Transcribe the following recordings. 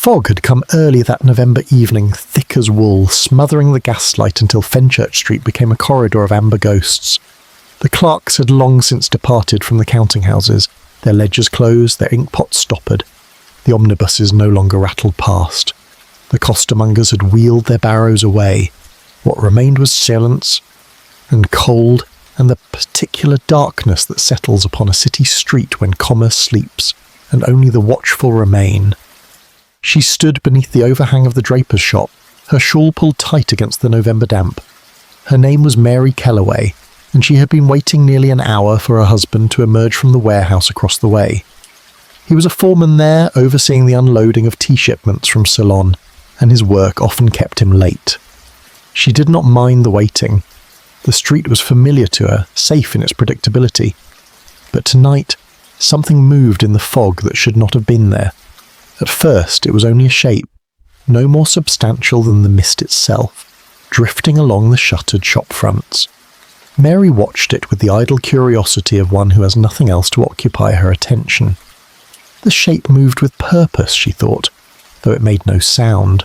fog had come early that November evening, thick as wool, smothering the gaslight until Fenchurch Street became a corridor of amber ghosts. The clerks had long since departed from the counting houses, their ledgers closed, their inkpots stoppered. The omnibuses no longer rattled past. The costermongers had wheeled their barrows away. What remained was silence and cold and the particular darkness that settles upon a city street when commerce sleeps, and only the watchful remain. She stood beneath the overhang of the draper's shop, her shawl pulled tight against the November damp. Her name was Mary Kellaway, and she had been waiting nearly an hour for her husband to emerge from the warehouse across the way. He was a foreman there, overseeing the unloading of tea shipments from Ceylon, and his work often kept him late. She did not mind the waiting. The street was familiar to her, safe in its predictability. But tonight, something moved in the fog that should not have been there. At first, it was only a shape, no more substantial than the mist itself, drifting along the shuttered shop fronts. Mary watched it with the idle curiosity of one who has nothing else to occupy her attention. The shape moved with purpose, she thought, though it made no sound.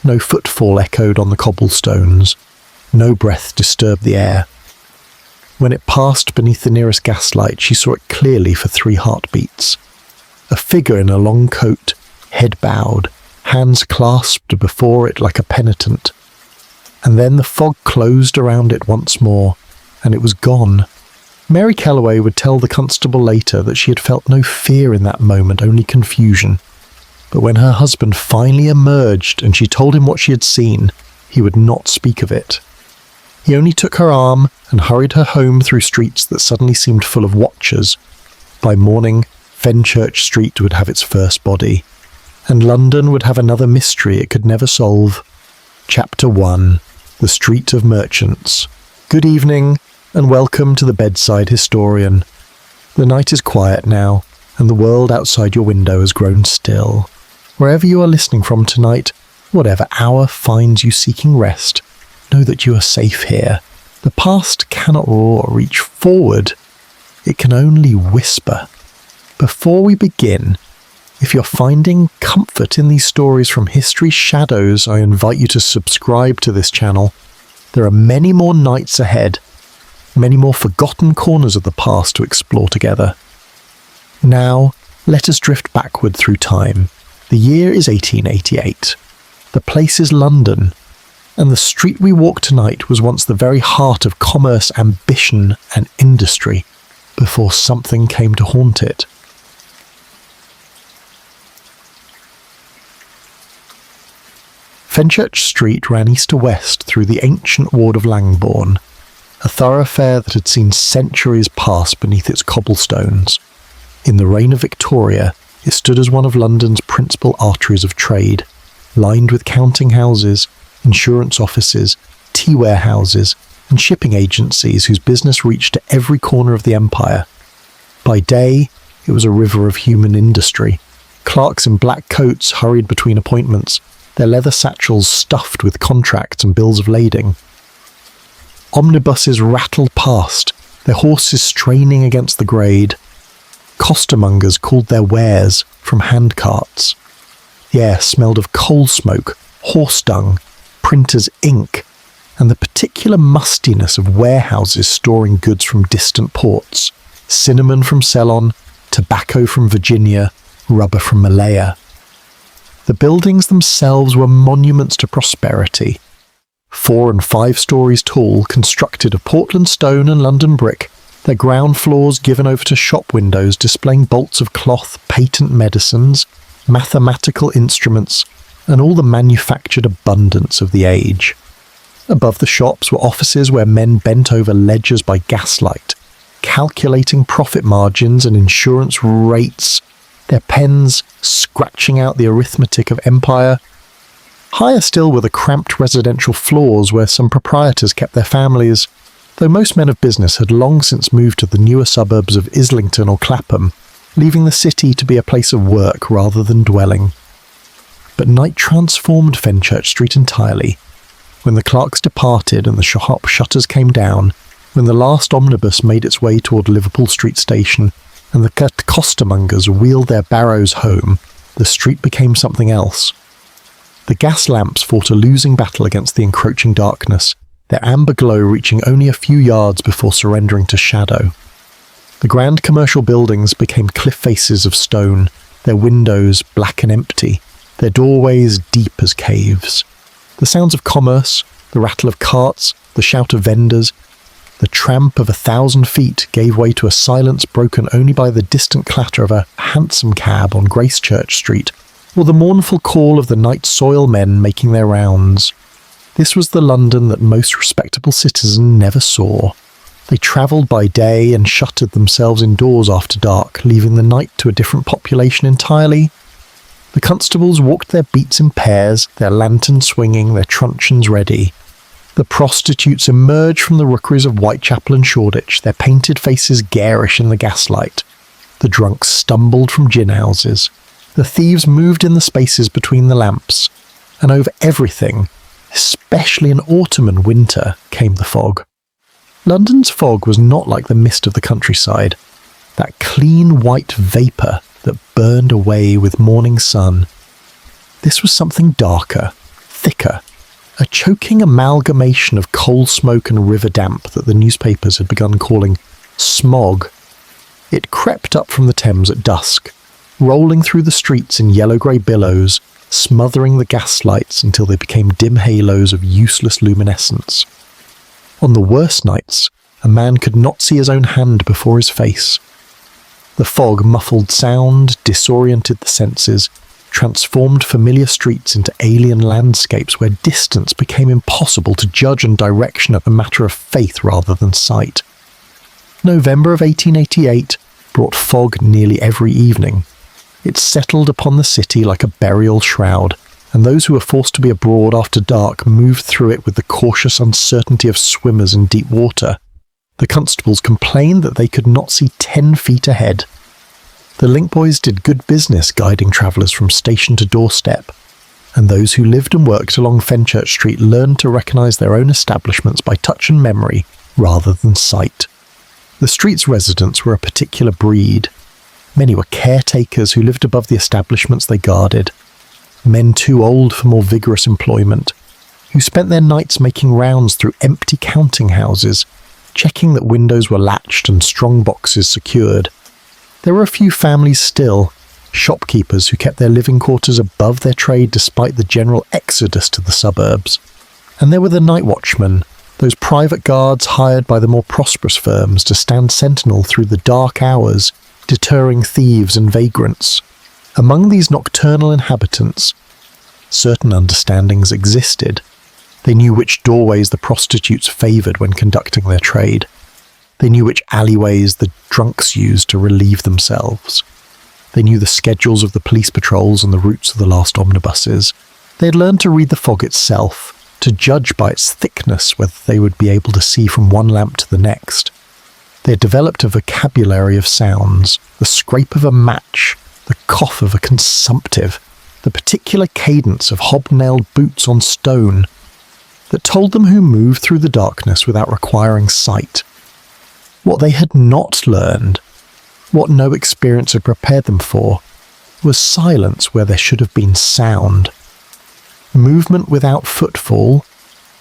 No footfall echoed on the cobblestones. No breath disturbed the air. When it passed beneath the nearest gaslight, she saw it clearly for 3 heartbeats. A figure in a long coat, head bowed, hands clasped before it like a penitent. And then the fog closed around it once more, and it was gone. Mary Kellaway would tell the constable later that she had felt no fear in that moment, only confusion. But when her husband finally emerged and she told him what she had seen, he would not speak of it. He only took her arm and hurried her home through streets that suddenly seemed full of watchers. By morning, Fenchurch Street would have its first body, and London would have another mystery it could never solve. Chapter 1. The Street of Merchants. Good evening, and welcome to the Bedside Historian. The night is quiet now, and the world outside your window has grown still. Wherever you are listening from tonight, whatever hour finds you seeking rest, know that you are safe here. The past cannot roar, reach forward. It can only whisper. Before we begin, if you're finding comfort in these stories from history's shadows, I invite you to subscribe to this channel. There are many more nights ahead, many more forgotten corners of the past to explore together. Now, let us drift backward through time. The year is 1888. The place is London, and the street we walk tonight was once the very heart of commerce, ambition, and industry, before something came to haunt it. Fenchurch Street ran east to west through the ancient ward of Langbourne, a thoroughfare that had seen centuries pass beneath its cobblestones. In the reign of Victoria, it stood as one of London's principal arteries of trade, lined with counting houses, insurance offices, tea warehouses, and shipping agencies whose business reached to every corner of the empire. By day, it was a river of human industry. Clerks in black coats hurried between appointments, their leather satchels stuffed with contracts and bills of lading. Omnibuses rattled past, their horses straining against the grade. Costermongers called their wares from handcarts. The air smelled of coal smoke, horse dung, printer's ink, and the particular mustiness of warehouses storing goods from distant ports, cinnamon from Ceylon, tobacco from Virginia, rubber from Malaya. The buildings themselves were monuments to prosperity. 4 and 5 stories tall, constructed of Portland stone and London brick, their ground floors given over to shop windows displaying bolts of cloth, patent medicines, mathematical instruments, and all the manufactured abundance of the age. Above the shops were offices where men bent over ledgers by gaslight, calculating profit margins and insurance rates, their pens scratching out the arithmetic of empire. Higher still were the cramped residential floors where some proprietors kept their families, though most men of business had long since moved to the newer suburbs of Islington or Clapham, leaving the city to be a place of work rather than dwelling. But night transformed Fenchurch Street entirely. When the clerks departed and the shop shutters came down, when the last omnibus made its way toward Liverpool Street Station, and the costermongers wheeled their barrows home, the street became something else. The gas lamps fought a losing battle against the encroaching darkness, their amber glow reaching only a few yards before surrendering to shadow. The grand commercial buildings became cliff faces of stone, their windows black and empty, their doorways deep as caves. The sounds of commerce, the rattle of carts, the shout of vendors, the tramp of 1,000 feet gave way to a silence broken only by the distant clatter of a hansom cab on Fenchurch Street, or the mournful call of the night soil men making their rounds. This was the London that most respectable citizen never saw. They travelled by day and shuttered themselves indoors after dark, leaving the night to a different population entirely. The constables walked their beats in pairs, their lanterns swinging, their truncheons ready. The prostitutes emerged from the rookeries of Whitechapel and Shoreditch, their painted faces garish in the gaslight. The drunks stumbled from gin houses. The thieves moved in the spaces between the lamps. And over everything, especially in autumn and winter, came the fog. London's fog was not like the mist of the countryside, that clean white vapour that burned away with morning sun. This was something darker, thicker, a choking amalgamation of coal smoke and river damp that the newspapers had begun calling smog. It crept up from the Thames at dusk, rolling through the streets in yellow-grey billows, smothering the gaslights until they became dim halos of useless luminescence. On the worst nights, a man could not see his own hand before his face. The fog muffled sound, disoriented the senses, transformed familiar streets into alien landscapes where distance became impossible to judge and direction a matter of faith rather than sight. November of 1888 brought fog nearly every evening. It settled upon the city like a burial shroud, and those who were forced to be abroad after dark moved through it with the cautious uncertainty of swimmers in deep water. The constables complained that they could not see 10 feet ahead. The link boys did good business guiding travellers from station to doorstep, and those who lived and worked along Fenchurch Street learned to recognise their own establishments by touch and memory rather than sight. The street's residents were a particular breed. Many were caretakers who lived above the establishments they guarded, men too old for more vigorous employment, who spent their nights making rounds through empty counting houses, checking that windows were latched and strong boxes secured. There were a few families still, shopkeepers who kept their living quarters above their trade despite the general exodus to the suburbs. And there were the night watchmen, those private guards hired by the more prosperous firms to stand sentinel through the dark hours, deterring thieves and vagrants. Among these nocturnal inhabitants, certain understandings existed. They knew which doorways the prostitutes favoured when conducting their trade. They knew which alleyways the drunks used to relieve themselves. They knew the schedules of the police patrols and the routes of the last omnibuses. They had learned to read the fog itself, to judge by its thickness whether they would be able to see from one lamp to the next. They had developed a vocabulary of sounds, the scrape of a match, the cough of a consumptive, the particular cadence of hobnailed boots on stone, that told them who moved through the darkness without requiring sight. What they had not learned, what no experience had prepared them for, was silence where there should have been sound. Movement without footfall,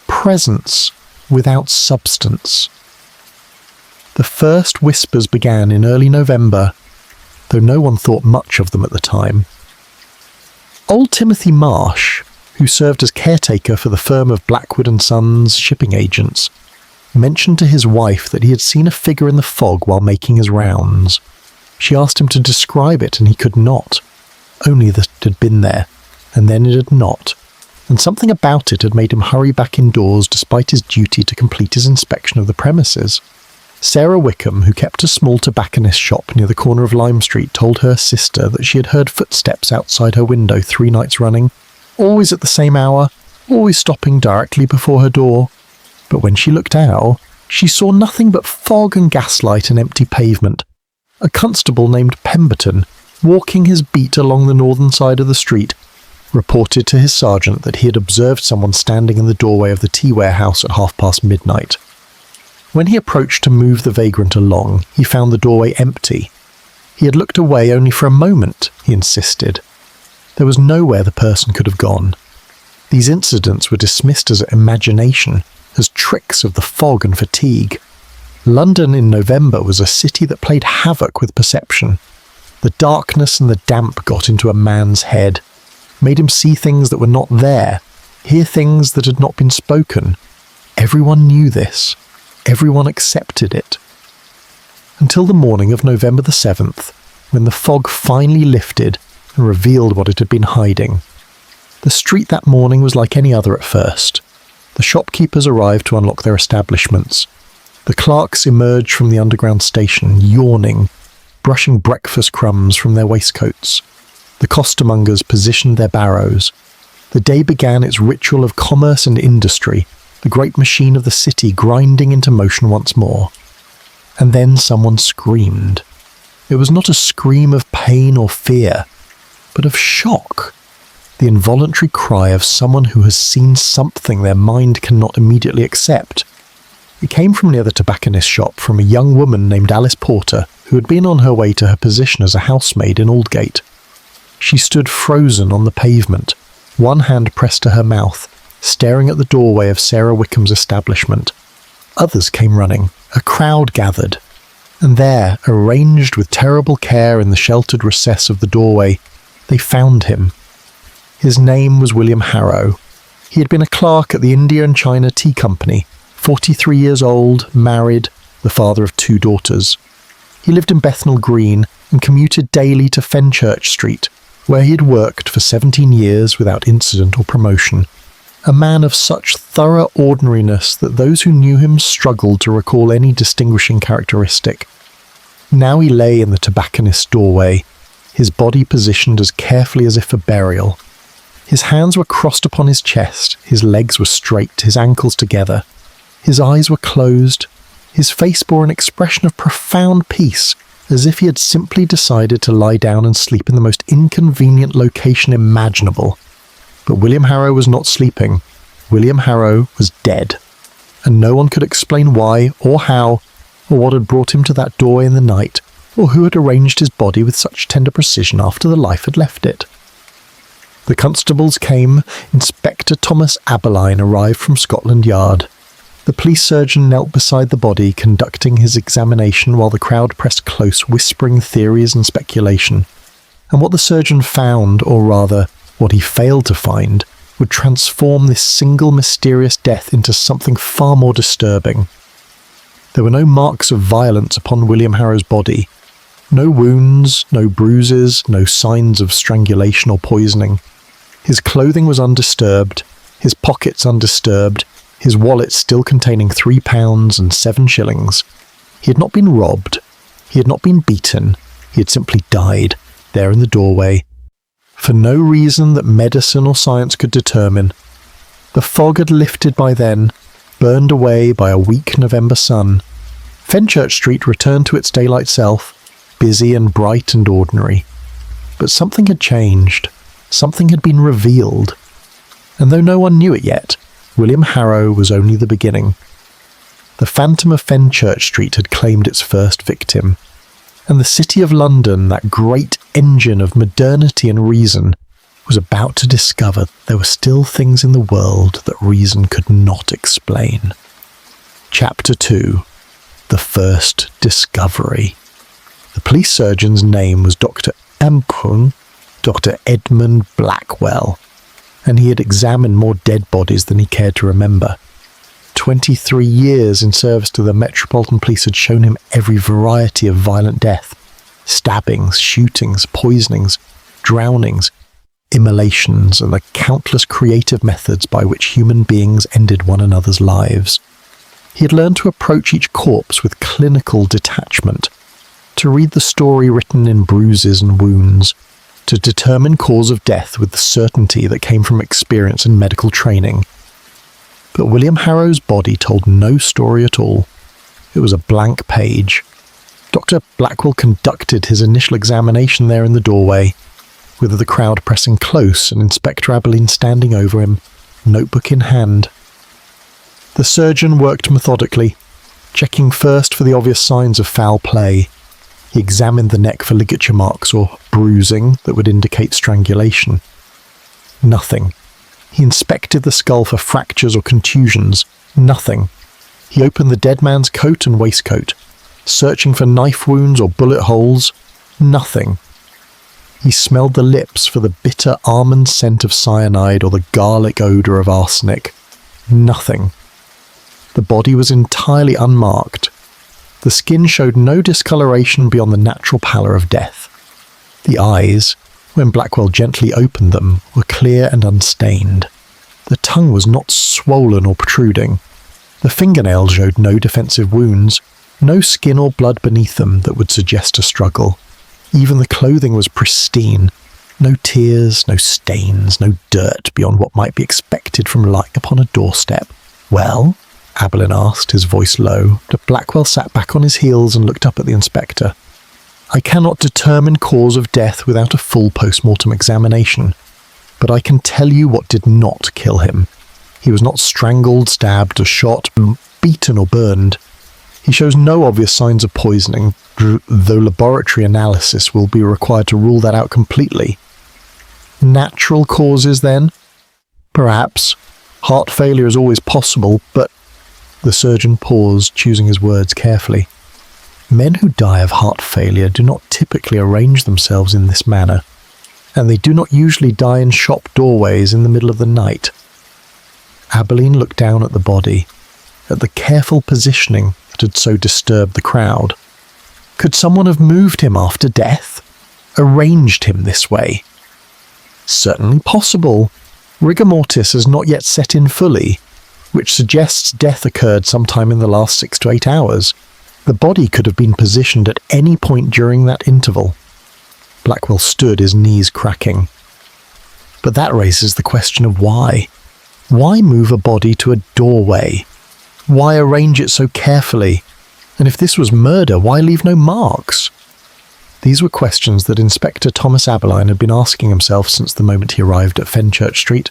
presence without substance. The first whispers began in early November, though no one thought much of them at the time. Old Timothy Marsh, who served as caretaker for the firm of Blackwood and Sons shipping agents, mentioned to his wife that he had seen a figure in the fog while making his rounds. She asked him to describe it, and he could not. Only that it had been there, and then it had not, and something about it had made him hurry back indoors despite his duty to complete his inspection of the premises. Sarah Wickham, who kept a small tobacconist shop near the corner of Lime Street, told her sister that she had heard footsteps outside her window 3 nights running, always at the same hour, always stopping directly before her door. But when she looked out, she saw nothing but fog and gaslight and empty pavement. A constable named Pemberton, walking his beat along the northern side of the street, reported to his sergeant that he had observed someone standing in the doorway of the tea warehouse at midnight. When he approached to move the vagrant along, he found the doorway empty. He had looked away only for a moment, he insisted. There was nowhere the person could have gone. These incidents were dismissed as imagination, as tricks of the fog and fatigue. London in November was a city that played havoc with perception. The darkness and the damp got into a man's head, made him see things that were not there, hear things that had not been spoken. Everyone knew this. Everyone accepted it. Until the morning of November the 7th, when the fog finally lifted and revealed what it had been hiding. The street that morning was like any other at first. The shopkeepers arrived to unlock their establishments. The clerks emerged from the underground station, yawning, brushing breakfast crumbs from their waistcoats. The costermongers positioned their barrows. The day began its ritual of commerce and industry, the great machine of the city grinding into motion once more. And then someone screamed. It was not a scream of pain or fear, but of shock. The involuntary cry of someone who has seen something their mind cannot immediately accept. It came from near the tobacconist's shop, from a young woman named Alice Porter, who had been on her way to her position as a housemaid in Aldgate. She stood frozen on the pavement, one hand pressed to her mouth, staring at the doorway of Sarah Wickham's establishment. Others came running. A crowd gathered. And there, arranged with terrible care in the sheltered recess of the doorway, they found him. His name was William Harrow. He had been a clerk at the India and China Tea Company, 43 years old, married, the father of 2 daughters. He lived in Bethnal Green and commuted daily to Fenchurch Street, where he had worked for 17 years without incident or promotion. A man of such thorough ordinariness that those who knew him struggled to recall any distinguishing characteristic. Now he lay in the tobacconist's doorway, his body positioned as carefully as if for burial. His hands were crossed upon his chest, his legs were straight, his ankles together. His eyes were closed. His face bore an expression of profound peace, as if he had simply decided to lie down and sleep in the most inconvenient location imaginable. But William Harrow was not sleeping. William Harrow was dead, and no one could explain why or how, or what had brought him to that doorway in the night, or who had arranged his body with such tender precision after the life had left it. The constables came. Inspector Thomas Abberline arrived from Scotland Yard. The police surgeon knelt beside the body, conducting his examination while the crowd pressed close, whispering theories and speculation. And what the surgeon found, or rather, what he failed to find, would transform this single mysterious death into something far more disturbing. There were no marks of violence upon William Harrow's body. No wounds, no bruises, no signs of strangulation or poisoning. His clothing was undisturbed, his pockets undisturbed, his wallet still containing £3 and 7 shillings. He had not been robbed. He had not been beaten. He had simply died, there in the doorway, for no reason that medicine or science could determine. The fog had lifted by then, burned away by a weak November sun. Fenchurch Street returned to its daylight self, busy and bright and ordinary. But something had changed. Something had been revealed. And though no one knew it yet, William Harrow was only the beginning. The phantom of Fenchurch Street had claimed its first victim. And the city of London, that great engine of modernity and reason, was about to discover there were still things in the world that reason could not explain. Chapter 2. The First Discovery. The police surgeon's name was Dr. Edmund Blackwell, and he had examined more dead bodies than he cared to remember. 23 years in service to the Metropolitan Police had shown him every variety of violent death. Stabbings, shootings, poisonings, drownings, immolations, and the countless creative methods by which human beings ended one another's lives. He had learned to approach each corpse with clinical detachment, to read the story written in bruises and wounds, to determine cause of death with the certainty that came from experience and medical training. But William Harrow's body told no story at all. It was a blank page. Dr. Blackwell conducted his initial examination there in the doorway, with the crowd pressing close and Inspector Abberline standing over him, notebook in hand. The surgeon worked methodically, checking first for the obvious signs of foul play. He examined the neck for ligature marks or bruising that would indicate strangulation. Nothing. He inspected the skull for fractures or contusions. Nothing. He opened the dead man's coat and waistcoat, searching for knife wounds or bullet holes. Nothing. He smelled the lips for the bitter almond scent of cyanide or the garlic odour of arsenic. Nothing. The body was entirely unmarked. The skin showed no discoloration beyond the natural pallor of death. The eyes, when Blackwell gently opened them, were clear and unstained. The tongue was not swollen or protruding. The fingernails showed no defensive wounds, no skin or blood beneath them that would suggest a struggle. Even the clothing was pristine. No tears, no stains, no dirt beyond what might be expected from lying upon a doorstep. "Well?" Abberline asked, his voice low, but Blackwell sat back on his heels and looked up at the inspector. "I cannot determine cause of death without a full post-mortem examination, but I can tell you what did not kill him. He was not strangled, stabbed, or shot, beaten or burned. He shows no obvious signs of poisoning, though laboratory analysis will be required to rule that out completely. Natural causes, then? Perhaps. Heart failure is always possible, but..." The surgeon paused, choosing his words carefully. Men who die of heart failure do not typically arrange themselves in this manner, and they do not usually die in shop doorways in the middle of the night. Abberline looked down at the body, at the careful positioning that had so disturbed the crowd. Could someone have moved him after death? Arranged him this way? Certainly possible. Rigor mortis has not yet set in fully, which suggests death occurred sometime in the last 6 to 8 hours. The body could have been positioned at any point during that interval. Blackwell stood, his knees cracking. But that raises the question of why. Why move a body to a doorway? Why arrange it so carefully? And if this was murder, why leave no marks? These were questions that Inspector Thomas Abberline had been asking himself since the moment he arrived at Fenchurch Street.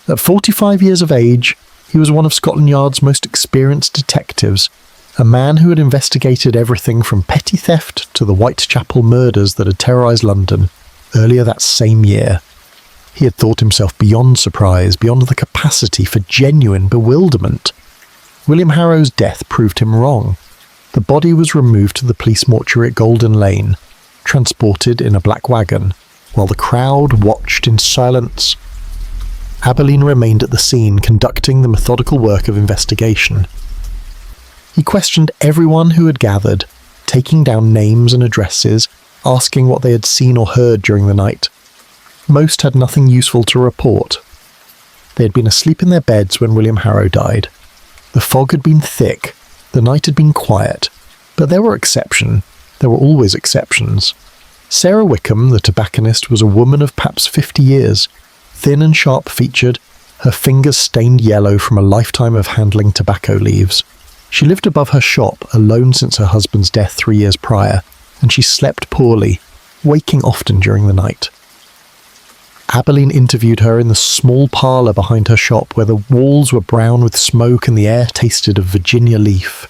At 45 years of age, he was one of Scotland Yard's most experienced detectives, a man who had investigated everything from petty theft to the Whitechapel murders that had terrorised London earlier that same year. He had thought himself beyond surprise, beyond the capacity for genuine bewilderment. William Harrow's death proved him wrong. The body was removed to the police mortuary at Golden Lane, transported in a black wagon, while the crowd watched in silence. Abberline remained at the scene, conducting the methodical work of investigation. He questioned everyone who had gathered, taking down names and addresses, asking what they had seen or heard during the night. Most had nothing useful to report. They had been asleep in their beds when William Harrow died. The fog had been thick, the night had been quiet, but there were exceptions. There were always exceptions. Sarah Wickham, the tobacconist, was a woman of perhaps 50 years, thin and sharp-featured, her fingers stained yellow from a lifetime of handling tobacco leaves. She lived above her shop, alone since her husband's death 3 years prior, and she slept poorly, waking often during the night. Abberline interviewed her in the small parlour behind her shop, where the walls were brown with smoke and the air tasted of Virginia leaf.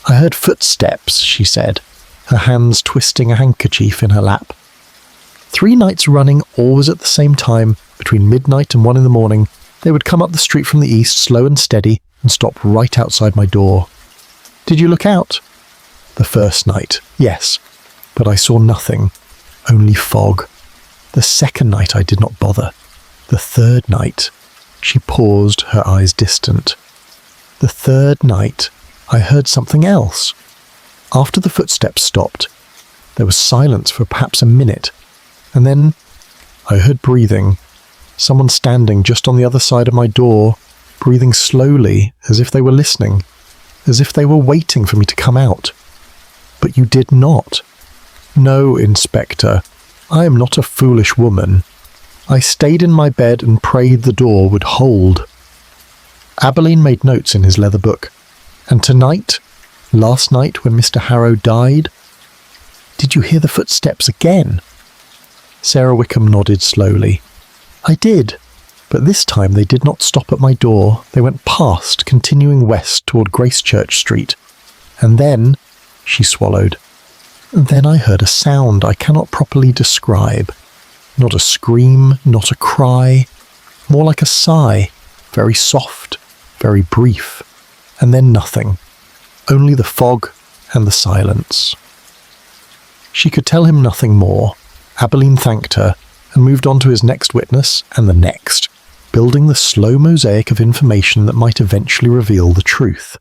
"I heard footsteps," she said, her hands twisting a handkerchief in her lap. 3 nights running, always at the same time, between midnight and 1 in the morning, they would come up the street from the east, slow and steady, and stop right outside my door. "Did you look out?" "The first night, yes, but I saw nothing, only fog. The second night I did not bother. The third night..." She paused, her eyes distant. "The third night, I heard something else. After the footsteps stopped, there was silence for perhaps a minute, and then I heard breathing. Someone standing just on the other side of my door, breathing slowly, as if they were listening, as if they were waiting for me to come out. But you did not." "No, Inspector. I am not a foolish woman. I stayed in my bed and prayed the door would hold." Abberline made notes in his leather book. "And tonight, last night when Mr. Harrow died, did you hear the footsteps again?" Sarah Wickham nodded slowly. "I did, but this time they did not stop at my door. They went past, continuing west toward Gracechurch Street. And then..." She swallowed. Then I heard a sound I cannot properly describe. Not a scream, not a cry, more like a sigh, very soft, very brief, and then nothing, only the fog and the silence. She could tell him nothing more. Abberline thanked her and moved on to his next witness and the next, building the slow mosaic of information that might eventually reveal the truth.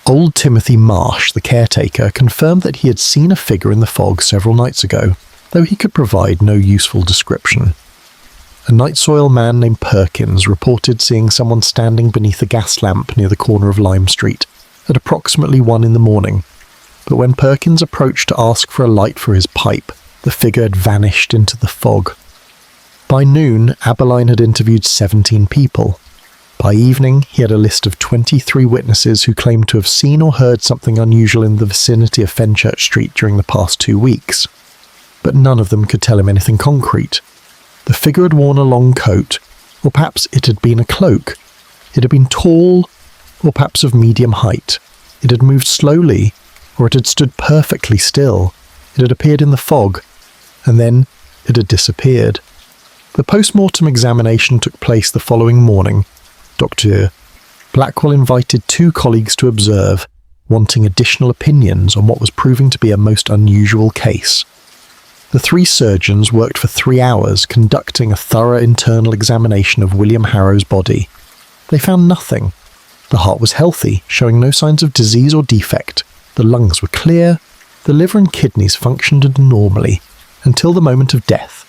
Old Timothy Marsh, the caretaker, confirmed that he had seen a figure in the fog several nights ago, though he could provide no useful description. A night soil man named Perkins reported seeing someone standing beneath a gas lamp near the corner of Lime Street at approximately 1 a.m, but when Perkins approached to ask for a light for his pipe, the figure had vanished into the fog. By noon, Abberline had interviewed 17 people. By evening, he had a list of 23 witnesses who claimed to have seen or heard something unusual in the vicinity of Fenchurch Street during the past 2 weeks. But none of them could tell him anything concrete. The figure had worn a long coat, or perhaps it had been a cloak. It had been tall, or perhaps of medium height. It had moved slowly, or it had stood perfectly still. It had appeared in the fog, and then it had disappeared. The post-mortem examination took place the following morning. Dr. Blackwell invited 2 colleagues to observe, wanting additional opinions on what was proving to be a most unusual case. The 3 surgeons worked for 3 hours, conducting a thorough internal examination of William Harrow's body. They found nothing. The heart was healthy, showing no signs of disease or defect. The lungs were clear. The liver and kidneys functioned normally, until the moment of death.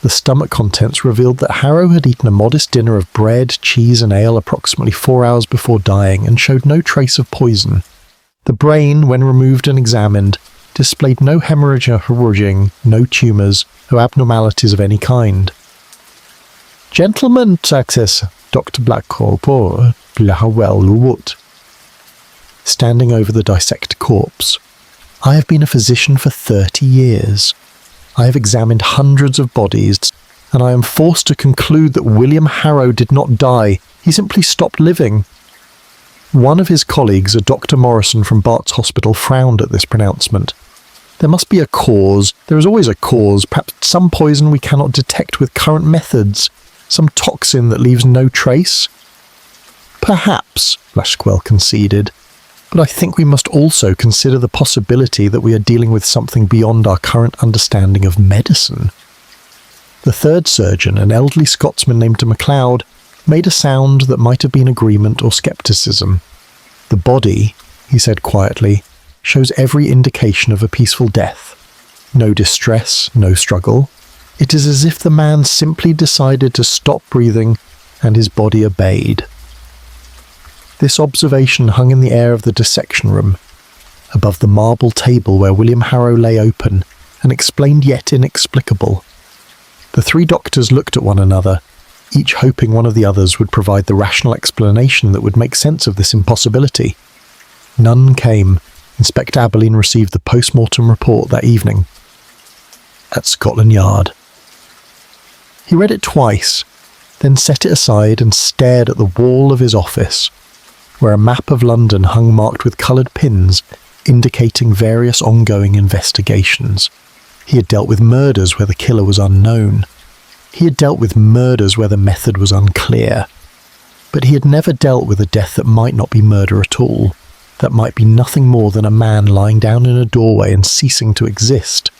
The stomach contents revealed that Harrow had eaten a modest dinner of bread, cheese and ale approximately 4 hours before dying and showed no trace of poison. The brain, when removed and examined, displayed no hemorrhaging, no tumours, no abnormalities of any kind. Gentlemen, access Dr. Blackwell, standing over the dissected corpse. I have been a physician for 30 years. I have examined hundreds of bodies, and I am forced to conclude that William Harrow did not die. He simply stopped living. One of his colleagues, a Dr. Morrison from Bart's Hospital, frowned at this pronouncement. There must be a cause. There is always a cause. Perhaps some poison we cannot detect with current methods. Some toxin that leaves no trace. Perhaps, Blackwell conceded. But I think we must also consider the possibility that we are dealing with something beyond our current understanding of medicine. The 3rd surgeon, an elderly Scotsman named MacLeod, made a sound that might have been agreement or scepticism. The body, he said quietly, shows every indication of a peaceful death. No distress, no struggle. It is as if the man simply decided to stop breathing and his body obeyed. This observation hung in the air of the dissection room, above the marble table where William Harrow lay open, and explained yet inexplicable. The 3 doctors looked at one another, each hoping one of the others would provide the rational explanation that would make sense of this impossibility. None came. Inspector Abberline received the post-mortem report that evening at Scotland Yard. He read it twice, then set it aside and stared at the wall of his office, where a map of London hung marked with coloured pins indicating various ongoing investigations. He had dealt with murders where the killer was unknown. He had dealt with murders where the method was unclear. But he had never dealt with a death that might not be murder at all, that might be nothing more than a man lying down in a doorway and ceasing to exist.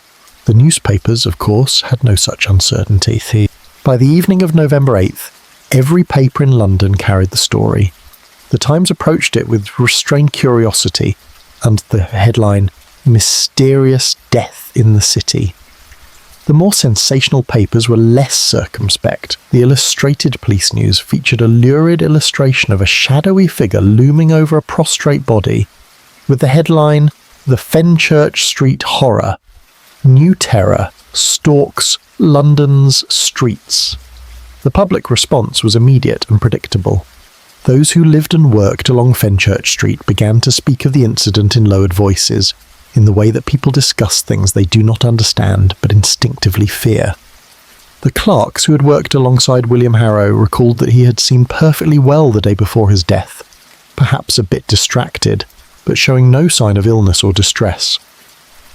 The newspapers, of course, had no such uncertainty. By the evening of November 8th, every paper in London carried the story. The Times approached it with restrained curiosity under the headline, "Mysterious Death in the City." The more sensational papers were less circumspect. The Illustrated Police News featured a lurid illustration of a shadowy figure looming over a prostrate body, with the headline, "The Fenchurch Street Horror. New Terror Stalks London's Streets." The public response was immediate and predictable. Those who lived and worked along Fenchurch Street began to speak of the incident in lowered voices, in the way that people discuss things they do not understand but instinctively fear. The clerks who had worked alongside William Harrow recalled that he had seemed perfectly well the day before his death, perhaps a bit distracted, but showing no sign of illness or distress.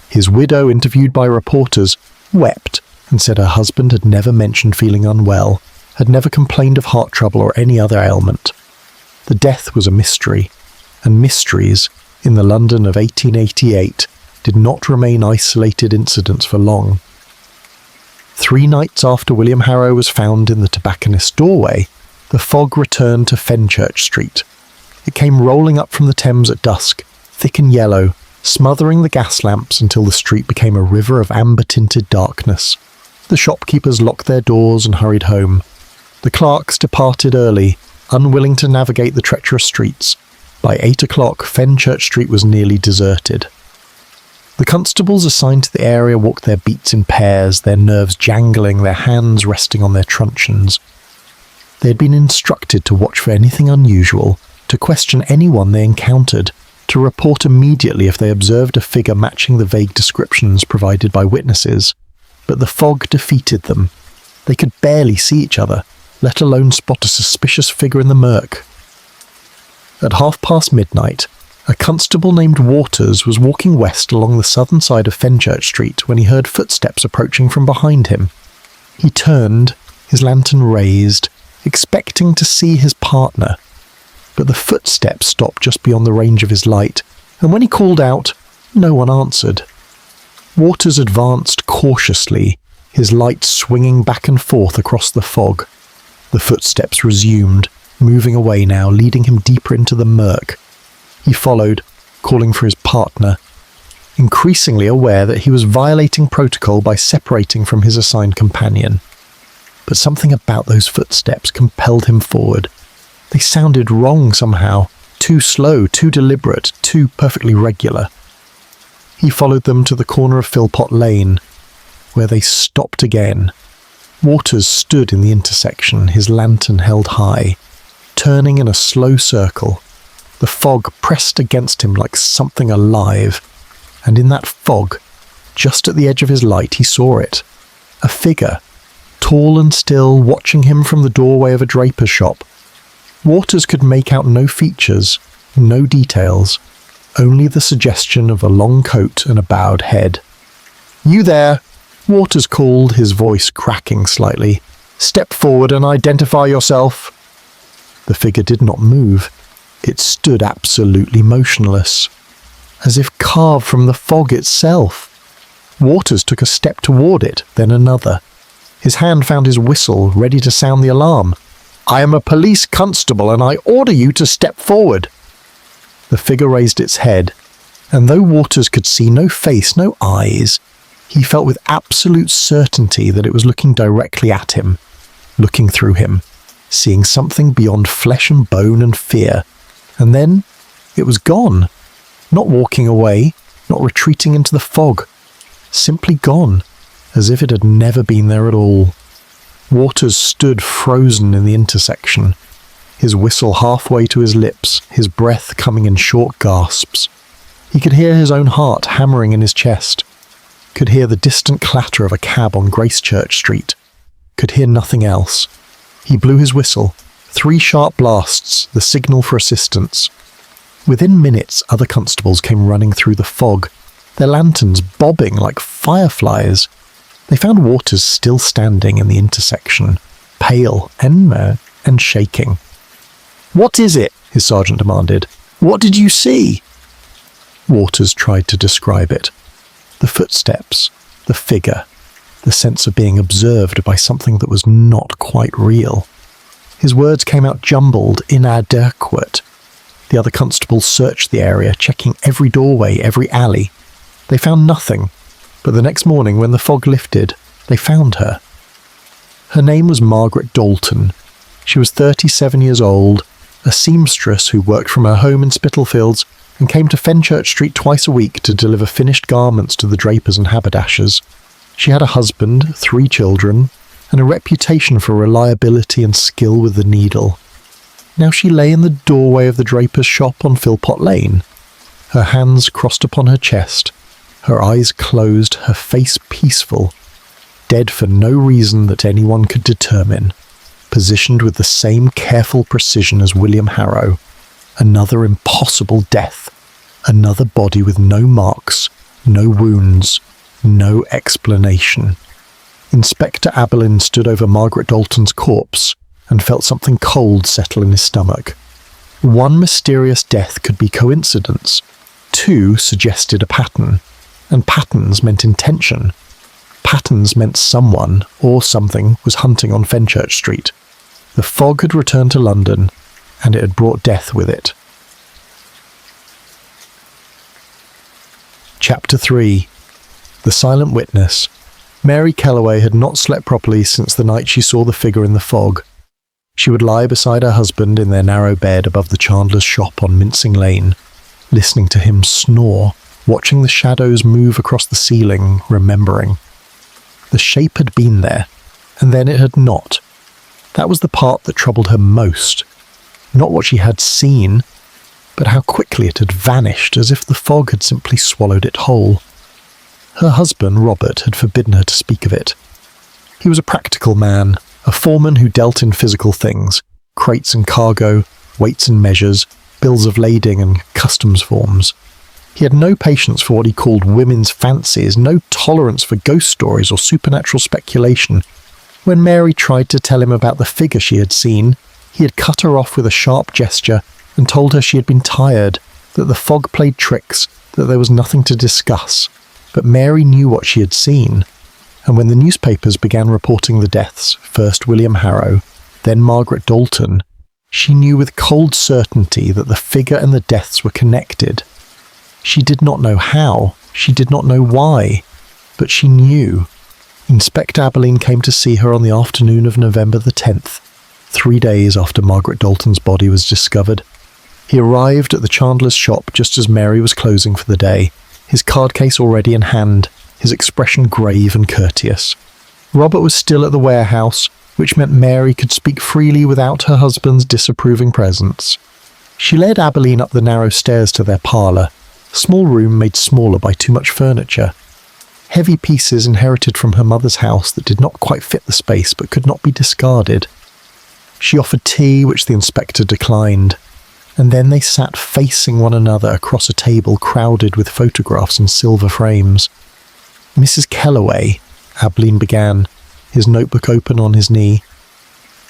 His widow, interviewed by reporters, wept and said her husband had never mentioned feeling unwell, had never complained of heart trouble or any other ailment. The death was a mystery, and mysteries, in the London of 1888, did not remain isolated incidents for long. 3 nights after William Harrow was found in the tobacconist's doorway, the fog returned to Fenchurch Street. It came rolling up from the Thames at dusk, thick and yellow, smothering the gas lamps until the street became a river of amber-tinted darkness. The shopkeepers locked their doors and hurried home. The clerks departed early, unwilling to navigate the treacherous streets. By 8 o'clock, Fenchurch Street was nearly deserted. The constables assigned to the area walked their beats in pairs, their nerves jangling, their hands resting on their truncheons. They had been instructed to watch for anything unusual, to question anyone they encountered, to report immediately if they observed a figure matching the vague descriptions provided by witnesses. But the fog defeated them. They could barely see each other, let alone spot a suspicious figure in the murk. At midnight, a constable named Waters was walking west along the southern side of Fenchurch Street when he heard footsteps approaching from behind him. He turned, his lantern raised, expecting to see his partner. But the footsteps stopped just beyond the range of his light, and when he called out, no one answered. Waters advanced cautiously, his light swinging back and forth across the fog. The footsteps resumed, moving away now, leading him deeper into the murk. He followed, calling for his partner, increasingly aware that he was violating protocol by separating from his assigned companion. But something about those footsteps compelled him forward. They sounded wrong somehow, too slow, too deliberate, too perfectly regular. He followed them to the corner of Philpot Lane, where they stopped again. Waters stood in the intersection, his lantern held high, turning in a slow circle. The fog pressed against him like something alive, and in that fog, just at the edge of his light, he saw it. A figure, tall and still, watching him from the doorway of a draper's shop. Waters could make out no features, no details, only the suggestion of a long coat and a bowed head. "You there?" Waters called, his voice cracking slightly. "Step forward and identify yourself." The figure did not move. It stood absolutely motionless, as if carved from the fog itself. Waters took a step toward it, then another. His hand found his whistle, ready to sound the alarm. "I am a police constable, and I order you to step forward." The figure raised its head, and though Waters could see no face, no eyes, he felt with absolute certainty that it was looking directly at him, looking through him, seeing something beyond flesh and bone and fear. And then it was gone, not walking away, not retreating into the fog, simply gone, as if it had never been there at all. Waters stood frozen in the intersection, his whistle halfway to his lips, his breath coming in short gasps. He could hear his own heart hammering in his chest, could hear the distant clatter of a cab on Gracechurch Street, could hear nothing else. He blew his whistle, 3 sharp blasts, the signal for assistance. Within minutes, other constables came running through the fog, their lanterns bobbing like fireflies. They found Waters still standing in the intersection, pale and shaking. "What is it?" his sergeant demanded. "What did you see?" Waters tried to describe it. The footsteps, the figure, the sense of being observed by something that was not quite real. His words came out jumbled, inadequate. The other constables searched the area, checking every doorway, every alley. They found nothing, but the next morning when the fog lifted, they found her. Her name was Margaret Dalton. She was 37 years old, a seamstress who worked from her home in Spitalfields and came to Fenchurch Street twice a week to deliver finished garments to the drapers and haberdashers. She had a husband, 3 children, and a reputation for reliability and skill with the needle. Now she lay in the doorway of the draper's shop on Philpot Lane, her hands crossed upon her chest, her eyes closed, her face peaceful, dead for no reason that anyone could determine, positioned with the same careful precision as William Harrow. Another impossible death, another body with no marks, No wounds. No explanation. Inspector Abberline stood over Margaret Dalton's corpse and felt something cold settle in his stomach. One mysterious death could be coincidence. Two suggested a pattern. And patterns meant intention. Patterns meant someone or something was hunting on Fenchurch Street. The fog had returned to London, and it had brought death with it. Chapter 3. The Silent Witness. Mary Kellaway had not slept properly since the night she saw the figure in the fog. She would lie beside her husband in their narrow bed above the chandler's shop on Mincing Lane, listening to him snore, watching the shadows move across the ceiling, remembering. The shape had been there, and then it had not. That was the part that troubled her most. Not what she had seen, but how quickly it had vanished, as if the fog had simply swallowed it whole. Her husband, Robert, had forbidden her to speak of it. He was a practical man, a foreman who dealt in physical things, crates and cargo, weights and measures, bills of lading and customs forms. He had no patience for what he called women's fancies, no tolerance for ghost stories or supernatural speculation. When Mary tried to tell him about the figure she had seen, he had cut her off with a sharp gesture and told her she had been tired, that the fog played tricks, that there was nothing to discuss. But Mary knew what she had seen, and when the newspapers began reporting the deaths, first William Harrow, then Margaret Dalton, she knew with cold certainty that the figure and the deaths were connected. She did not know how, she did not know why, but she knew. Inspector Abberline came to see her on the afternoon of November the 10th, 3 days after Margaret Dalton's body was discovered. He arrived at the chandler's shop just as Mary was closing for the day, his card case already in hand, his expression grave and courteous. Robert was still at the warehouse, which meant Mary could speak freely without her husband's disapproving presence. She led Abberline up the narrow stairs to their parlour, a small room made smaller by too much furniture. Heavy pieces inherited from her mother's house that did not quite fit the space but could not be discarded. She offered tea, which the inspector declined, and then they sat facing one another across a table crowded with photographs in silver frames. "Mrs. Kellaway," Abberline began, his notebook open on his knee.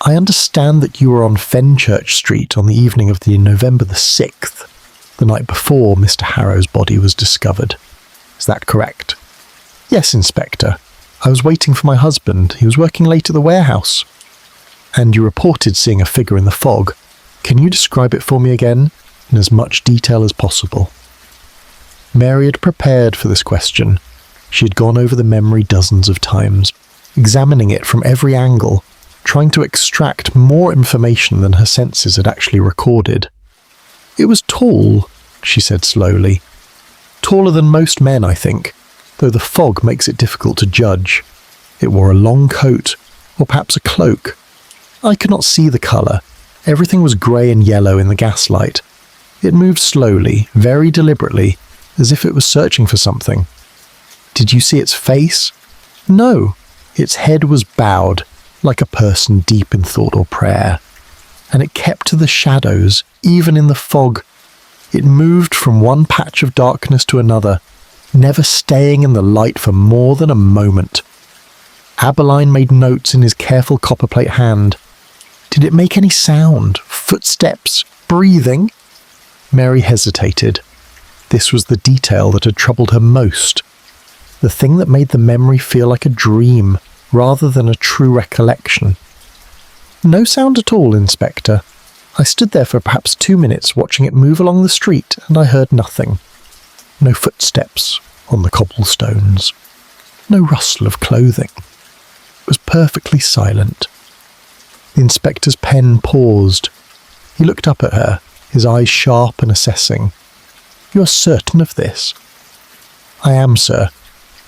"I understand that you were on Fenchurch Street on the evening of the November the 6th, the night before Mr. Harrow's body was discovered. Is that correct?" "Yes, Inspector. I was waiting for my husband. He was working late at the warehouse." "And you reported seeing a figure in the fog. Can you describe it for me again, in as much detail as possible?" Mary had prepared for this question. She had gone over the memory dozens of times, examining it from every angle, trying to extract more information than her senses had actually recorded. "It was tall," she said slowly. "Taller than most men, I think, though the fog makes it difficult to judge. It wore a long coat, or perhaps a cloak. I could not see the colour. Everything was grey and yellow in the gaslight. It moved slowly, very deliberately, as if it was searching for something." "Did you see its face?" "No. Its head was bowed, like a person deep in thought or prayer. And it kept to the shadows, even in the fog. It moved from one patch of darkness to another, never staying in the light for more than a moment." Abberline made notes in his careful copperplate hand. "Did it make any sound? Footsteps? Breathing?" Mary hesitated. This was the detail that had troubled her most. The thing that made the memory feel like a dream, rather than a true recollection. "No sound at all, Inspector. I stood there for perhaps 2 minutes watching it move along the street, and I heard nothing. No footsteps on the cobblestones. No rustle of clothing. It was perfectly silent." The inspector's pen paused. He looked up at her, his eyes sharp and assessing. "You are certain of this?" "I am, sir.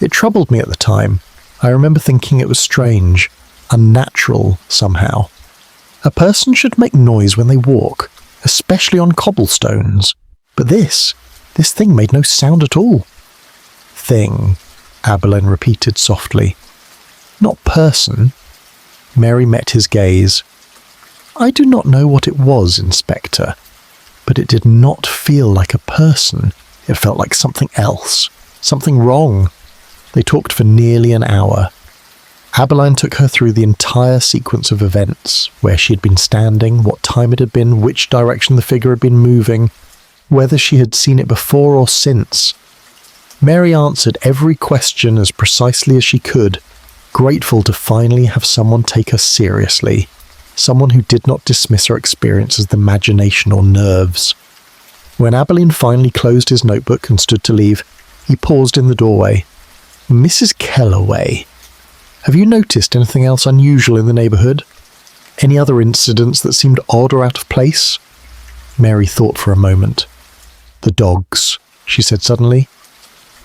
It troubled me at the time. I remember thinking it was strange, unnatural somehow. A person should make noise when they walk, especially on cobblestones. But this thing made no sound at all." "Thing," Abberline repeated softly. "Not person." Mary met his gaze. "I do not know what it was, Inspector, but it did not feel like a person. It felt like something else. Something wrong. They talked for nearly an hour. Abberline took her through the entire sequence of events, where she had been standing, what time it had been, which direction the figure had been moving, whether she had seen it before or since. Mary answered every question as precisely as she could, grateful to finally have someone take her seriously, someone who did not dismiss her experience as imagination or nerves. When Abberline finally closed his notebook and stood to leave, he paused in the doorway. "Mrs. Kellaway, have you noticed anything else unusual in the neighbourhood? Any other incidents that seemed odd or out of place?" Mary thought for a moment. "The dogs," she said suddenly.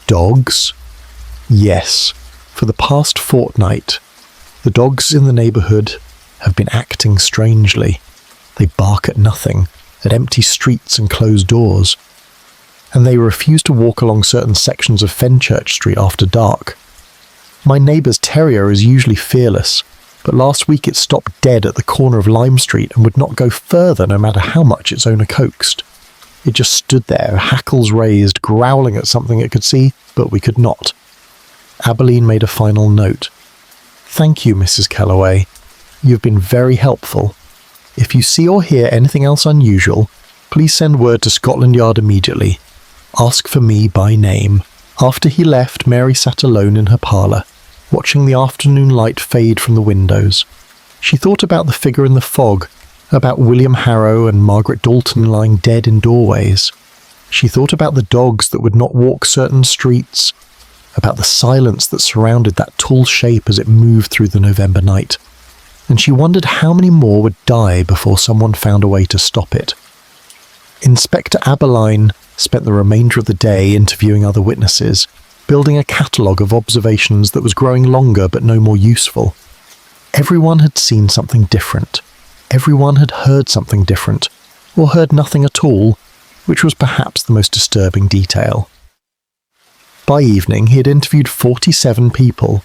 "Dogs?" "Yes. For the past fortnight, the dogs in the neighbourhood have been acting strangely. They bark at nothing, at empty streets and closed doors. And they refuse to walk along certain sections of Fenchurch Street after dark. My neighbour's terrier is usually fearless, but last week it stopped dead at the corner of Lime Street and would not go further no matter how much its owner coaxed. It just stood there, hackles raised, growling at something it could see, but we could not." Abberline made a final note. "Thank you, Mrs. Kellaway. You've been very helpful. If you see or hear anything else unusual, please send word to Scotland Yard immediately. Ask for me by name." After he left, Mary sat alone in her parlour, watching the afternoon light fade from the windows. She thought about the figure in the fog, about William Harrow and Margaret Dalton lying dead in doorways. She thought about the dogs that would not walk certain streets, about the silence that surrounded that tall shape as it moved through the November night, and she wondered how many more would die before someone found a way to stop it. Inspector Abberline spent the remainder of the day interviewing other witnesses, building a catalogue of observations that was growing longer but no more useful. Everyone had seen something different. Everyone had heard something different, or heard nothing at all, which was perhaps the most disturbing detail. By evening, he had interviewed 47 people.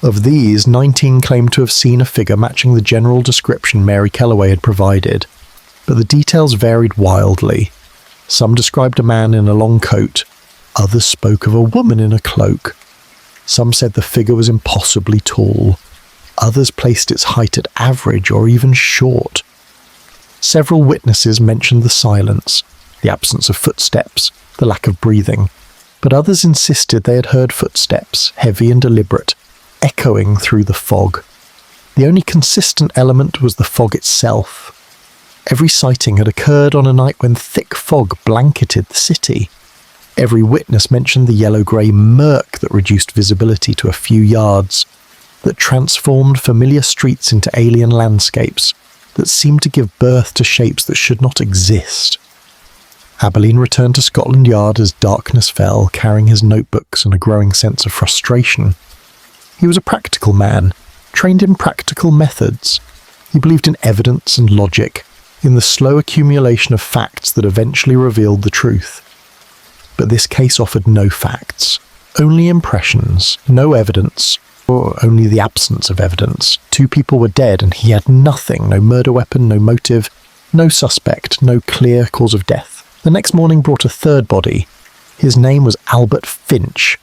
Of these, 19 claimed to have seen a figure matching the general description Mary Kellaway had provided, but the details varied wildly. Some described a man in a long coat, others spoke of a woman in a cloak. Some said the figure was impossibly tall, others placed its height at average or even short. Several witnesses mentioned the silence, the absence of footsteps, the lack of breathing, but others insisted they had heard footsteps, heavy and deliberate, echoing through the fog. The only consistent element was the fog itself. Every sighting had occurred on a night when thick fog blanketed the city. Every witness mentioned the yellow-grey murk that reduced visibility to a few yards, that transformed familiar streets into alien landscapes, that seemed to give birth to shapes that should not exist. Abberline returned to Scotland Yard as darkness fell, carrying his notebooks and a growing sense of frustration. He was a practical man, trained in practical methods. He believed in evidence and logic, in the slow accumulation of facts that eventually revealed the truth. But this case offered no facts, only impressions, no evidence, or only the absence of evidence. 2 people were dead and he had nothing, no murder weapon, no motive, no suspect, no clear cause of death. The next morning brought a 3rd body. His name was Albert Finch,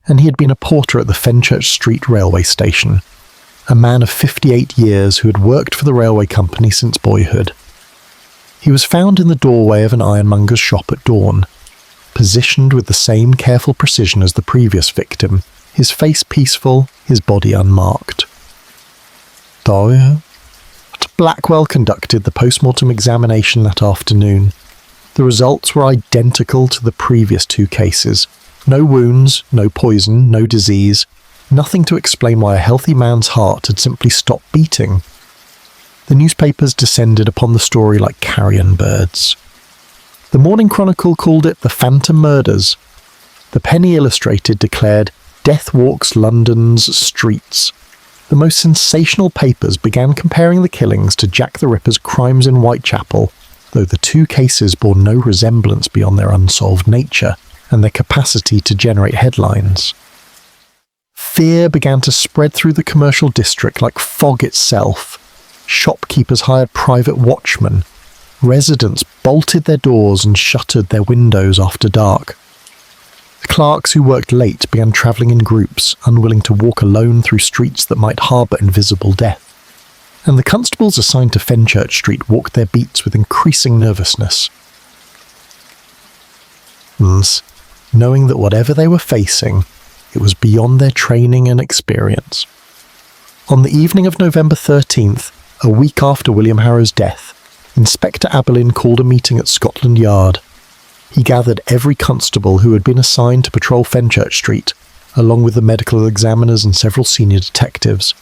and he had been a porter at the Fenchurch Street railway station, a man of 58 years who had worked for the railway company since boyhood. He was found in the doorway of an ironmonger's shop at dawn, positioned with the same careful precision as the previous victim, his face peaceful, his body unmarked. Blackwell conducted the post-mortem examination that afternoon. The results were identical to the previous 2 cases. No wounds, no poison, no disease, nothing to explain why a healthy man's heart had simply stopped beating. The newspapers descended upon the story like carrion birds. The Morning Chronicle called it the Phantom Murders. The Penny Illustrated declared, "Death walks London's streets." The most sensational papers began comparing the killings to Jack the Ripper's crimes in Whitechapel, though the 2 cases bore no resemblance beyond their unsolved nature and their capacity to generate headlines. Fear began to spread through the commercial district like fog itself. Shopkeepers hired private watchmen. Residents bolted their doors and shuttered their windows after dark. The clerks who worked late began travelling in groups, unwilling to walk alone through streets that might harbour invisible death. And the constables assigned to Fenchurch Street walked their beats with increasing nervousness, knowing that whatever they were facing, it was beyond their training and experience. On the evening of November 13th, a week after William Harrow's death, Inspector Abberline called a meeting at Scotland Yard. He gathered every constable who had been assigned to patrol Fenchurch Street, along with the medical examiners and several senior detectives.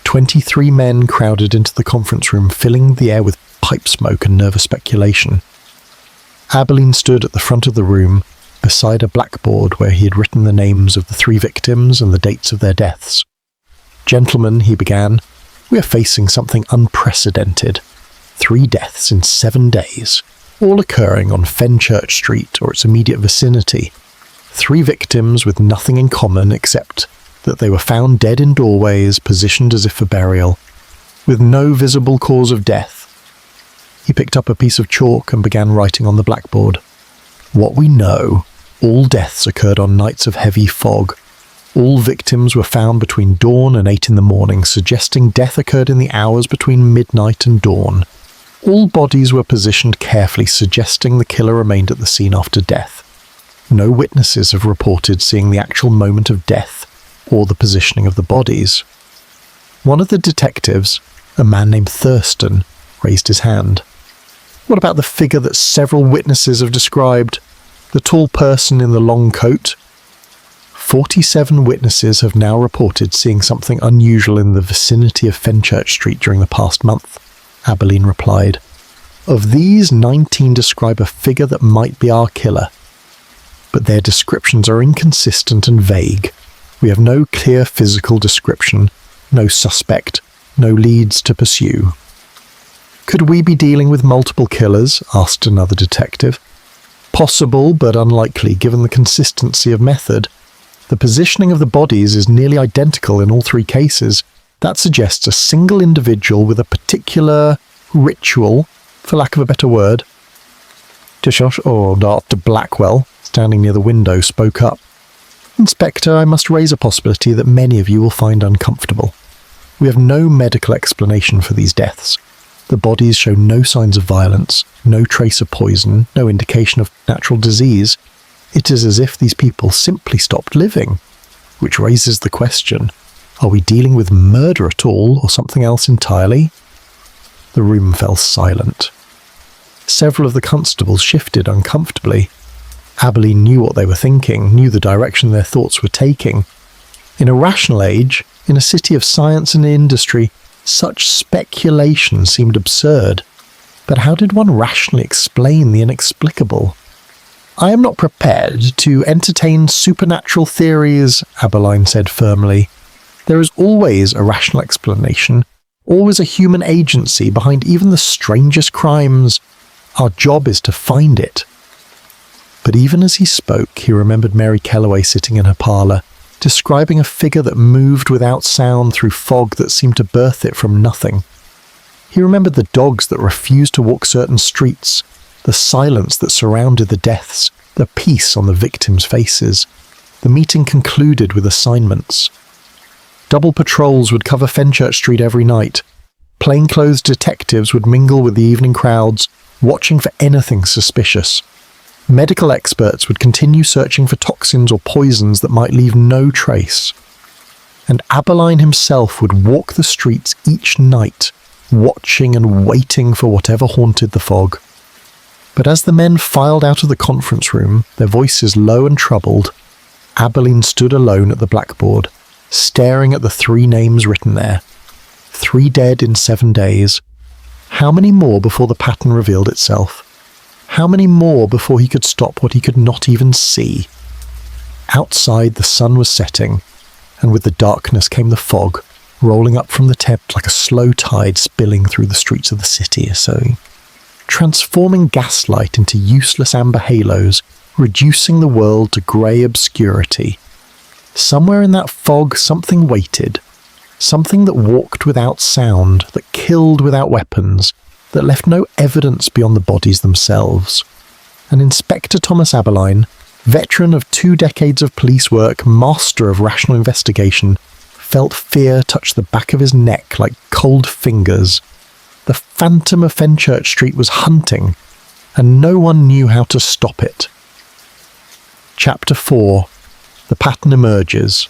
23 men crowded into the conference room, filling the air with pipe smoke and nervous speculation. Abberline stood at the front of the room, beside a blackboard where he had written the names of the 3 victims and the dates of their deaths. "Gentlemen," he began, "we are facing something unprecedented. 3 deaths in 7 days, all occurring on Fenchurch Street or its immediate vicinity. 3 victims with nothing in common except that they were found dead in doorways, positioned as if for burial, with no visible cause of death." He picked up a piece of chalk and began writing on the blackboard. "What we know, all deaths occurred on nights of heavy fog. All victims were found between dawn and 8 in the morning, suggesting death occurred in the hours between midnight and dawn. All bodies were positioned carefully, suggesting the killer remained at the scene after death. No witnesses have reported seeing the actual moment of death or the positioning of the bodies." One of the detectives, a man named Thurston, raised his hand. "What about the figure that several witnesses have described? The tall person in the long coat?" 47 witnesses have now reported seeing something unusual in the vicinity of Fenchurch Street during the past month, Abberline replied. "Of these, 19 describe a figure that might be our killer. But their descriptions are inconsistent and vague. We have no clear physical description, no suspect, no leads to pursue." "Could we be dealing with multiple killers?" asked another detective. "Possible, but unlikely, given the consistency of method. The positioning of the bodies is nearly identical in all 3 cases. That suggests a single individual with a particular ritual, for lack of a better word." Dr. Blackwell, standing near the window, spoke up. "Inspector, I must raise a possibility that many of you will find uncomfortable. We have no medical explanation for these deaths. The bodies show no signs of violence, no trace of poison, no indication of natural disease. It is as if these people simply stopped living, which raises the question, are we dealing with murder at all, or something else entirely?" The room fell silent. Several of the constables shifted uncomfortably. Abberline knew what they were thinking, knew the direction their thoughts were taking. In a rational age, in a city of science and industry, such speculation seemed absurd. But how did one rationally explain the inexplicable? "I am not prepared to entertain supernatural theories," Abberline said firmly. "There is always a rational explanation, always a human agency behind even the strangest crimes. Our job is to find it." But even as he spoke, he remembered Mary Kellaway sitting in her parlour, describing a figure that moved without sound through fog that seemed to birth it from nothing. He remembered the dogs that refused to walk certain streets, the silence that surrounded the deaths, the peace on the victims' faces. The meeting concluded with assignments. Double patrols would cover Fenchurch Street every night. Plainclothes detectives would mingle with the evening crowds, watching for anything suspicious. Medical experts would continue searching for toxins or poisons that might leave no trace. And Abberline himself would walk the streets each night, watching and waiting for whatever haunted the fog. But as the men filed out of the conference room, their voices low and troubled, Abberline stood alone at the blackboard, staring at the 3 names written there. 3 dead in 7 days. How many more before the pattern revealed itself? How many more before he could stop what he could not even see? Outside, the sun was setting, and with the darkness came the fog, rolling up from the Thames like a slow tide spilling through the streets of the city, transforming gaslight into useless amber halos, reducing the world to grey obscurity. Somewhere in that fog something waited, something that walked without sound, that killed without weapons, that left no evidence beyond the bodies themselves. And Inspector Thomas Abberline, veteran of 2 decades of police work, master of rational investigation, felt fear touch the back of his neck like cold fingers. The phantom of Fenchurch Street was hunting, and no one knew how to stop it. Chapter 4. The pattern emerges.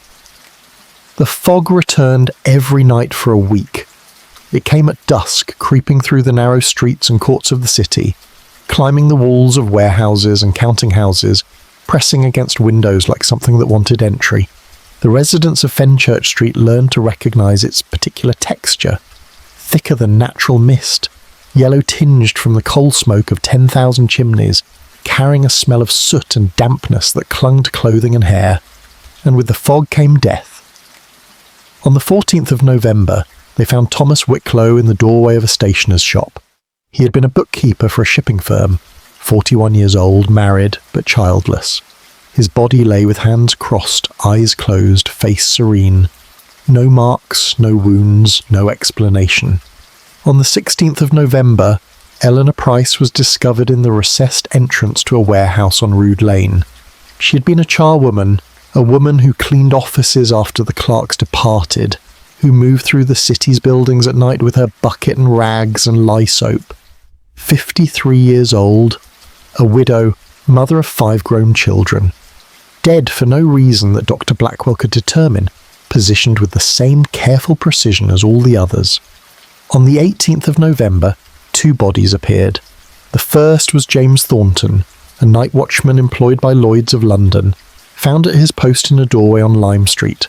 The fog returned every night for a week. It came at dusk, creeping through the narrow streets and courts of the city, climbing the walls of warehouses and counting houses, pressing against windows like something that wanted entry. The residents of Fenchurch Street learned to recognise its particular texture, thicker than natural mist, yellow tinged from the coal smoke of 10,000 chimneys, carrying a smell of soot and dampness that clung to clothing and hair. And with the fog came death. On the 14th of November, they found Thomas Wicklow in the doorway of a stationer's shop. He had been a bookkeeper for a shipping firm, 41 years old, married, but childless. His body lay with hands crossed, eyes closed, face serene. No marks, no wounds, no explanation. On the 16th of November, Eleanor Price was discovered in the recessed entrance to a warehouse on Rood Lane. She had been a charwoman, a woman who cleaned offices after the clerks departed, who moved through the city's buildings at night with her bucket and rags and lye soap. 53 years old, a widow, mother of 5 grown children. Dead for no reason that Dr. Blackwell could determine, positioned with the same careful precision as all the others. On the 18th of November, 2 bodies appeared. The first was James Thornton, a night watchman employed by Lloyd's of London, found at his post in a doorway on Lime Street.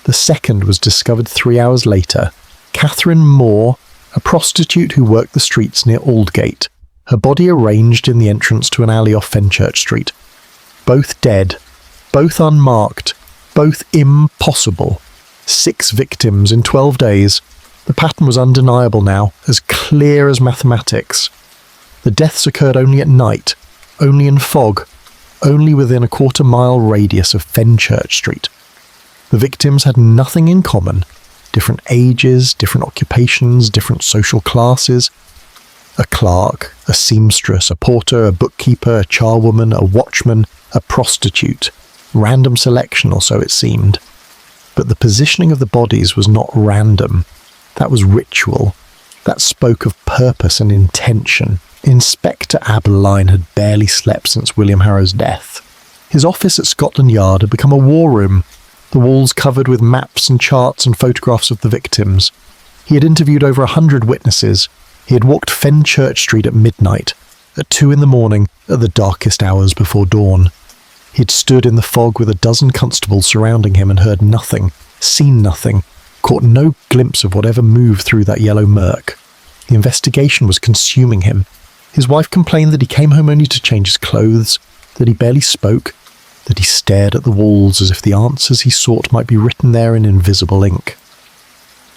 The second was discovered 3 hours later. Catherine Moore, a prostitute who worked the streets near Aldgate, her body arranged in the entrance to an alley off Fenchurch Street. Both dead, both unmarked, both impossible. 6 victims in 12 days. The pattern was undeniable now, as clear as mathematics. The deaths occurred only at night, only in fog, only within a quarter-mile radius of Fenchurch Street. The victims had nothing in common. Different ages, different occupations, different social classes. A clerk, a seamstress, a porter, a bookkeeper, a charwoman, a watchman, a prostitute. Random selection, or so it seemed. But the positioning of the bodies was not random. That was ritual. That spoke of purpose and intention. Inspector Abberline had barely slept since William Harrow's death. His office at Scotland Yard had become a war room, the walls covered with maps and charts and photographs of the victims. He had interviewed over 100 witnesses. He had walked Fenchurch Street at midnight, at 2 a.m, at the darkest hours before dawn. He had stood in the fog with a dozen constables surrounding him and heard nothing, seen nothing, caught no glimpse of whatever moved through that yellow murk. The investigation was consuming him. His wife complained that he came home only to change his clothes, that he barely spoke, that he stared at the walls as if the answers he sought might be written there in invisible ink.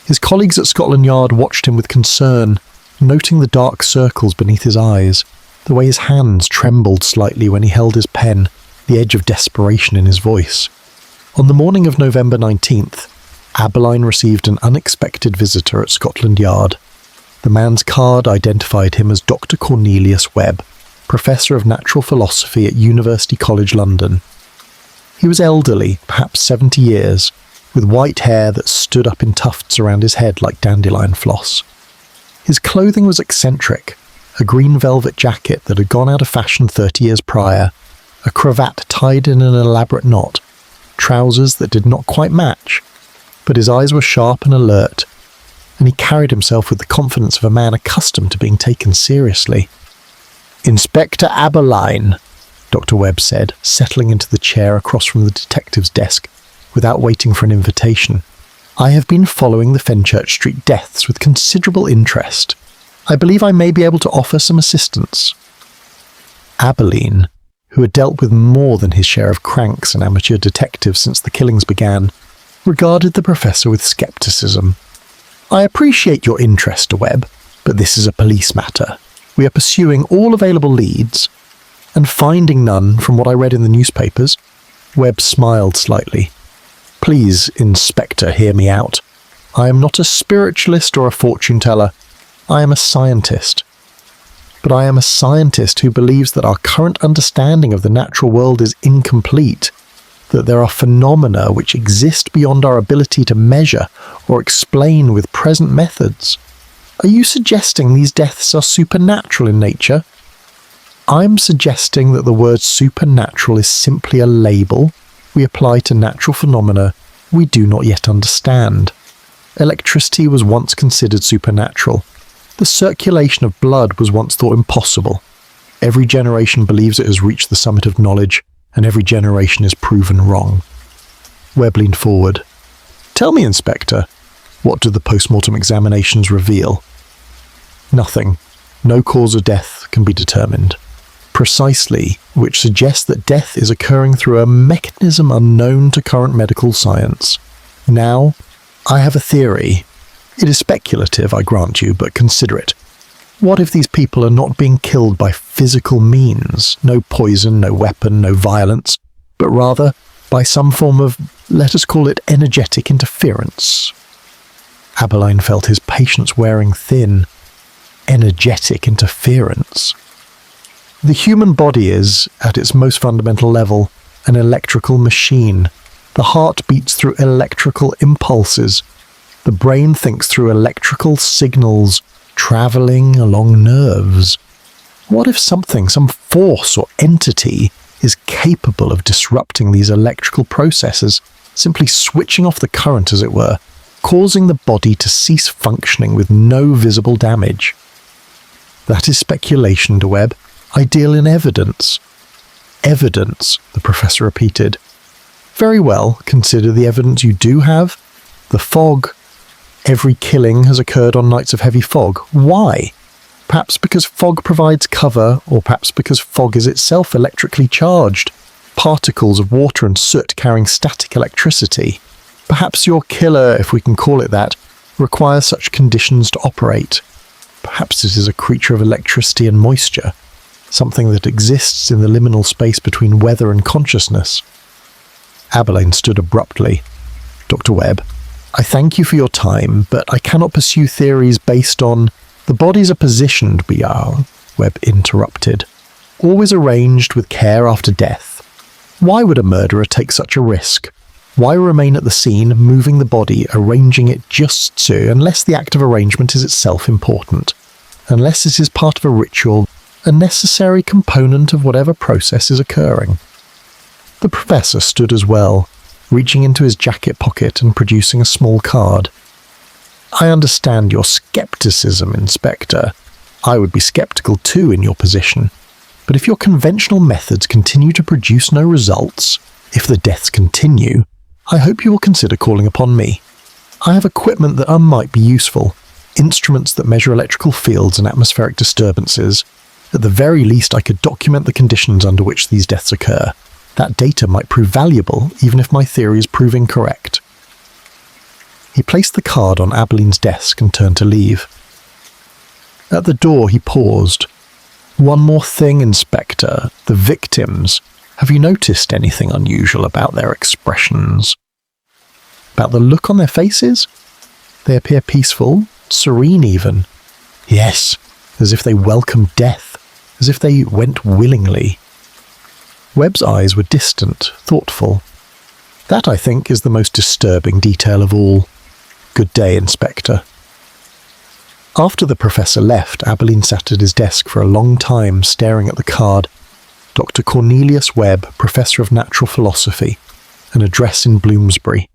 His colleagues at Scotland Yard watched him with concern, noting the dark circles beneath his eyes, the way his hands trembled slightly when he held his pen, the edge of desperation in his voice. On the morning of November 19th, Abberline received an unexpected visitor at Scotland Yard. The man's card identified him as Dr. Cornelius Webb, Professor of Natural Philosophy at University College London. He was elderly, perhaps 70 years, with white hair that stood up in tufts around his head like dandelion floss. His clothing was eccentric, a green velvet jacket that had gone out of fashion 30 years prior, a cravat tied in an elaborate knot, trousers that did not quite match, but his eyes were sharp and alert, and he carried himself with the confidence of a man accustomed to being taken seriously. "Inspector Abberline," Dr. Webb said, settling into the chair across from the detective's desk, without waiting for an invitation. "I have been following the Fenchurch Street deaths with considerable interest. I believe I may be able to offer some assistance." Abberline, who had dealt with more than his share of cranks and amateur detectives since the killings began, regarded the professor with scepticism. "I appreciate your interest, Webb, but this is a police matter. We are pursuing all available leads, and finding none from what I read in the newspapers." Webb smiled slightly. "Please, Inspector, hear me out. I am not a spiritualist or a fortune-teller. I am a scientist." but I am a scientist who believes that our current understanding of the natural world is incomplete, that there are phenomena which exist beyond our ability to measure or explain with present methods. Are you suggesting these deaths are supernatural in nature? I'm suggesting that the word supernatural is simply a label we apply to natural phenomena we do not yet understand. Electricity was once considered supernatural. The circulation of blood was once thought impossible. Every generation believes it has reached the summit of knowledge, and every generation is proven wrong. Webb leaned forward. Tell me, Inspector, what do the post-mortem examinations reveal? Nothing. No cause of death can be determined. Precisely, which suggests that death is occurring through a mechanism unknown to current medical science. Now, I have a theory. It is speculative, I grant you, but consider it. What if these people are not being killed by physical means, no poison, no weapon, no violence, but rather by some form of, let us call it, energetic interference? Abberline felt his patience wearing thin. Energetic interference. The human body is, at its most fundamental level, an electrical machine. The heart beats through electrical impulses. The brain thinks through electrical signals travelling along nerves. What if something, some force or entity, is capable of disrupting these electrical processes, simply switching off the current, as it were, causing the body to cease functioning with no visible damage? That is speculation, de Webb. I deal in evidence. Evidence, the professor repeated. Very well, consider the evidence you do have. The fog. Every killing has occurred on nights of heavy fog. Why? Perhaps because fog provides cover, or perhaps because fog is itself electrically charged. Particles of water and soot carrying static electricity. Perhaps your killer, if we can call it that, requires such conditions to operate. Perhaps it is a creature of electricity and moisture, something that exists in the liminal space between weather and consciousness. Abberline stood abruptly. Dr. Webb, I thank you for your time, but I cannot pursue theories based on... The bodies are positioned, Webb interrupted. Always arranged with care after death. Why would a murderer take such a risk? Why remain at the scene, moving the body, arranging it just so, unless the act of arrangement is itself important? Unless it is part of a ritual, a necessary component of whatever process is occurring? The professor stood as well, reaching into his jacket pocket and producing a small card. I understand your skepticism, Inspector. I would be skeptical too in your position. But if your conventional methods continue to produce no results, if the deaths continue, I hope you will consider calling upon me. I have equipment that might be useful, instruments that measure electrical fields and atmospheric disturbances. At the very least, I could document the conditions under which these deaths occur. That data might prove valuable, even if my theories prove incorrect. He placed the card on Abberline's desk and turned to leave. At the door, he paused. One more thing, Inspector. The victims. Have you noticed anything unusual about their expressions? About the look on their faces? They appear peaceful, serene even. Yes, as if they welcomed death, as if they went willingly. Webb's eyes were distant, thoughtful. That, I think, is the most disturbing detail of all. Good day, Inspector. After the professor left, Abberline sat at his desk for a long time, staring at the card. Dr. Cornelius Webb, Professor of Natural Philosophy, an address in Bloomsbury.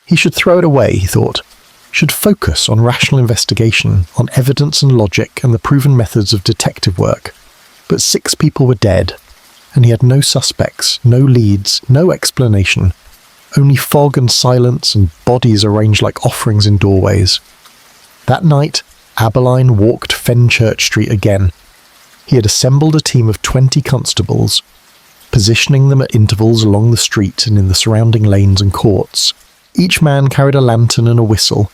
He should throw it away, he thought. Should focus on rational investigation, on evidence and logic and the proven methods of detective work. But 6 people were dead, and he had no suspects, no leads, no explanation. Only fog and silence and bodies arranged like offerings in doorways. That night, Abberline walked Fenchurch Street again. He had assembled a team of 20 constables, positioning them at intervals along the street and in the surrounding lanes and courts. Each man carried a lantern and a whistle.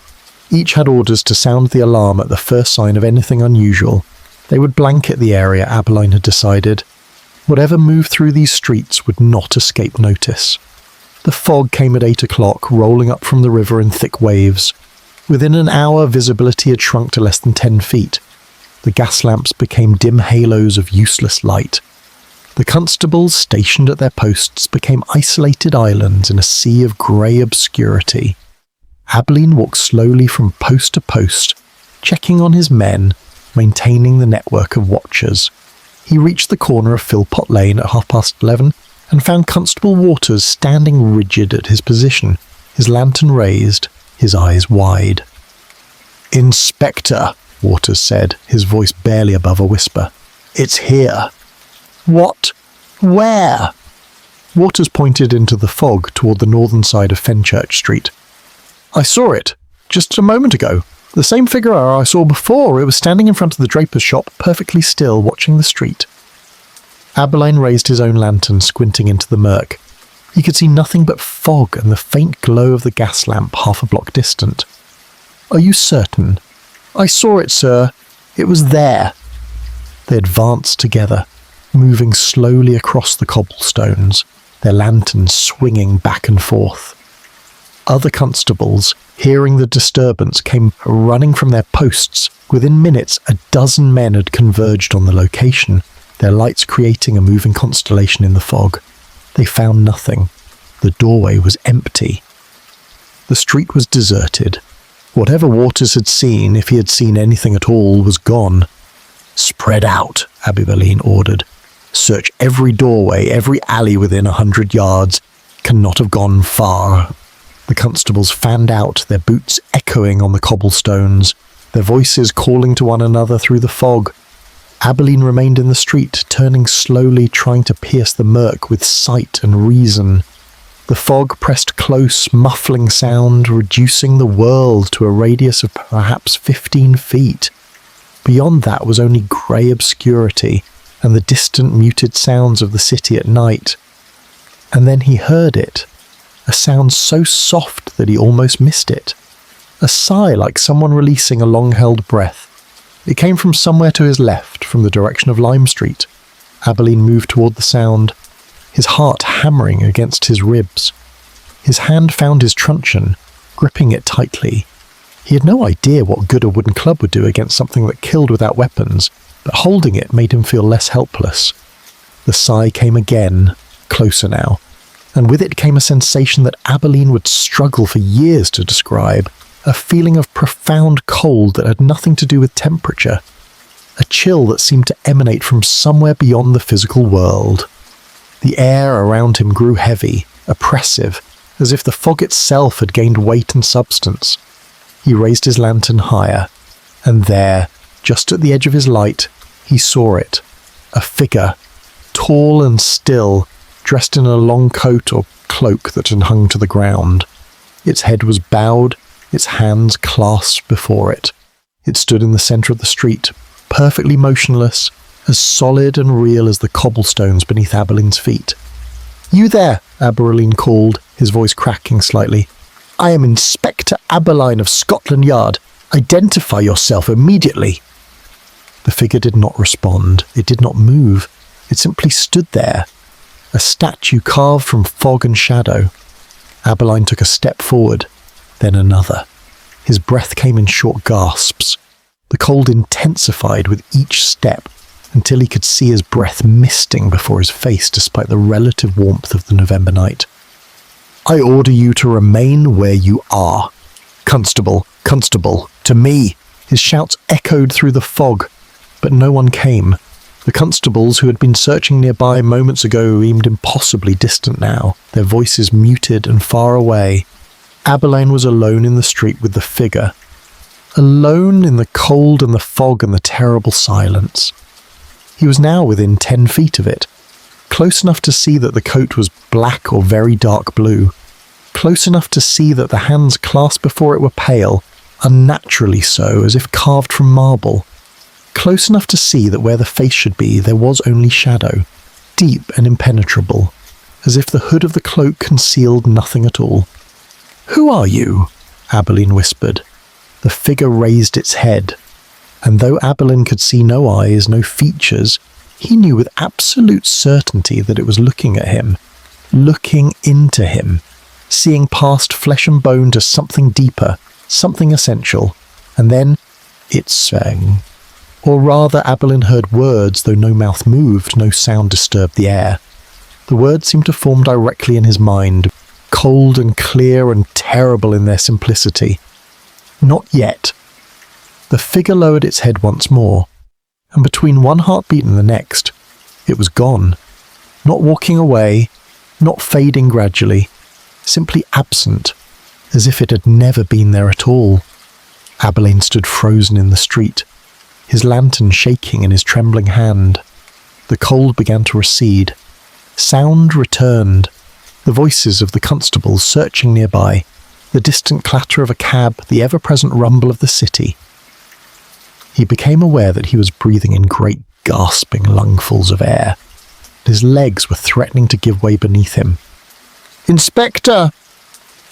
Each had orders to sound the alarm at the first sign of anything unusual. They would blanket the area, Abberline had decided. Whatever moved through these streets would not escape notice. The fog came at 8 o'clock, rolling up from the river in thick waves. Within an hour, visibility had shrunk to less than 10 feet. The gas lamps became dim halos of useless light. The constables stationed at their posts became isolated islands in a sea of grey obscurity. Abberline walked slowly from post to post, checking on his men, maintaining the network of watchers. He reached the corner of Philpot Lane at 11:30 and found Constable Waters standing rigid at his position, his lantern raised, his eyes wide. "Inspector," Waters said, his voice barely above a whisper. "It's here." "What? Where?" Waters pointed into the fog toward the northern side of Fenchurch Street. "I saw it, just a moment ago. The same figure I saw before. It was standing in front of the draper's shop, perfectly still, watching the street." Abberline raised his own lantern, squinting into the murk. He could see nothing but fog and the faint glow of the gas lamp half a block distant. "Are you certain?" "I saw it, sir. It was there." They advanced together, moving slowly across the cobblestones, their lanterns swinging back and forth. Other constables, hearing the disturbance, came running from their posts. Within minutes, a dozen men had converged on the location, their lights creating a moving constellation in the fog. They found nothing. The doorway was empty. The street was deserted. Whatever Waters had seen, if he had seen anything at all, was gone. "Spread out," Abberline ordered. "Search every doorway, every alley within 100 yards. Cannot have gone far." The constables fanned out, their boots echoing on the cobblestones, their voices calling to one another through the fog. Abberline remained in the street, turning slowly, trying to pierce the murk with sight and reason. The fog pressed close, muffling sound, reducing the world to a radius of perhaps 15 feet. Beyond that was only grey obscurity and the distant muted sounds of the city at night. And then he heard it, a sound so soft that he almost missed it. A sigh like someone releasing a long-held breath. It came from somewhere to his left, from the direction of Lime Street. Abberline moved toward the sound, his heart hammering against his ribs. His hand found his truncheon, gripping it tightly. He had no idea what good a wooden club would do against something that killed without weapons, but holding it made him feel less helpless. The sigh came again, closer now, and with it came a sensation that Abberline would struggle for years to describe, a feeling of profound cold that had nothing to do with temperature, a chill that seemed to emanate from somewhere beyond the physical world. The air around him grew heavy, oppressive, as if the fog itself had gained weight and substance. He raised his lantern higher, and there, just at the edge of his light, he saw it, a figure, tall and still, dressed in a long coat or cloak that had hung to the ground. Its head was bowed, its hands clasped before it. It stood in the centre of the street, perfectly motionless, as solid and real as the cobblestones beneath Abberline's feet. "You there," Abberline called, his voice cracking slightly. "I am Inspector Abberline of Scotland Yard. Identify yourself immediately." The figure did not respond. It did not move. It simply stood there, a statue carved from fog and shadow. Abberline took a step forward, then another. His breath came in short gasps. The cold intensified with each step until he could see his breath misting before his face despite the relative warmth of the November night. "I order you to remain where you are. Constable, constable, to me!" His shouts echoed through the fog, but no one came. The constables who had been searching nearby moments ago seemed impossibly distant now, their voices muted and far away. Abberline was alone in the street with the figure. Alone in the cold and the fog and the terrible silence. He was now within 10 feet of it, close enough to see that the coat was black or very dark blue, close enough to see that the hands clasped before it were pale, unnaturally so, as if carved from marble, close enough to see that where the face should be there was only shadow, deep and impenetrable, as if the hood of the cloak concealed nothing at all. "Who are you?" Abberline whispered. The figure raised its head, and though Abberline could see no eyes, no features, he knew with absolute certainty that it was looking at him, looking into him, seeing past flesh and bone to something deeper, something essential, and then it sang. Or rather, Abberline heard words, though no mouth moved, no sound disturbed the air. The words seemed to form directly in his mind, cold and clear and terrible in their simplicity. Not yet. The figure lowered its head once more, and between one heartbeat and the next, it was gone. Not walking away, not fading gradually, simply absent, as if it had never been there at all. Abberline stood frozen in the street, his lantern shaking in his trembling hand. The cold began to recede. Sound returned. The voices of the constables searching nearby, the distant clatter of a cab, the ever-present rumble of the city. He became aware that he was breathing in great gasping lungfuls of air. His legs were threatening to give way beneath him. "Inspector!"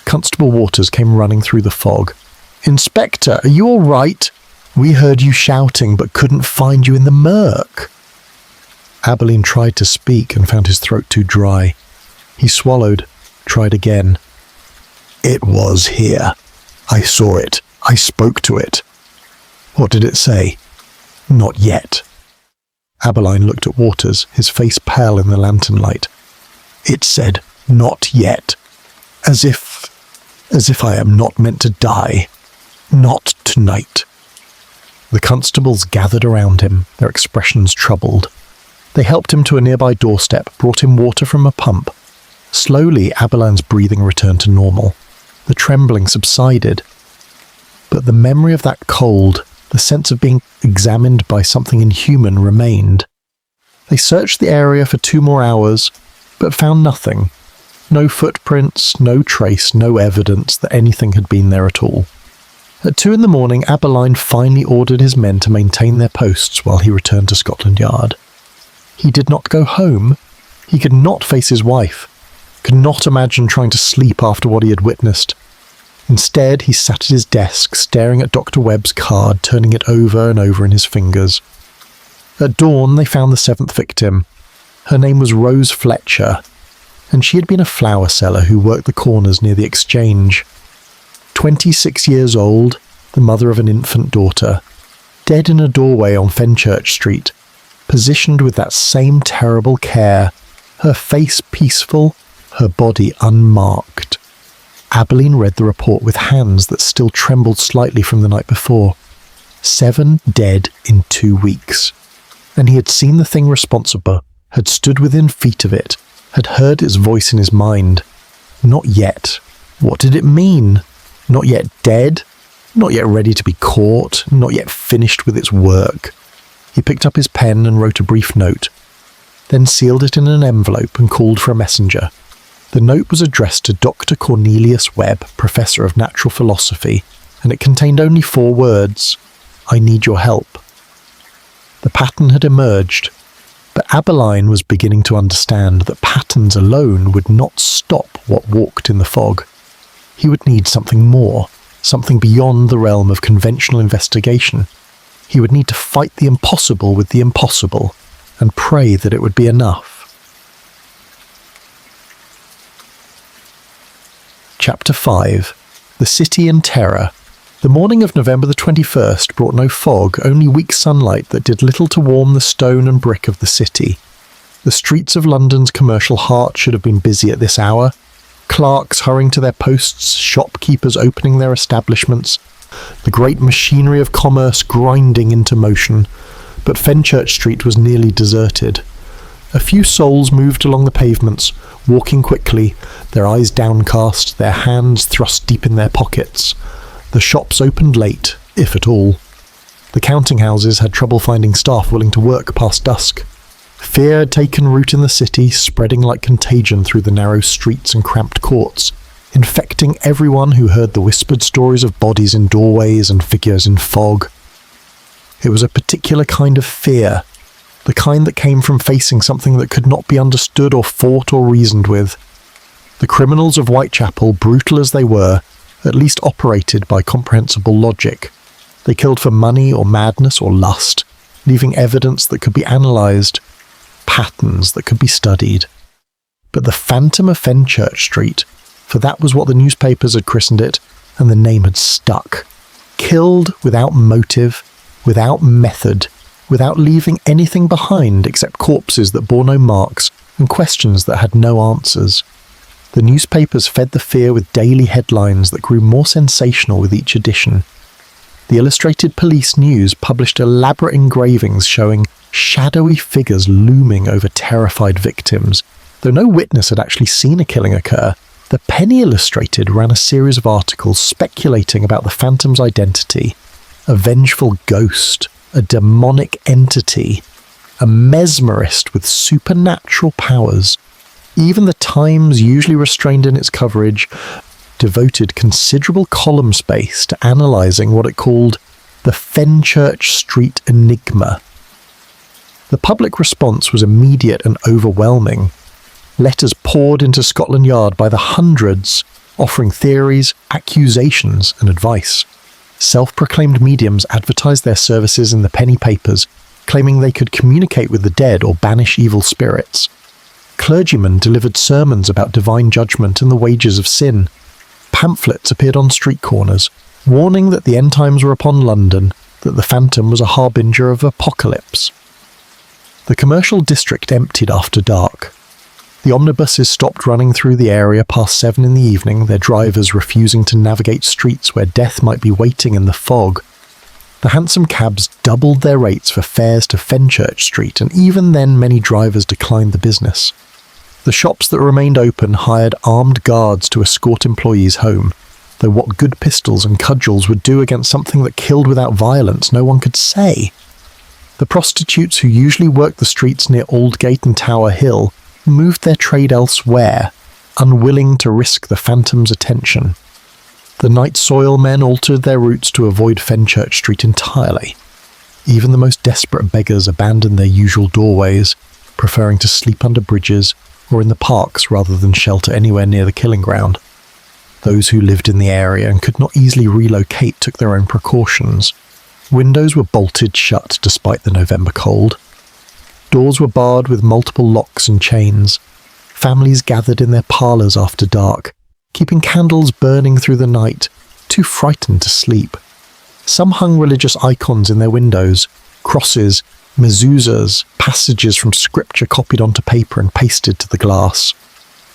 Constable Waters came running through the fog. "Inspector, are you all right? We heard you shouting but couldn't find you in the murk." Abberline tried to speak and found his throat too dry. He swallowed, tried again. "It was here. I saw it. I spoke to it." "What did it say?" "Not yet." Abberline looked at Waters, his face pale in the lantern light. "It said, 'Not yet.' As if I am not meant to die. Not tonight." The constables gathered around him, their expressions troubled. They helped him to a nearby doorstep, brought him water from a pump. Slowly, Abberline's breathing returned to normal. The trembling subsided. But the memory of that cold, the sense of being examined by something inhuman, remained. They searched the area for 2 more hours, but found nothing. No footprints, no trace, no evidence that anything had been there at all. At 2 in the morning, Abberline finally ordered his men to maintain their posts while he returned to Scotland Yard. He did not go home. He could not face his wife, could not imagine trying to sleep after what he had witnessed. Instead, he sat at his desk, staring at Dr. Webb's card, turning it over and over in his fingers. At dawn, they found the 7th victim. Her name was Rose Fletcher, and she had been a flower seller who worked the corners near the Exchange. 26 years old, the mother of an infant daughter, dead in a doorway on Fenchurch Street, positioned with that same terrible care, her face peaceful, her body unmarked. Abberline read the report with hands that still trembled slightly from the night before. 7 dead in 2 weeks. And he had seen the thing responsible, had stood within feet of it, had heard its voice in his mind. Not yet. What did it mean? Not yet dead? Not yet ready to be caught? Not yet finished with its work? He picked up his pen and wrote a brief note, then sealed it in an envelope and called for a messenger. The note was addressed to Dr. Cornelius Webb, Professor of Natural Philosophy, and it contained only 4 words: "I need your help." The pattern had emerged, but Abberline was beginning to understand that patterns alone would not stop what walked in the fog. He would need something more, something beyond the realm of conventional investigation. He would need to fight the impossible with the impossible, and pray that it would be enough. Chapter 5. The City in Terror. The morning of November the 21st brought no fog, only weak sunlight that did little to warm the stone and brick of the city. The streets of London's commercial heart should have been busy at this hour. Clerks hurrying to their posts, shopkeepers opening their establishments, the great machinery of commerce grinding into motion. But Fenchurch Street was nearly deserted. A few souls moved along the pavements, walking quickly, their eyes downcast, their hands thrust deep in their pockets. The shops opened late, if at all. The counting houses had trouble finding staff willing to work past dusk. Fear had taken root in the city, spreading like contagion through the narrow streets and cramped courts, infecting everyone who heard the whispered stories of bodies in doorways and figures in fog. It was a particular kind of fear, the kind that came from facing something that could not be understood or fought or reasoned with. The criminals of Whitechapel, brutal as they were, at least operated by comprehensible logic. They killed for money or madness or lust, leaving evidence that could be analysed, patterns that could be studied. But the Phantom of Fenchurch Street, for that was what the newspapers had christened it, and the name had stuck. Killed without motive, without method, without leaving anything behind except corpses that bore no marks and questions that had no answers. The newspapers fed the fear with daily headlines that grew more sensational with each edition. The Illustrated Police News published elaborate engravings showing shadowy figures looming over terrified victims. Though no witness had actually seen a killing occur, the Penny Illustrated ran a series of articles speculating about the phantom's identity: a vengeful ghost, a demonic entity, a mesmerist with supernatural powers. Even the Times, usually restrained in its coverage, devoted considerable column space to analysing what it called the Fenchurch Street enigma. The public response was immediate and overwhelming. Letters poured into Scotland Yard by the hundreds, offering theories, accusations and advice. Self-proclaimed mediums advertised their services in the penny papers, claiming they could communicate with the dead or banish evil spirits. Clergymen delivered sermons about divine judgment and the wages of sin. Pamphlets appeared on street corners, warning that the end times were upon London, that the phantom was a harbinger of apocalypse. The commercial district emptied after dark. The omnibuses stopped running through the area past 7 in the evening, their drivers refusing to navigate streets where death might be waiting in the fog. The hansom cabs doubled their rates for fares to Fenchurch Street, and even then many drivers declined the business. The shops that remained open hired armed guards to escort employees home, though what good pistols and cudgels would do against something that killed without violence no one could say. The prostitutes who usually worked the streets near Aldgate and Tower Hill moved their trade elsewhere, unwilling to risk the phantom's attention. The night soil men altered their routes to avoid Fenchurch Street entirely. Even the most desperate beggars abandoned their usual doorways, preferring to sleep under bridges or in the parks rather than shelter anywhere near the killing ground. Those who lived in the area and could not easily relocate took their own precautions. Windows were bolted shut despite the November cold. Doors were barred with multiple locks and chains. Families gathered in their parlours after dark, keeping candles burning through the night, too frightened to sleep. Some hung religious icons in their windows: crosses, mezuzahs, passages from scripture copied onto paper and pasted to the glass.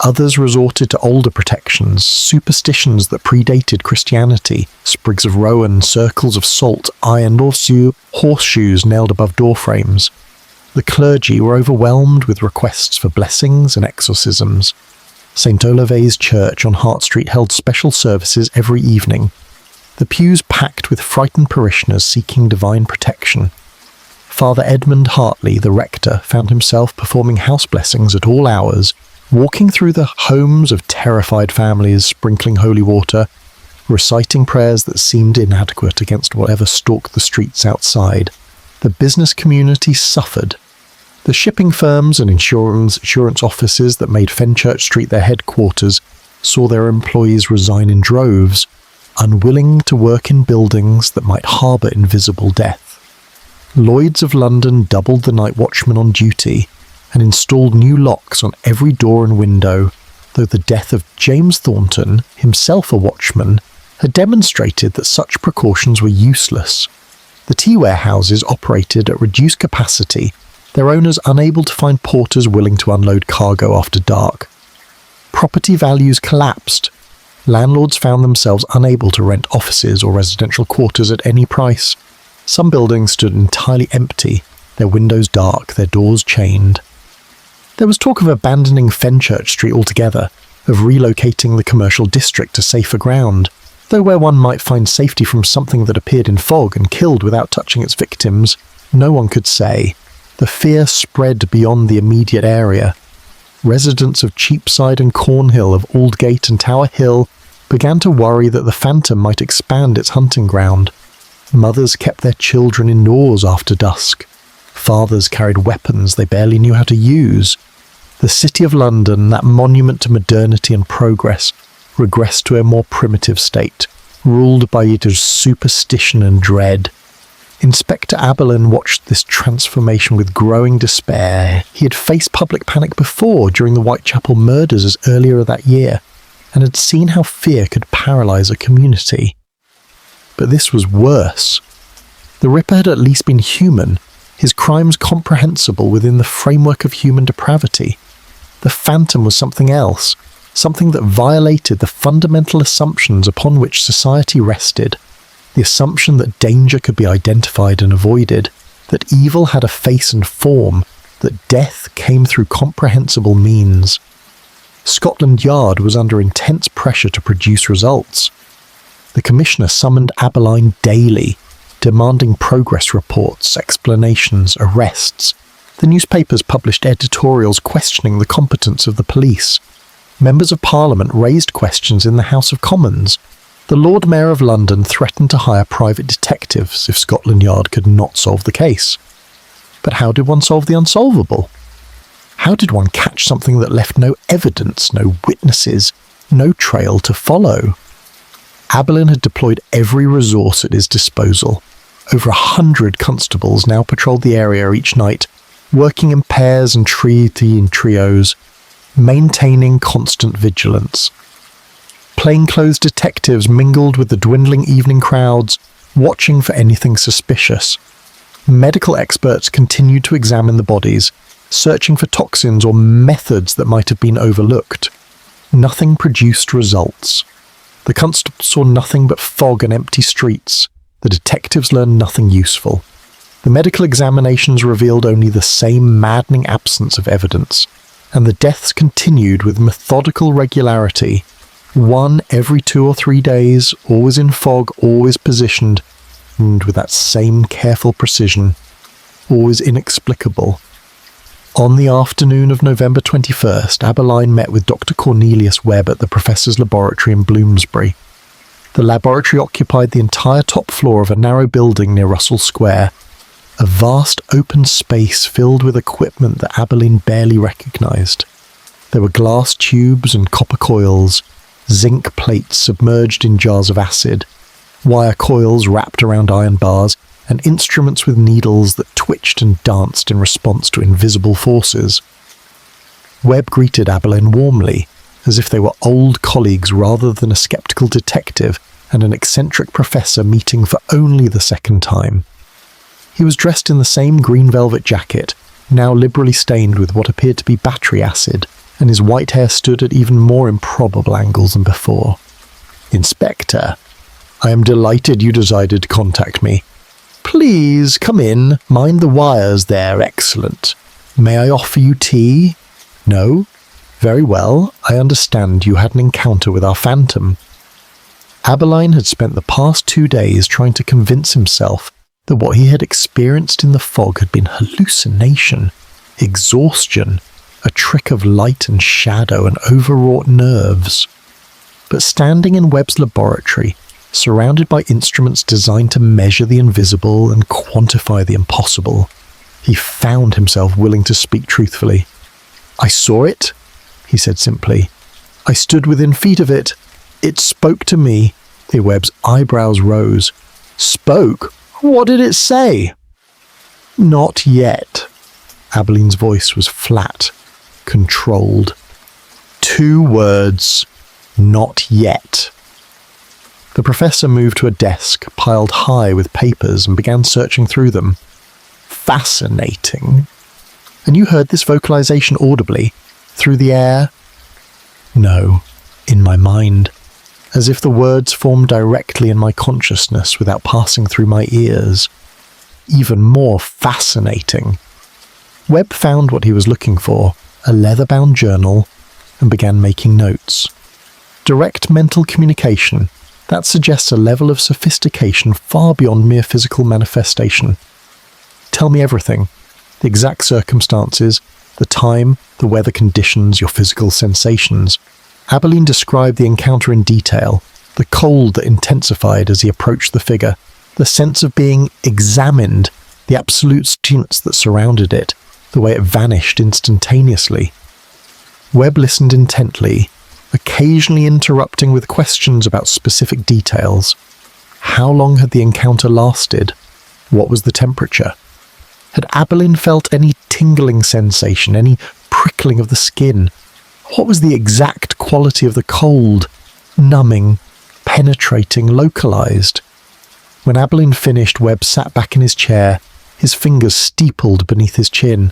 Others resorted to older protections, superstitions that predated Christianity: sprigs of rowan, circles of salt, iron horseshoes nailed above doorframes. The clergy were overwhelmed with requests for blessings and exorcisms. St. Olave's Church on Hart Street held special services every evening, the pews packed with frightened parishioners seeking divine protection. Father Edmund Hartley, the rector, found himself performing house blessings at all hours, walking through the homes of terrified families, sprinkling holy water, reciting prayers that seemed inadequate against whatever stalked the streets outside. The business community suffered. The shipping firms and insurance offices that made Fenchurch Street their headquarters saw their employees resign in droves, unwilling to work in buildings that might harbour invisible death. Lloyd's of London doubled the night watchman on duty and installed new locks on every door and window, though the death of James Thornton, himself a watchman, had demonstrated that such precautions were useless. The tea warehouses operated at reduced capacity, their owners unable to find porters willing to unload cargo after dark. Property values collapsed. Landlords found themselves unable to rent offices or residential quarters at any price. Some buildings stood entirely empty, their windows dark, their doors chained. There was talk of abandoning Fenchurch Street altogether, of relocating the commercial district to safer ground, though where one might find safety from something that appeared in fog and killed without touching its victims, no one could say. The fear spread beyond the immediate area. Residents of Cheapside and Cornhill, of Aldgate and Tower Hill, began to worry that the phantom might expand its hunting ground. Mothers kept their children indoors after dusk. Fathers carried weapons they barely knew how to use. The City of London, that monument to modernity and progress, regressed to a more primitive state, ruled by either superstition and dread. Inspector Abberline watched this transformation with growing despair. He had faced public panic before, during the Whitechapel murders as earlier that year, and had seen how fear could paralyse a community. But this was worse. The Ripper had at least been human, his crimes comprehensible within the framework of human depravity. The phantom was something else, something that violated the fundamental assumptions upon which society rested, the assumption that danger could be identified and avoided, that evil had a face and form, that death came through comprehensible means. Scotland Yard was under intense pressure to produce results. The Commissioner summoned Abberline daily, demanding progress reports, explanations, arrests. The newspapers published editorials questioning the competence of the police. Members of Parliament raised questions in the House of Commons. The Lord Mayor of London threatened to hire private detectives if Scotland Yard could not solve the case. But how did one solve the unsolvable? How did one catch something that left no evidence, no witnesses, no trail to follow? Abberline had deployed every resource at his disposal. Over 100 constables now patrolled the area each night, working in pairs and trios, maintaining constant vigilance. Plainclothes detectives mingled with the dwindling evening crowds, watching for anything suspicious. Medical experts continued to examine the bodies, searching for toxins or methods that might have been overlooked. Nothing produced results. The constables saw nothing but fog and empty streets. The detectives learned nothing useful. The medical examinations revealed only the same maddening absence of evidence, and the deaths continued with methodical regularity, one every 2 or 3 days, always in fog, always positioned, and with that same careful precision, always inexplicable. On the afternoon of November 21st, Abberline met with Dr. Cornelius Webb at the Professor's laboratory in Bloomsbury. The laboratory occupied the entire top floor of a narrow building near Russell Square, a vast open space filled with equipment that Abberline barely recognised. There were glass tubes and copper coils, zinc plates submerged in jars of acid, wire coils wrapped around iron bars, and instruments with needles that twitched and danced in response to invisible forces. Webb greeted Abberline warmly, as if they were old colleagues rather than a sceptical detective and an eccentric professor meeting for only the second time. He was dressed in the same green velvet jacket, now liberally stained with what appeared to be battery acid, and his white hair stood at even more improbable angles than before. "Inspector, I am delighted you decided to contact me. Please, come in. Mind the wires there, excellent. May I offer you tea? No? Very well, I understand you had an encounter with our phantom." Abberline had spent the past 2 days trying to convince himself that what he had experienced in the fog had been hallucination, exhaustion, a trick of light and shadow and overwrought nerves. But standing in Webb's laboratory, surrounded by instruments designed to measure the invisible and quantify the impossible, he found himself willing to speak truthfully. "I saw it," he said simply. "I stood within feet of it. It spoke to me." Webb's eyebrows rose. "Spoke? What did it say?" "Not yet." Abberline's voice was flat, controlled. 2 words. Not yet. The professor moved to a desk piled high with papers and began searching through them. "Fascinating. And you heard this vocalization audibly? Through the air?" "No, in my mind. As if the words formed directly in my consciousness without passing through my ears. Even more fascinating." Webb found what he was looking for, a leather-bound journal, and began making notes. Direct mental communication, that suggests a level of sophistication far beyond mere physical manifestation. "Tell me everything. The exact circumstances, the time, the weather conditions, your physical sensations." Abberline described the encounter in detail, the cold that intensified as he approached the figure, the sense of being examined, the absolute stillness that surrounded it, the way it vanished instantaneously. Webb listened intently, occasionally interrupting with questions about specific details. How long had the encounter lasted? What was the temperature? Had Abberline felt any tingling sensation, any prickling of the skin? What was the exact quality of the cold? Numbing, penetrating, localized? When Abberline finished, Webb sat back in his chair, his fingers steepled beneath his chin.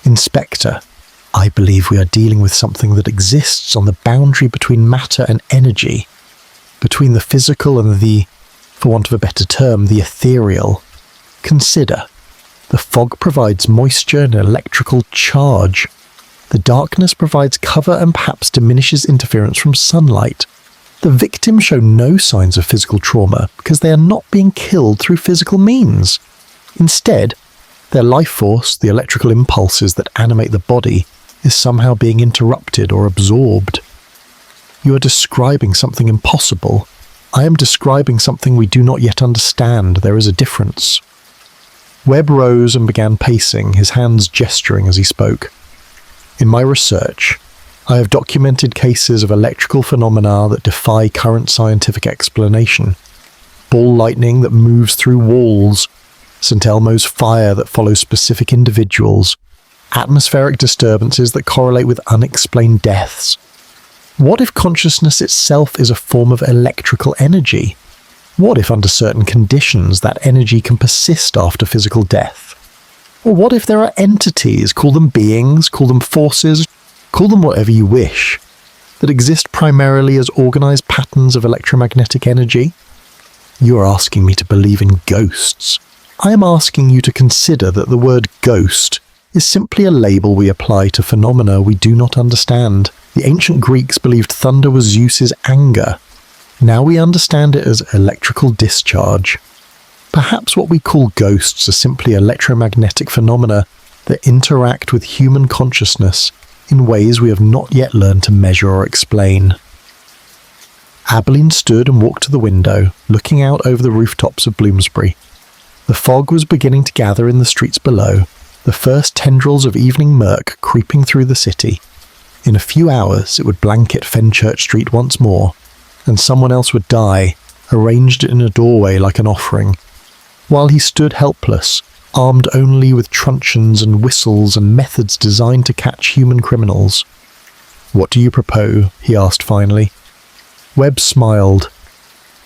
"Inspector, I believe we are dealing with something that exists on the boundary between matter and energy, between the physical and the, for want of a better term, the ethereal. Consider, the fog provides moisture and electrical charge. The darkness provides cover and perhaps diminishes interference from sunlight. The victims show no signs of physical trauma because they are not being killed through physical means. Instead, their life force, the electrical impulses that animate the body, is somehow being interrupted or absorbed. You are describing something impossible. I am describing something we do not yet understand. There is a difference." Webb rose and began pacing, his hands gesturing as he spoke. "In my research, I have documented cases of electrical phenomena that defy current scientific explanation. Ball lightning that moves through walls, St. Elmo's fire that follows specific individuals, atmospheric disturbances that correlate with unexplained deaths. What if consciousness itself is a form of electrical energy? What if under certain conditions that energy can persist after physical death? Or what if there are entities, call them beings, call them forces, call them whatever you wish, that exist primarily as organized patterns of electromagnetic energy? You are asking me to believe in ghosts. I am asking you to consider that the word ghost is simply a label we apply to phenomena we do not understand. The ancient Greeks believed thunder was Zeus's anger. Now we understand it as electrical discharge. Perhaps what we call ghosts are simply electromagnetic phenomena that interact with human consciousness in ways we have not yet learned to measure or explain." Abberline stood and walked to the window, looking out over the rooftops of Bloomsbury. The fog was beginning to gather in the streets below, the first tendrils of evening murk creeping through the city. In a few hours it would blanket Fenchurch Street once more, and someone else would die, arranged in a doorway like an offering. While he stood helpless, armed only with truncheons and whistles and methods designed to catch human criminals. "What do you propose?" he asked finally. Webb smiled.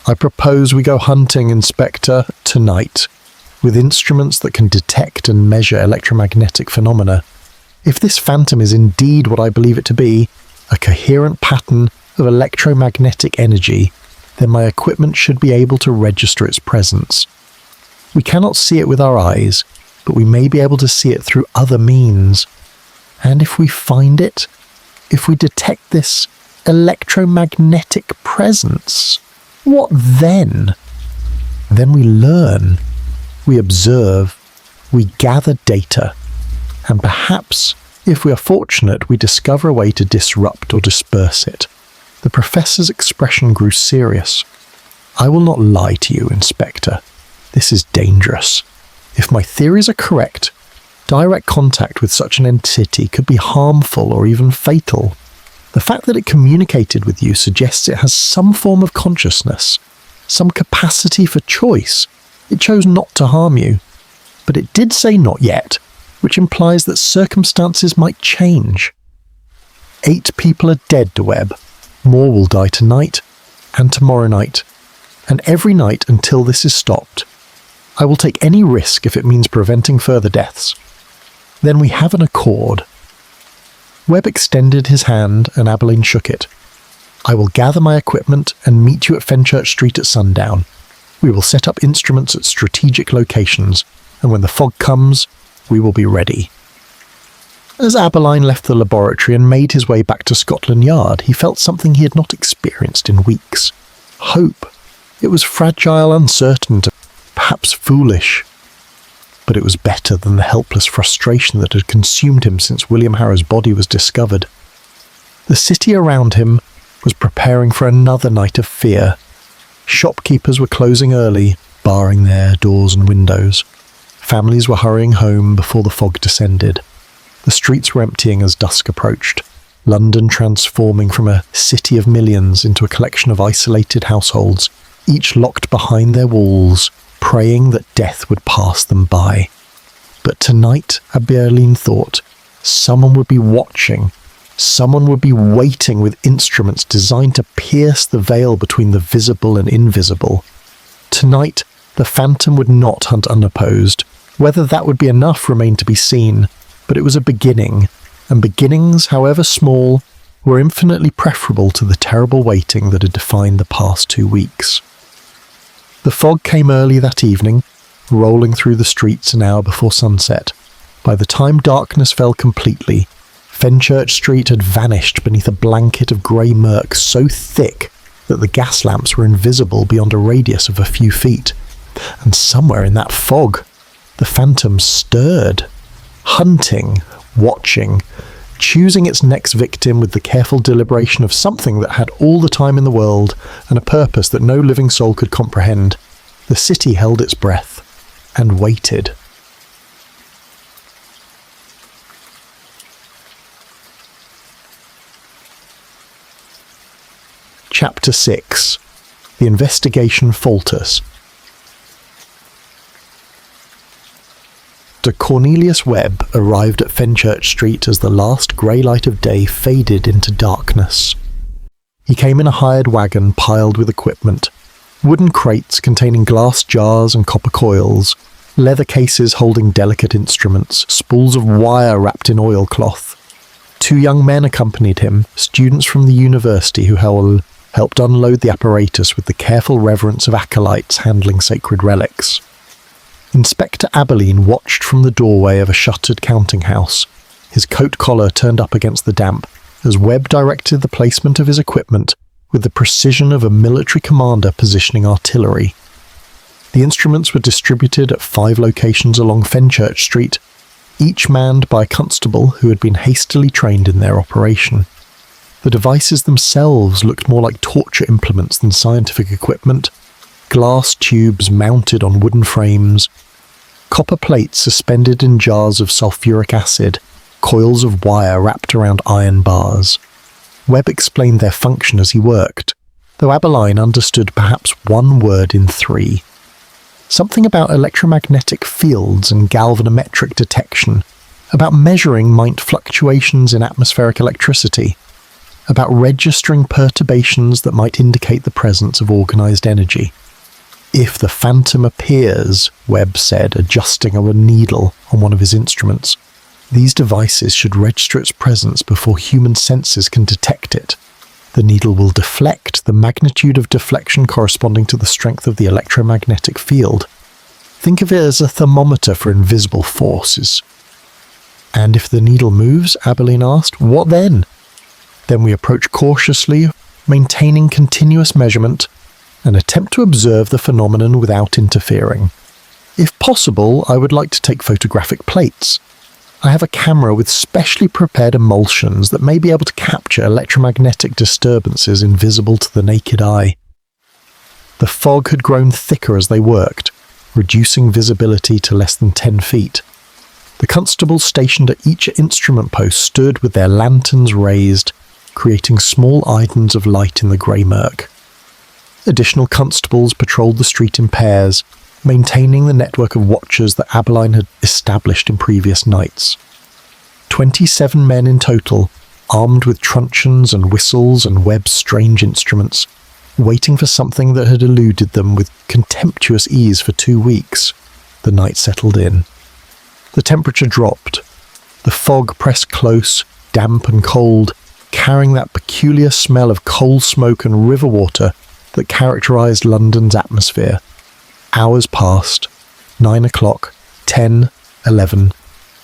"I propose we go hunting, Inspector, tonight, with instruments that can detect and measure electromagnetic phenomena. If this phantom is indeed what I believe it to be, a coherent pattern of electromagnetic energy, then my equipment should be able to register its presence. We cannot see it with our eyes, but we may be able to see it through other means. And if we find it, if we detect this electromagnetic presence, what then? Then we learn, we observe, we gather data, and perhaps, if we are fortunate, we discover a way to disrupt or disperse it." The professor's expression grew serious. "I will not lie to you, Inspector. This is dangerous. If my theories are correct, direct contact with such an entity could be harmful or even fatal. The fact that it communicated with you suggests it has some form of consciousness, some capacity for choice. It chose not to harm you, but it did say not yet, which implies that circumstances might change. 8 people are dead, Webb. More will die tonight and tomorrow night, and every night until this is stopped. I will take any risk if it means preventing further deaths. Then we have an accord." Webb extended his hand and Abberline shook it. "I will gather my equipment and meet you at Fenchurch Street at sundown. We will set up instruments at strategic locations, and when the fog comes, we will be ready." As Abberline left the laboratory and made his way back to Scotland Yard, he felt something he had not experienced in weeks. Hope. It was fragile, uncertain, perhaps foolish, but it was better than the helpless frustration that had consumed him since William Harrow's body was discovered. The city around him was preparing for another night of fear. Shopkeepers were closing early, barring their doors and windows. Families were hurrying home before the fog descended. The streets were emptying as dusk approached, London transforming from a city of millions into a collection of isolated households, each locked behind their walls, praying that death would pass them by. But tonight, Abberline thought, someone would be watching. Someone would be waiting with instruments designed to pierce the veil between the visible and invisible. Tonight, the phantom would not hunt unopposed. Whether that would be enough remained to be seen, but it was a beginning, and beginnings, however small, were infinitely preferable to the terrible waiting that had defined the past 2 weeks. The fog came early that evening, rolling through the streets an hour before sunset. By the time darkness fell completely, Fenchurch Street had vanished beneath a blanket of grey murk so thick that the gas lamps were invisible beyond a radius of a few feet. And somewhere in that fog, the phantom stirred, hunting, watching, choosing its next victim with the careful deliberation of something that had all the time in the world and a purpose that no living soul could comprehend. The city held its breath and waited. Chapter 6. The investigation falters. Dr. Cornelius Webb arrived at Fenchurch Street as the last grey light of day faded into darkness. He came in a hired wagon piled with equipment, wooden crates containing glass jars and copper coils, leather cases holding delicate instruments, spools of wire wrapped in oilcloth. 2 young men accompanied him, students from the university who helped unload the apparatus with the careful reverence of acolytes handling sacred relics. Inspector Abberline watched from the doorway of a shuttered counting house, his coat collar turned up against the damp, as Webb directed the placement of his equipment with the precision of a military commander positioning artillery. The instruments were distributed at 5 locations along Fenchurch Street, each manned by a constable who had been hastily trained in their operation. The devices themselves looked more like torture implements than scientific equipment. Glass tubes mounted on wooden frames, copper plates suspended in jars of sulfuric acid, coils of wire wrapped around iron bars. Webb explained their function as he worked, though Abberline understood perhaps 1 word in 3. Something about electromagnetic fields and galvanometric detection, about measuring minute fluctuations in atmospheric electricity, about registering perturbations that might indicate the presence of organized energy. "If the phantom appears," Webb said, adjusting a needle on one of his instruments, "these devices should register its presence before human senses can detect it. The needle will deflect, the magnitude of deflection corresponding to the strength of the electromagnetic field. Think of it as a thermometer for invisible forces." "And if the needle moves?" Abberline asked. "What then?" "Then we approach cautiously, maintaining continuous measurement, and attempt to observe the phenomenon without interfering. If possible, I would like to take photographic plates. I have a camera with specially prepared emulsions that may be able to capture electromagnetic disturbances invisible to the naked eye." The fog had grown thicker as they worked, reducing visibility to less than 10 feet. The constables stationed at each instrument post stood with their lanterns raised, creating small islands of light in the grey murk. Additional constables patrolled the street in pairs, maintaining the network of watchers that Abberline had established in previous nights. 27 men in total, armed with truncheons and whistles and Webb's strange instruments, waiting for something that had eluded them with contemptuous ease for 2 weeks. The night settled in. The temperature dropped. The fog pressed close, damp and cold, carrying that peculiar smell of coal smoke and river water that characterized London's atmosphere. Hours passed. 9 o'clock, 10, 11.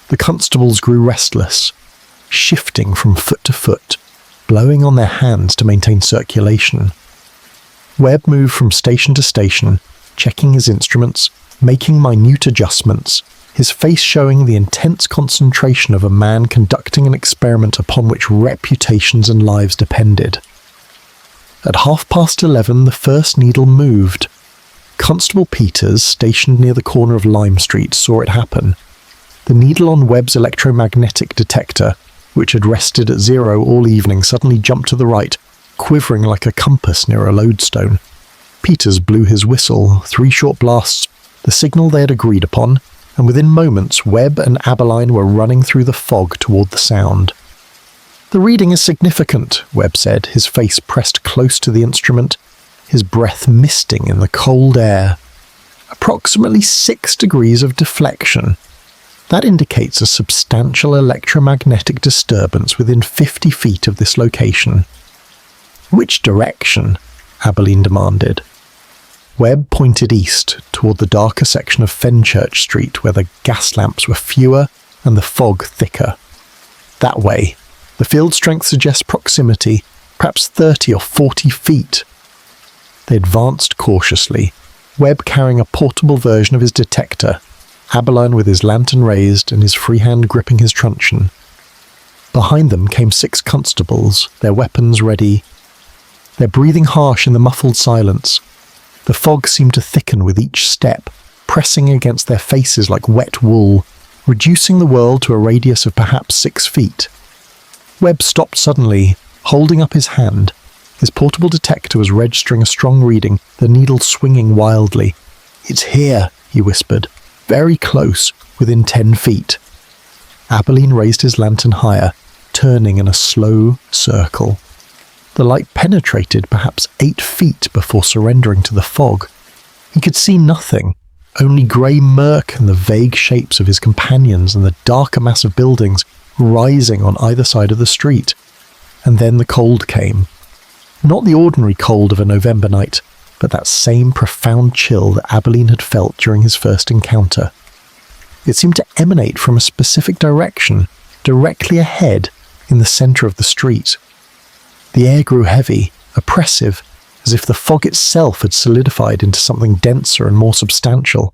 The constables grew restless, shifting from foot to foot, blowing on their hands to maintain circulation. Webb moved from station to station, checking his instruments, making minute adjustments, his face showing the intense concentration of a man conducting an experiment upon which reputations and lives depended. At 11:30, the first needle moved. Constable Peters, stationed near the corner of Lime Street, saw it happen. The needle on Webb's electromagnetic detector, which had rested at 0 all evening, suddenly jumped to the right, quivering like a compass near a lodestone. Peters blew his whistle, 3 short blasts, the signal they had agreed upon, and within moments Webb and Abberline were running through the fog toward the sound. "The reading is significant," Webb said, his face pressed close to the instrument, his breath misting in the cold air. approximately 6 degrees of deflection. That indicates a substantial electromagnetic disturbance within 50 feet of this location. Which direction? Abberline demanded. Webb pointed east, toward the darker section of Fenchurch Street where the gas lamps were fewer and the fog thicker. That way. The field strength suggests proximity, perhaps 30 or 40 feet. They advanced cautiously, Webb carrying a portable version of his detector, Abberline with his lantern raised and his free hand gripping his truncheon. Behind them came 6 constables, their weapons ready. Their breathing harsh in the muffled silence. The fog seemed to thicken with each step, pressing against their faces like wet wool, reducing the world to a radius of perhaps 6 feet. Webb stopped suddenly, holding up his hand. His portable detector was registering a strong reading, the needle swinging wildly. "It's here," he whispered. "Very close, within 10 feet." Abberline raised his lantern higher, turning in a slow circle. The light penetrated perhaps 8 feet before surrendering to the fog. He could see nothing, only grey murk and the vague shapes of his companions and the darker mass of buildings rising on either side of the street. And then the cold came. Not the ordinary cold of a November night, but that same profound chill that Abberline had felt during his first encounter. It seemed to emanate from a specific direction, directly ahead, in the centre of the street. The air grew heavy, oppressive, as if the fog itself had solidified into something denser and more substantial.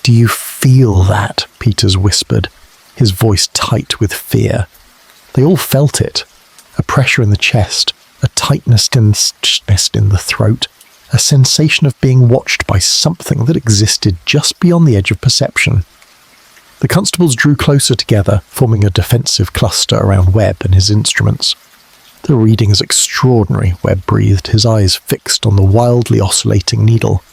"Do you feel that?" Peters whispered, his voice tight with fear. They all felt it, a pressure in the chest, a tightness in the throat, a sensation of being watched by something that existed just beyond the edge of perception. The constables drew closer together, forming a defensive cluster around Webb and his instruments. "The reading is extraordinary," Webb breathed, his eyes fixed on the wildly oscillating needle.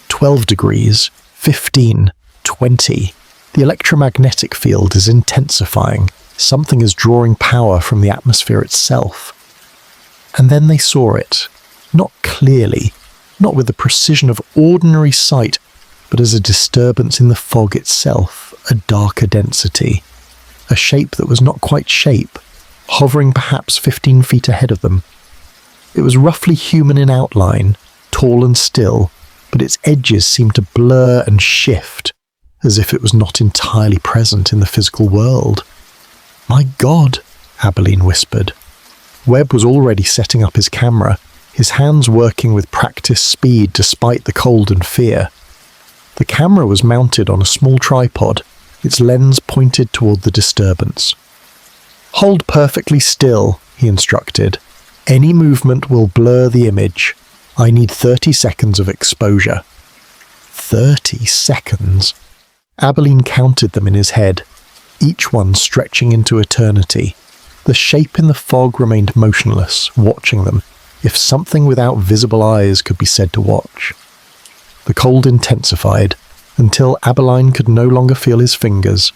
12 degrees, 15, 20. The electromagnetic field is intensifying. Something is drawing power from the atmosphere itself. And then they saw it, not clearly, not with the precision of ordinary sight, but as a disturbance in the fog itself, a darker density, a shape that was not quite shape, hovering perhaps 15 feet ahead of them. It was roughly human in outline, tall and still, but its edges seemed to blur and shift, as if it was not entirely present in the physical world. "My God," Abberline whispered. Webb was already setting up his camera, his hands working with practiced speed despite the cold and fear. The camera was mounted on a small tripod, its lens pointed toward the disturbance. "Hold perfectly still," he instructed. "Any movement will blur the image. I need 30 seconds of exposure." 30 seconds. Abberline counted them in his head, each one stretching into eternity. The shape in the fog remained motionless, watching them, if something without visible eyes could be said to watch. The cold intensified, until Abberline could no longer feel his fingers.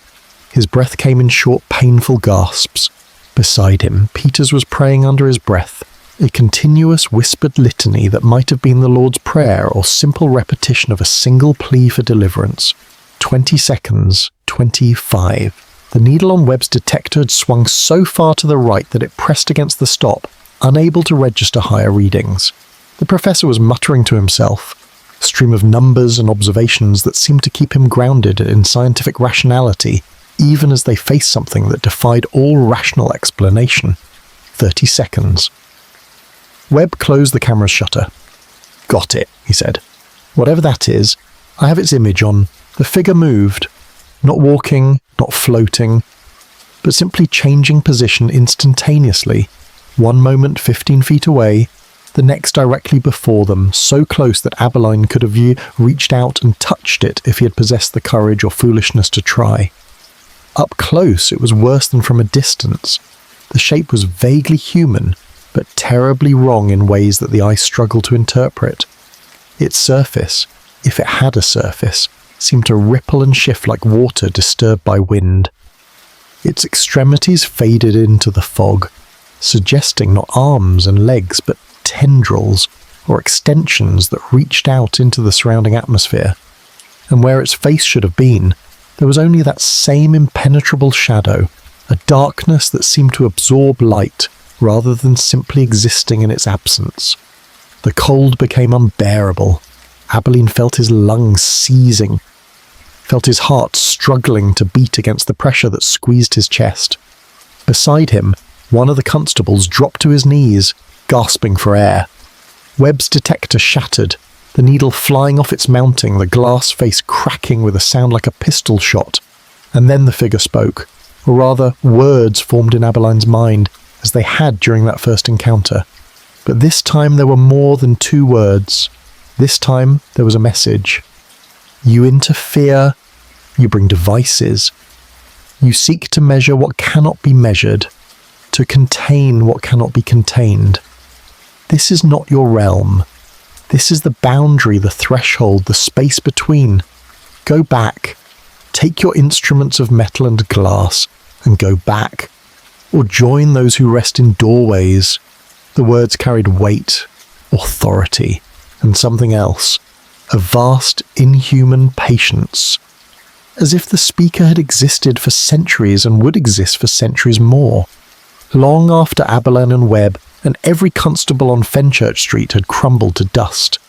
His breath came in short, painful gasps. Beside him, Peters was praying under his breath, a continuous whispered litany that might have been the Lord's Prayer or simple repetition of a single plea for deliverance. 20 seconds, 25. The needle on Webb's detector had swung so far to the right that it pressed against the stop, unable to register higher readings. The professor was muttering to himself, a stream of numbers and observations that seemed to keep him grounded in scientific rationality, even as they faced something that defied all rational explanation. 30 seconds. Webb closed the camera's shutter. "Got it," he said. "Whatever that is, I have its image on. The figure moved. Not walking, not floating, but simply changing position instantaneously. One moment 15 feet away, the next directly before them, so close that Abberline could have reached out and touched it if he had possessed the courage or foolishness to try. Up close, it was worse than from a distance. The shape was vaguely human, but terribly wrong in ways that the eye struggled to interpret. Its surface, if it had a surface, seemed to ripple and shift like water disturbed by wind. Its extremities faded into the fog, suggesting not arms and legs, but tendrils or extensions that reached out into the surrounding atmosphere. and where its face should have been, there was only that same impenetrable shadow, a darkness that seemed to absorb light rather than simply existing in its absence. The cold became unbearable. Abberline felt his lungs seizing, felt his heart struggling to beat against the pressure that squeezed his chest. Beside him, one of the constables dropped to his knees, gasping for air. Webb's detector shattered, the needle flying off its mounting, the glass face cracking with a sound like a pistol shot. And then the figure spoke, or rather, words formed in Abberline's mind, as they had during that first encounter. But this time there were more than 2 words. This time there was a message. You interfere, you bring devices. You seek to measure what cannot be measured, to contain what cannot be contained. This is not your realm. This is the boundary, the threshold, the space between. Go back. Take your instruments of metal and glass and go back. Or join those who rest in doorways. The words carried weight, authority, and something else. A vast, inhuman patience. As if the speaker had existed for centuries and would exist for centuries more. Long after Abberline and Webb and every constable on Fenchurch Street had crumbled to dust.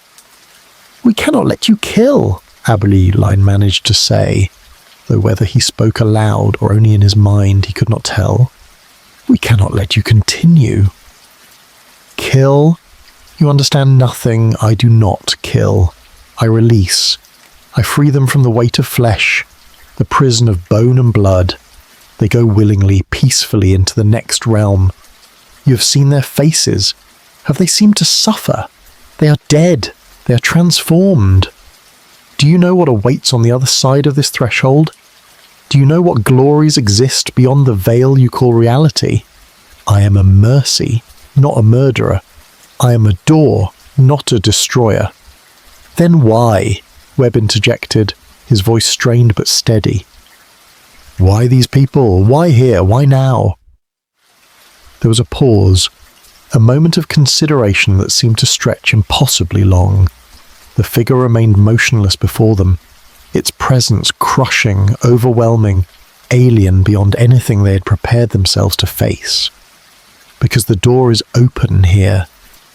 "We cannot let you kill," Abberline managed to say, though whether he spoke aloud or only in his mind he could not tell. "We cannot let you continue." Kill? You understand nothing. I do not kill. I release. I free them from the weight of flesh, the prison of bone and blood. They go willingly, peacefully into the next realm. You have seen their faces. Have they seemed to suffer? They are dead. They are transformed. Do you know what awaits on the other side of this threshold? Do you know what glories exist beyond the veil you call reality? I am a mercy, not a murderer. I am a door, not a destroyer. Then why? Webb interjected, his voice strained but steady. Why these people? Why here? Why now? There was a pause, a moment of consideration that seemed to stretch impossibly long. The figure remained motionless before them, its presence crushing, overwhelming, alien beyond anything they had prepared themselves to face. Because the door is open here,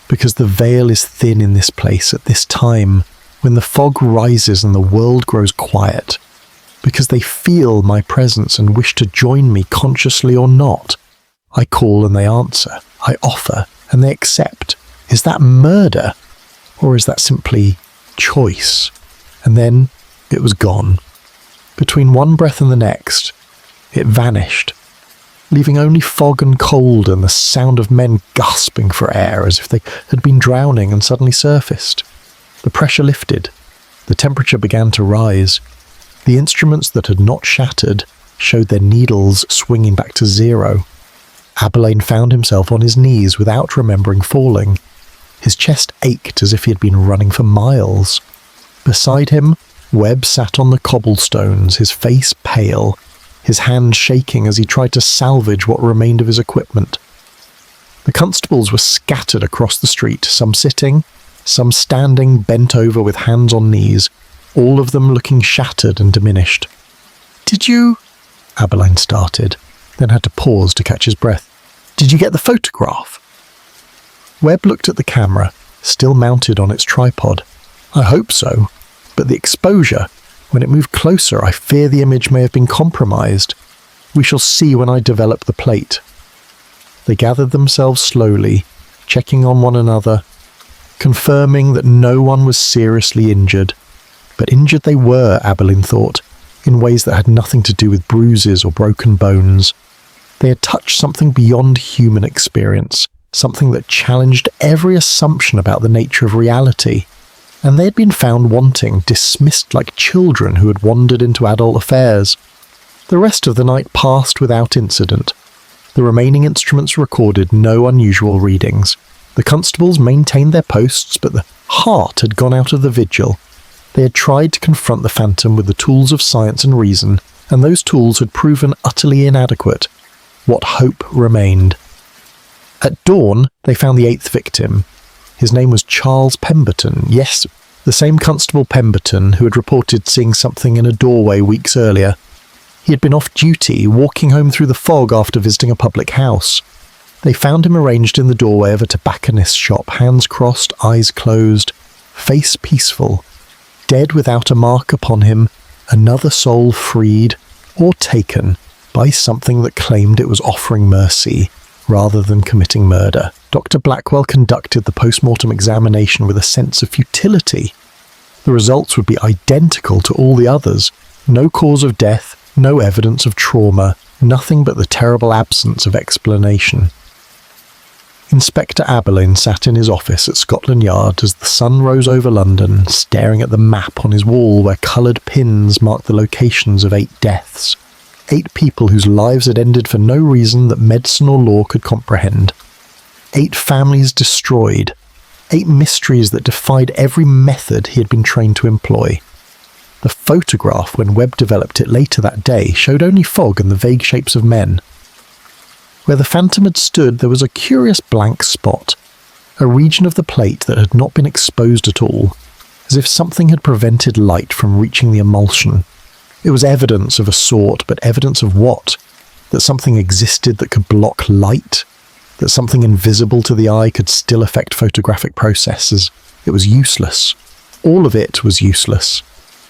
because the veil is thin in this place at this time, when the fog rises and the world grows quiet, because they feel my presence and wish to join me consciously or not. I call and they answer. I offer and they accept. Is that murder? Or is that simply choice? And then it was gone. Between one breath and the next, it vanished, leaving only fog and cold and the sound of men gasping for air as if they had been drowning and suddenly surfaced. The pressure lifted. The temperature began to rise. The instruments that had not shattered showed their needles swinging back to 0. Abberline found himself on his knees without remembering falling. His chest ached as if he had been running for miles. Beside him, Webb sat on the cobblestones, his face pale, his hand shaking as he tried to salvage what remained of his equipment. The constables were scattered across the street, some sitting, some standing bent over with hands on knees, all of them looking shattered and diminished. "Did you—" Abberline started, then had to pause to catch his breath. "Did you get the photograph?" Webb looked at the camera, still mounted on its tripod. "I hope so, but the exposure, when it moved closer, I fear the image may have been compromised. We shall see when I develop the plate." They gathered themselves slowly, checking on one another, confirming that no one was seriously injured. But injured they were, Abberline thought, in ways that had nothing to do with bruises or broken bones. They had touched something beyond human experience, something that challenged every assumption about the nature of reality. And they had been found wanting, dismissed like children who had wandered into adult affairs. The rest of the night passed without incident. The remaining instruments recorded no unusual readings. The constables maintained their posts, but the heart had gone out of the vigil. They had tried to confront the phantom with the tools of science and reason, and those tools had proven utterly inadequate. What hope remained? At dawn, they found the 8th victim. His name was Charles Pemberton. Yes, The same Constable Pemberton who had reported seeing something in a doorway weeks earlier. He had been off duty, walking home through the fog after visiting a public house. They found him arranged in the doorway of a tobacconist's shop, hands crossed, eyes closed, face peaceful, dead without a mark upon him, another soul freed or taken by something that claimed it was offering mercy rather than committing murder. Dr. Blackwell conducted the post-mortem examination with a sense of futility. The results would be identical to all the others. No cause of death, no evidence of trauma, nothing but the terrible absence of explanation. Inspector Abberline sat in his office at Scotland Yard as the sun rose over London, staring at the map on his wall where coloured pins marked the locations of 8 deaths. 8 people whose lives had ended for no reason that medicine or law could comprehend. 8 families destroyed. 8 mysteries that defied every method he had been trained to employ. The photograph, when Webb developed it later that day, showed only fog and the vague shapes of men. Where the phantom had stood, there was a curious blank spot, a region of the plate that had not been exposed at all, as if something had prevented light from reaching the emulsion. It was evidence of a sort, but evidence of what? That something existed that could block light? That something invisible to the eye could still affect photographic processes? It was useless. All of it was useless.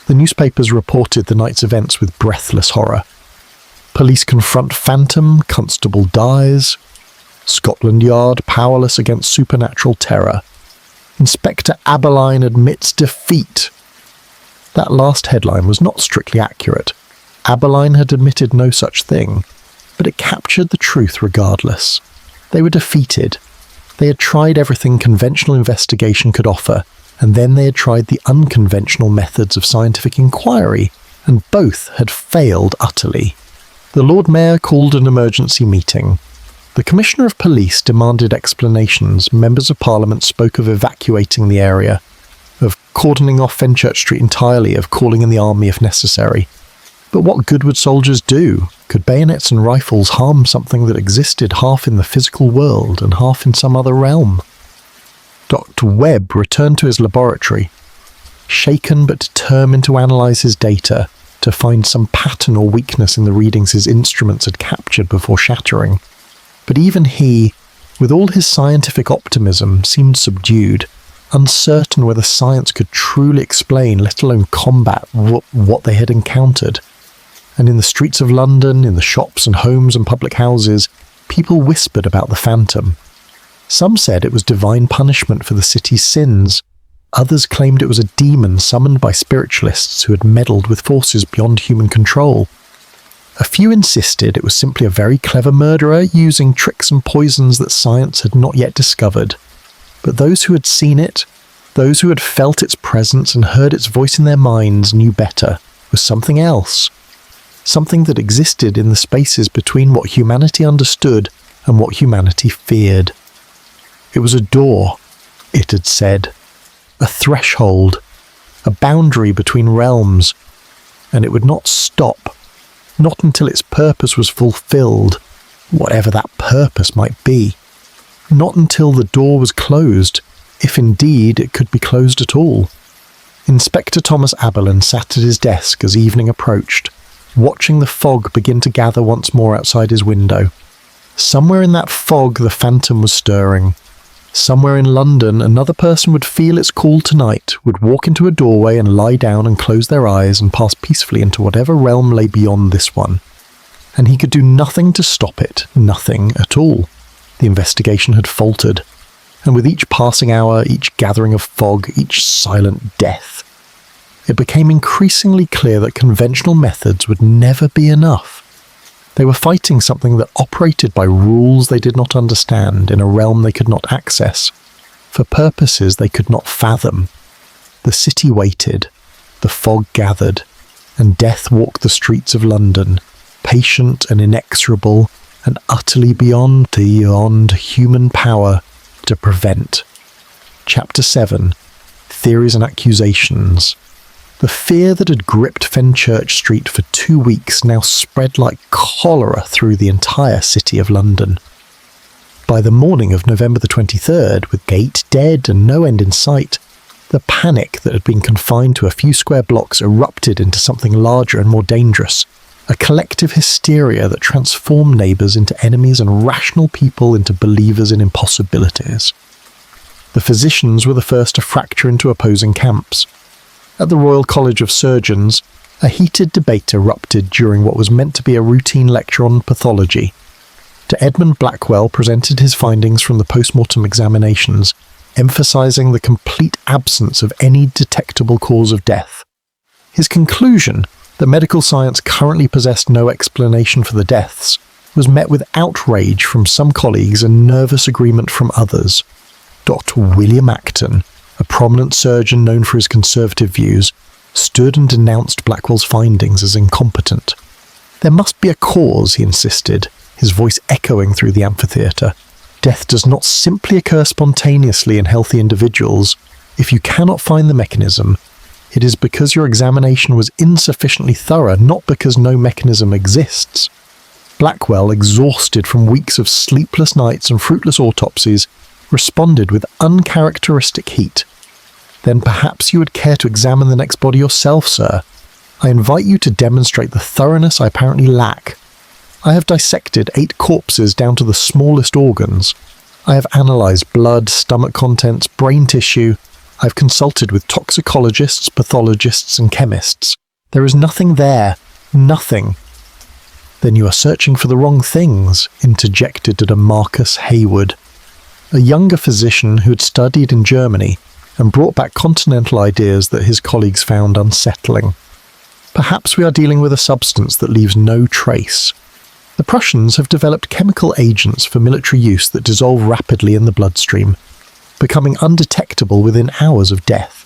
The newspapers reported the night's events with breathless horror. Police confront phantom, constable dies. Scotland Yard powerless against supernatural terror. Inspector Abberline admits defeat. That last headline was not strictly accurate. Abberline had admitted no such thing, but it captured the truth regardless. They were defeated. They had tried everything conventional investigation could offer, and then they had tried the unconventional methods of scientific inquiry, and both had failed utterly. The Lord Mayor called an emergency meeting. The Commissioner of Police demanded explanations. Members of Parliament spoke of evacuating the area, of cordoning off Fenchurch Street entirely, of calling in the army if necessary. But what good would soldiers do? Could bayonets and rifles harm something that existed half in the physical world and half in some other realm? Dr. Webb returned to his laboratory, shaken but determined to analyse his data, to find some pattern or weakness in the readings his instruments had captured before shattering. But even he, with all his scientific optimism, seemed subdued, uncertain whether science could truly explain, let alone combat, what they had encountered. And in the streets of London, in the shops and homes and public houses, people whispered about the phantom. Some said it was divine punishment for the city's sins. Others claimed it was a demon summoned by spiritualists who had meddled with forces beyond human control. A few insisted it was simply a very clever murderer using tricks and poisons that science had not yet discovered. But those who had seen it, those who had felt its presence and heard its voice in their minds, knew better. It was something else. Something that existed in the spaces between what humanity understood and what humanity feared. It was a door, it had said. A threshold, a boundary between realms, and it would not stop, not until its purpose was fulfilled, whatever that purpose might be, not until the door was closed, if indeed it could be closed at all. Inspector Thomas Abberline sat at his desk as evening approached, watching the fog begin to gather once more outside his window. Somewhere in that fog the phantom was stirring. Somewhere in London, another person would feel its call tonight, would walk into a doorway and lie down and close their eyes and pass peacefully into whatever realm lay beyond this one. And he could do nothing to stop it, nothing at all. The investigation had faltered, and with each passing hour, each gathering of fog, each silent death, it became increasingly clear that conventional methods would never be enough. They were fighting something that operated by rules they did not understand, in a realm they could not access, for purposes they could not fathom. The city waited, the fog gathered, and death walked the streets of London, patient and inexorable, and utterly beyond human power to prevent. Chapter 7. Theories and Accusations. The fear that had gripped Fenchurch Street for 2 weeks now spread like cholera through the entire city of London. By the morning of November the 23rd, with gate dead and no end in sight, The panic that had been confined to a few square blocks erupted into something larger and more dangerous, a collective hysteria that transformed neighbours into enemies and rational people into believers in impossibilities. The physicians were the first to fracture into opposing camps. At the Royal College of Surgeons, a heated debate erupted during what was meant to be a routine lecture on pathology. Dr. Edmund Blackwell presented his findings from the post-mortem examinations, emphasising the complete absence of any detectable cause of death. His conclusion that medical science currently possessed no explanation for the deaths was met with outrage from some colleagues and nervous agreement from others. Dr. William Acton, a prominent surgeon known for his conservative views, stood and denounced Blackwell's findings as incompetent. There must be a cause, he insisted, his voice echoing through the amphitheatre. Death does not simply occur spontaneously in healthy individuals. If you cannot find the mechanism, it is because your examination was insufficiently thorough, not because no mechanism exists. Blackwell, exhausted from weeks of sleepless nights and fruitless autopsies, responded with uncharacteristic heat. Then perhaps you would care to examine the next body yourself, sir. I invite you to demonstrate the thoroughness I apparently lack. I have dissected 8 corpses down to the smallest organs. I have analysed blood, stomach contents, brain tissue. I have consulted with toxicologists, pathologists and chemists. There is nothing there. Nothing. Then you are searching for the wrong things, interjected Dr. Marcus Hayward, a younger physician who had studied in Germany and brought back continental ideas that his colleagues found unsettling. Perhaps we are dealing with a substance that leaves no trace. The Prussians have developed chemical agents for military use that dissolve rapidly in the bloodstream, becoming undetectable within hours of death.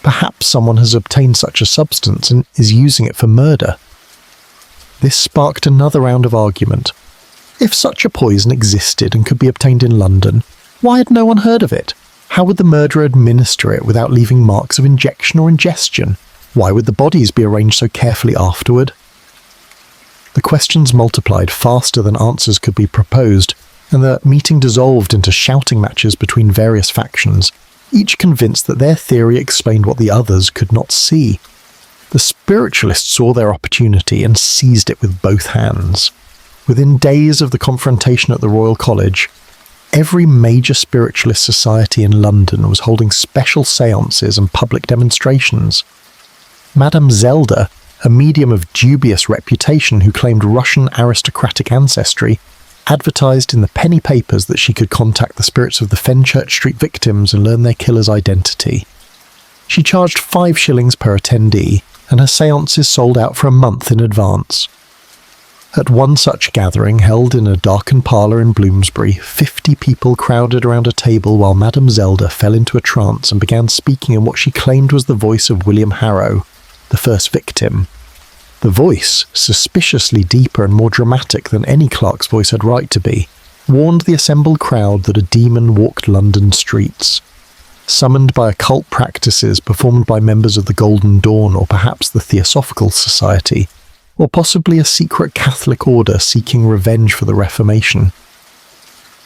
Perhaps someone has obtained such a substance and is using it for murder. This sparked another round of argument. If such a poison existed and could be obtained in London, why had no one heard of it? How would the murderer administer it without leaving marks of injection or ingestion? Why would the bodies be arranged so carefully afterward? The questions multiplied faster than answers could be proposed, and the meeting dissolved into shouting matches between various factions, each convinced that their theory explained what the others could not see. The spiritualists saw their opportunity and seized it with both hands. Within days of the confrontation at the Royal College, every major spiritualist society in London was holding special séances and public demonstrations. Madame Zelda, a medium of dubious reputation who claimed Russian aristocratic ancestry, advertised in the penny papers that she could contact the spirits of the Fenchurch Street victims and learn their killer's identity. She charged 5 shillings per attendee, and her séances sold out for a month in advance. At one such gathering, held in a darkened parlour in Bloomsbury, 50 people crowded around a table while Madame Zelda fell into a trance and began speaking in what she claimed was the voice of William Harrow, the first victim. The voice, suspiciously deeper and more dramatic than any clerk's voice had right to be, warned the assembled crowd that a demon walked London streets. Summoned by occult practices performed by members of the Golden Dawn or perhaps the Theosophical Society, or possibly a secret Catholic order seeking revenge for the Reformation.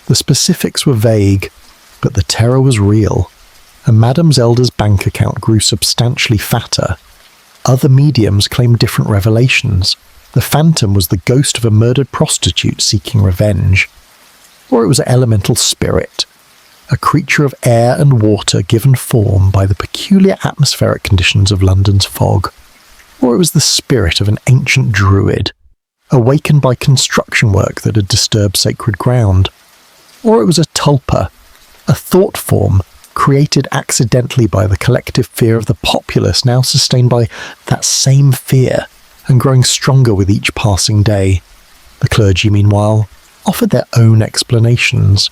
The specifics were vague, but the terror was real, and Madame Zelda's bank account grew substantially fatter. Other mediums claimed different revelations. The phantom was the ghost of a murdered prostitute seeking revenge. Or it was an elemental spirit, a creature of air and water given form by the peculiar atmospheric conditions of London's fog. Or it was the spirit of an ancient druid, awakened by construction work that had disturbed sacred ground. Or it was a tulpa, a thought form created accidentally by the collective fear of the populace, now sustained by that same fear and growing stronger with each passing day. The clergy, meanwhile, offered their own explanations.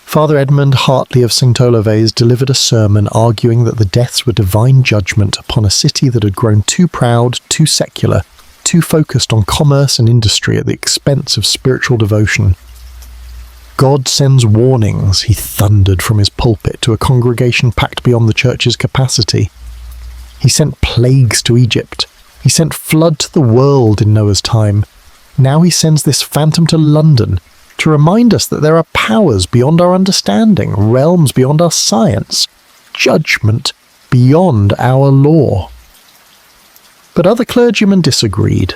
Father Edmund Hartley of St. Olave's delivered a sermon arguing that the deaths were divine judgment upon a city that had grown too proud, too secular, too focused on commerce and industry at the expense of spiritual devotion. God sends warnings, he thundered from his pulpit to a congregation packed beyond the church's capacity. He sent plagues to Egypt. He sent flood to the world in Noah's time. Now he sends this phantom to London to remind us that there are powers beyond our understanding, realms beyond our science, judgment beyond our law. But other clergymen disagreed.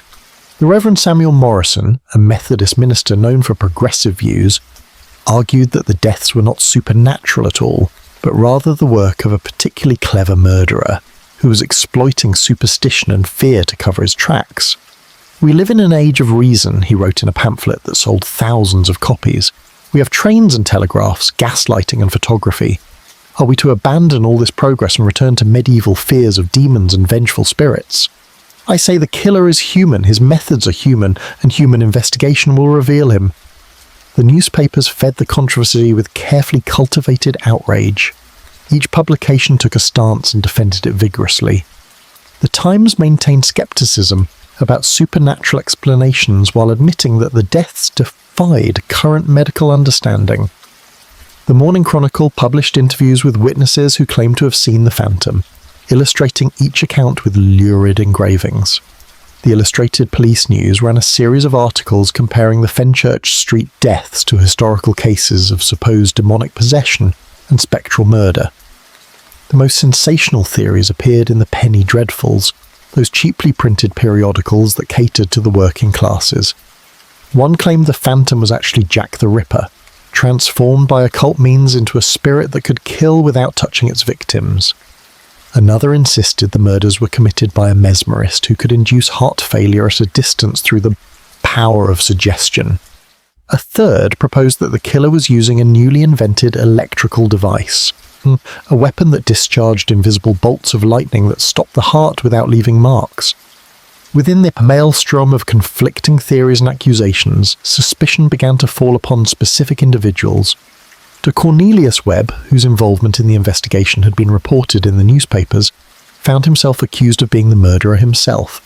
The Reverend Samuel Morrison, a Methodist minister known for progressive views, argued that the deaths were not supernatural at all, but rather the work of a particularly clever murderer who was exploiting superstition and fear to cover his tracks. "We live in an age of reason," he wrote in a pamphlet that sold thousands of copies. "We have trains and telegraphs, gaslighting and photography. Are we to abandon all this progress and return to medieval fears of demons and vengeful spirits? I say the killer is human, his methods are human, and human investigation will reveal him." The newspapers fed the controversy with carefully cultivated outrage. Each publication took a stance and defended it vigorously. The Times maintained skepticism about supernatural explanations while admitting that the deaths defied current medical understanding. The Morning Chronicle published interviews with witnesses who claimed to have seen the phantom, illustrating each account with lurid engravings. The Illustrated Police News ran a series of articles comparing the Fenchurch Street deaths to historical cases of supposed demonic possession and spectral murder. The most sensational theories appeared in the penny dreadfuls, those cheaply printed periodicals that catered to the working classes. One claimed the phantom was actually Jack the Ripper, transformed by occult means into a spirit that could kill without touching its victims. Another insisted the murders were committed by a mesmerist who could induce heart failure at a distance through the power of suggestion. A third proposed that the killer was using a newly invented electrical device, a weapon that discharged invisible bolts of lightning that stopped the heart without leaving marks. Within the maelstrom of conflicting theories and accusations, suspicion began to fall upon specific individuals. To Cornelius Webb, whose involvement in the investigation had been reported in the newspapers, found himself accused of being the murderer himself.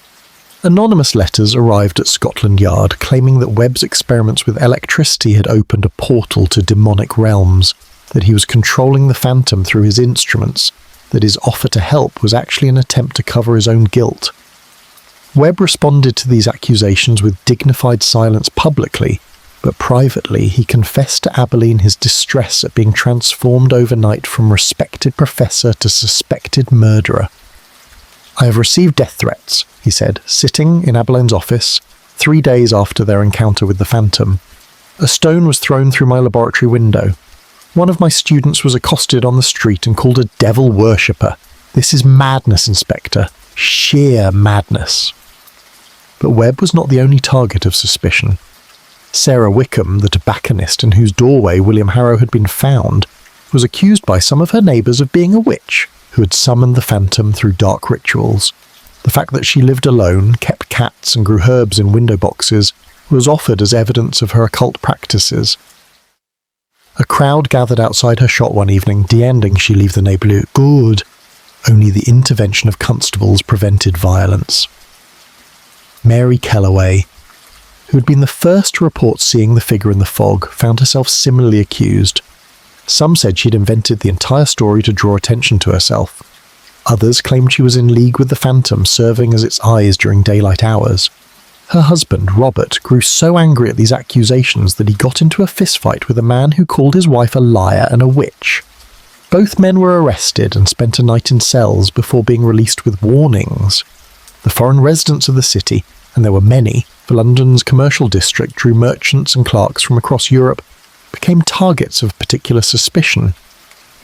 Anonymous letters arrived at Scotland Yard claiming that Webb's experiments with electricity had opened a portal to demonic realms, that he was controlling the phantom through his instruments, that his offer to help was actually an attempt to cover his own guilt. Webb responded to these accusations with dignified silence publicly, but privately he confessed to Abberline his distress at being transformed overnight from respected professor to suspected murderer. "I have received death threats," he said, sitting in Abberline's office 3 days after their encounter with the phantom. "A stone was thrown through my laboratory window. One of my students was accosted on the street and called a devil worshipper. This is madness, Inspector. Sheer madness." But Webb was not the only target of suspicion. Sarah Wickham, the tobacconist in whose doorway William Harrow had been found, was accused by some of her neighbours of being a witch who had summoned the phantom through dark rituals. The fact that she lived alone, kept cats and grew herbs in window boxes was offered as evidence of her occult practices. A crowd gathered outside her shop one evening, demanding she leave the neighbourhood good. Only the intervention of constables prevented violence. Mary Kellaway, who had been the first to report seeing the figure in the fog, found herself similarly accused. Some said she'd invented the entire story to draw attention to herself. Others claimed she was in league with the phantom, serving as its eyes during daylight hours. Her husband, Robert, grew so angry at these accusations that he got into a fistfight with a man who called his wife a liar and a witch. Both men were arrested and spent a night in cells before being released with warnings. The foreign residents of the city, and there were many, for London's commercial district drew merchants and clerks from across Europe, became targets of particular suspicion.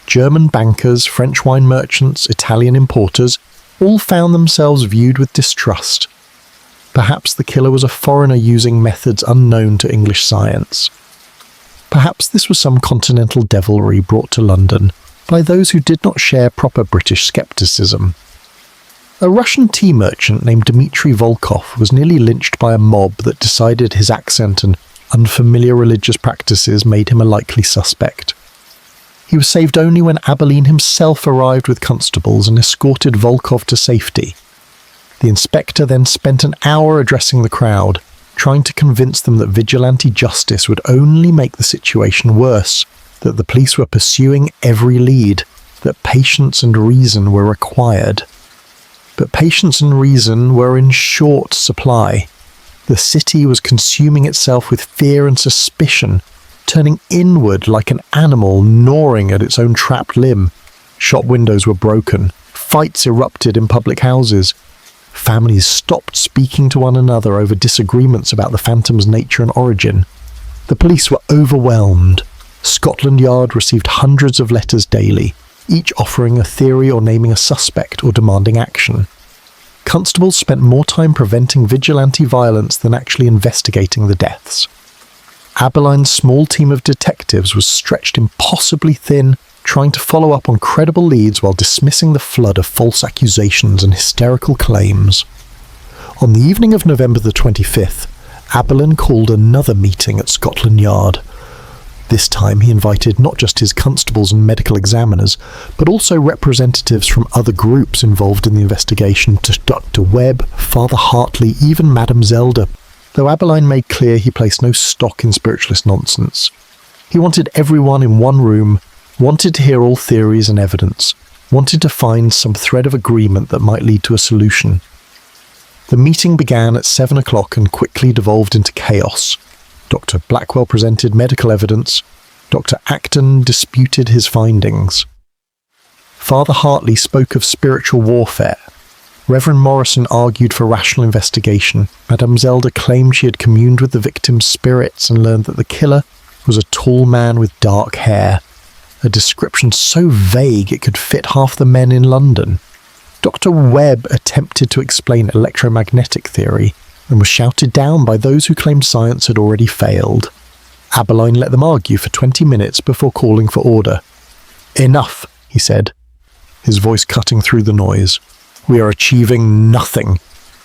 German bankers, French wine merchants, Italian importers, all found themselves viewed with distrust. Perhaps the killer was a foreigner using methods unknown to English science. Perhaps this was some continental devilry brought to London by those who did not share proper British scepticism. A Russian tea merchant named Dmitry Volkov was nearly lynched by a mob that decided his accent and unfamiliar religious practices made him a likely suspect. He was saved only when Abberline himself arrived with constables and escorted Volkov to safety. The inspector then spent an hour addressing the crowd, trying to convince them that vigilante justice would only make the situation worse, that the police were pursuing every lead, that patience and reason were required. But patience and reason were in short supply. The city was consuming itself with fear and suspicion, turning inward like an animal gnawing at its own trapped limb. Shop windows were broken, Fights erupted in public houses. Families stopped speaking to one another over disagreements about the phantom's nature and origin. The police were overwhelmed. Scotland Yard received hundreds of letters daily, each offering a theory or naming a suspect or demanding action. Constables spent more time preventing vigilante violence than actually investigating the deaths. Abberline's small team of detectives was stretched impossibly thin, trying to follow up on credible leads while dismissing the flood of false accusations and hysterical claims. On the evening of November the 25th, Abberline called another meeting at Scotland Yard. This time he invited not just his constables and medical examiners, but also representatives from other groups involved in the investigation, to Dr. Webb, Father Hartley, even Madame Zelda, though Abberline made clear he placed no stock in spiritualist nonsense. He wanted everyone in one room, wanted to hear all theories and evidence, wanted to find some thread of agreement that might lead to a solution. The meeting began at 7 o'clock and quickly devolved into chaos. Dr. Blackwell presented medical evidence. Dr. Acton disputed his findings. Father Hartley spoke of spiritual warfare. Reverend Morrison argued for rational investigation. Madame Zelda claimed she had communed with the victim's spirits and learned that the killer was a tall man with dark hair, a description so vague it could fit half the men in London. Dr. Webb attempted to explain electromagnetic theory and was shouted down by those who claimed science had already failed. Abberline let them argue for 20 minutes before calling for order. "Enough," he said, his voice cutting through the noise. "We are achieving nothing.